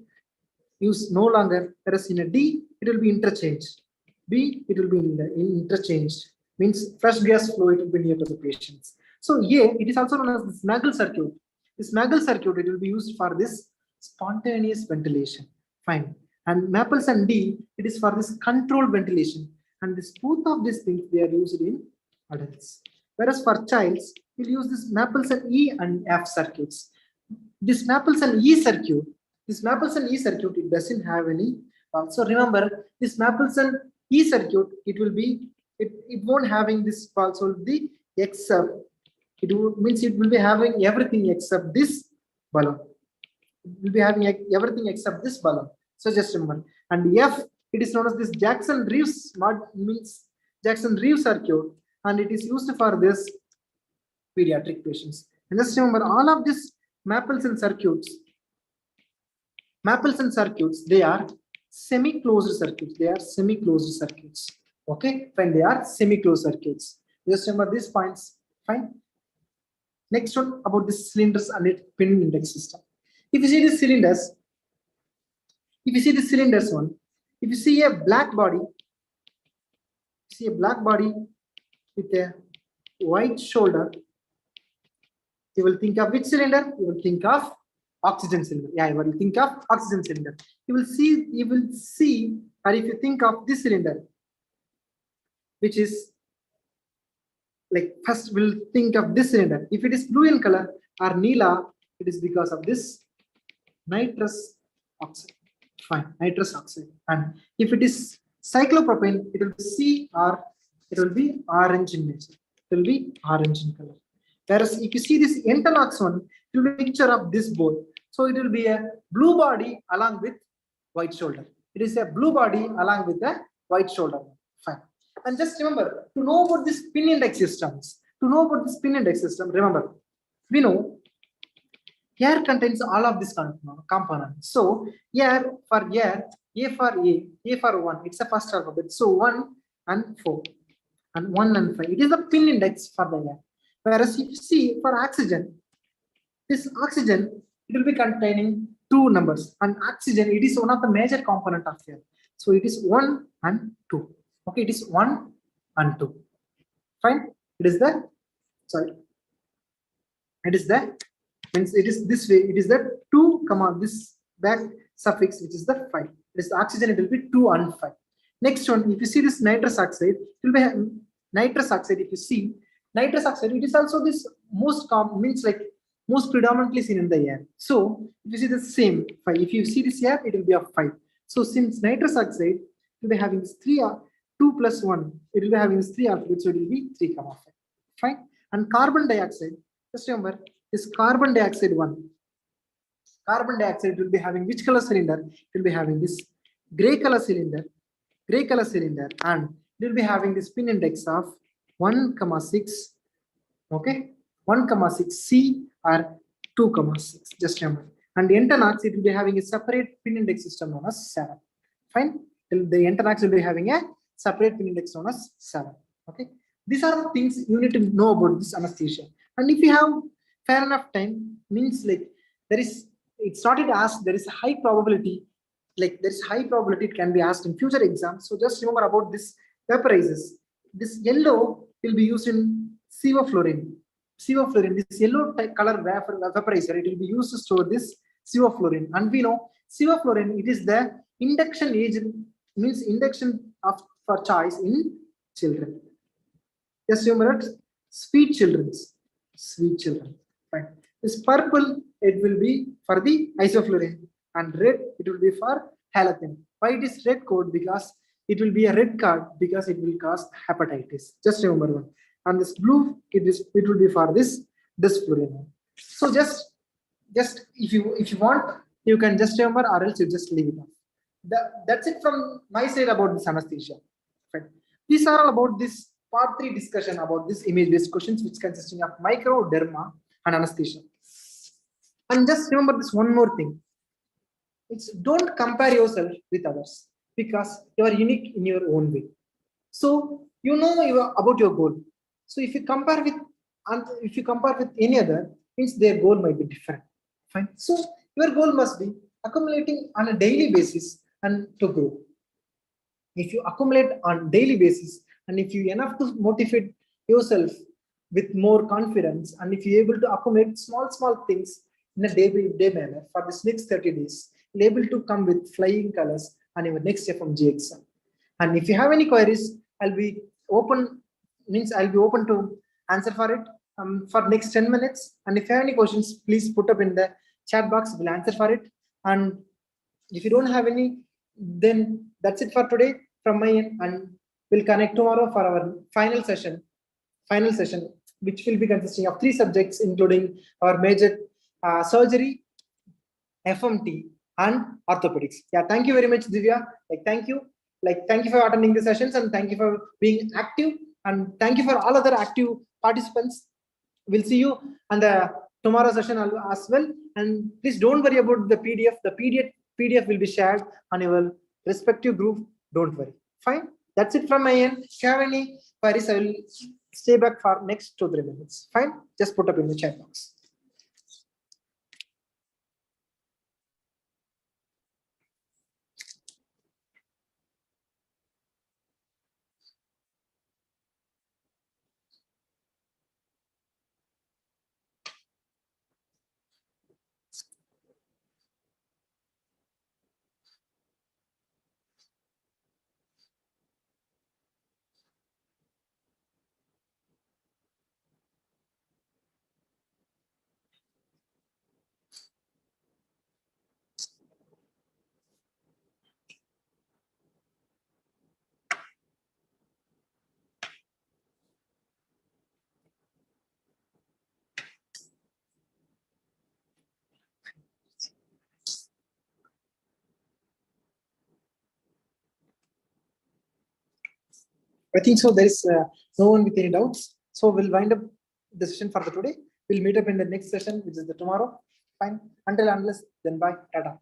use no longer, whereas in a D, it will be interchanged. B, it will be interchanged. Means fresh gas flow, it will be near to the patients. So A, it is also known as this Magel circuit. This Magel circuit, it will be used for this spontaneous ventilation. Fine. And Mapleson D, it is for this controlled ventilation. And this both of these things, they are used in adults. Whereas for childs, we'll use this Mapleson E and F circuits. This Mapleson E circuit, it doesn't have any. So remember, this Mapleson E circuit, it won't having this also the except. Means it will be having everything except this balloon. It will be having everything except this balloon. So just remember. And F, it is known as this Jackson-Reeves circuit, and it is used for this pediatric patients. And just remember, all of these Maples and circuits, they are semi-closed circuits. They are semi-closed circuits. Okay, fine. They are semi-closed circuits. Just remember these points. Fine. Next one about the cylinders and its pin index system. If you see the cylinders, one, if you see a black body, with a white shoulder, you will think of which cylinder? You will think of oxygen cylinder. Yeah, you will think of oxygen cylinder. You will see, or if you think of this cylinder, which is like, first we'll think of this cylinder. If it is blue in color or Neela, it is because of this nitrous oxide. Fine, nitrous oxide. And if it is cyclopropane, it will be C or it will be orange in nature. It will be orange in color. Whereas if you see this Entanox one, it will be a picture of this bowl. So it will be a blue body along with white shoulder. It is a blue body along with the white shoulder. Fine. And just remember, to know about this pin index systems, remember, we know air contains all of these components. So air for air, A for 1, it's a first alphabet. So 1 and 4 and 1 and 5. It is the pin index for the air. Whereas if you see for oxygen, this oxygen, it will be containing 2 numbers, and oxygen, it is one of the major component of air. So it is 1 and 2. Okay, it is 1 and 2. Fine. It is the, means it is this way. It is the 2 comma this back suffix, which is the 5. It is the oxygen. It will be 2 and 5. Next one, if you see this nitrous oxide, it will be nitrous oxide. If you see nitrous oxide, it is also this most common, means like most predominantly seen in the air. So if you see the same 5, if you see this air, it will be a 5. So since nitrous oxide will be having this 2 plus 1, it will be having this 3 alphabets, so it will be 3 comma 5. Fine. And carbon dioxide, just remember this carbon dioxide one. Carbon dioxide will be having which color cylinder? It will be having this gray color cylinder, and it will be having this pin index of 1,6. Okay, 1,6 C or 2,6. Just remember. And the Entanox, it will be having a separate pin index system known as 7. Fine. The Entanox will be having a separate pin index known as 7. Okay. These are the things you need to know about this anesthesia. And if you have fair enough time, means like it started asked, there is a high probability, it can be asked in future exams. So just remember about this vaporizers. This yellow will be used in sevoflurane. This yellow color vaporizer, it will be used to store this sevoflurane. And we know sevoflurane, it is the induction agent, means induction for choice in children. Just remember it, sweet children. Fine. This purple, it will be for the isoflurane, and red, it will be for halogen. Why it is red code? Because it will be a red card, because it will cause hepatitis. Just remember one. And this blue, it will be for this fluorine. So just if you want, you can just remember, or else you just leave it off. That's it from my side about this anesthesia. Right. These are all about this part 3 discussion about this image-based questions, which consisting of micro, derma, and anesthesia. And just remember this one more thing. It's don't compare yourself with others, because you are unique in your own way. So you know about your goal. So if you compare with any other, means their goal might be different. Fine. So your goal must be accumulating on a daily basis and to grow. If you accumulate on daily basis, and if you enough to motivate yourself with more confidence, and if you're able to accumulate small things in a day manner for this next 30 days, you're able to come with flying colors on your next FMGE exam. And if you have any queries, I'll be open to answer for it for next 10 minutes. And if you have any questions, please put up in the chat box. We'll answer for it. And if you don't have any, then that's it for today from my end. And we'll connect tomorrow for our final session, which will be consisting of 3 subjects, including our major surgery, FMT, and orthopedics. Yeah, thank you very much, Divya. Thank you for attending the sessions, and thank you for being active, and thank you for all other active participants. We'll see you on the tomorrow session as well. And please don't worry about the PDF. The PDF will be shared on your respective group. Don't worry. Fine. That's it from my end. If you have any queries, I will stay back for next 2-3 minutes. Fine. Just put up in the chat box. I think so. There is no one with any doubts. So we'll wind up the session for the today. We'll meet up in the next session, which is the tomorrow. Fine. Until unless, then bye. Tata.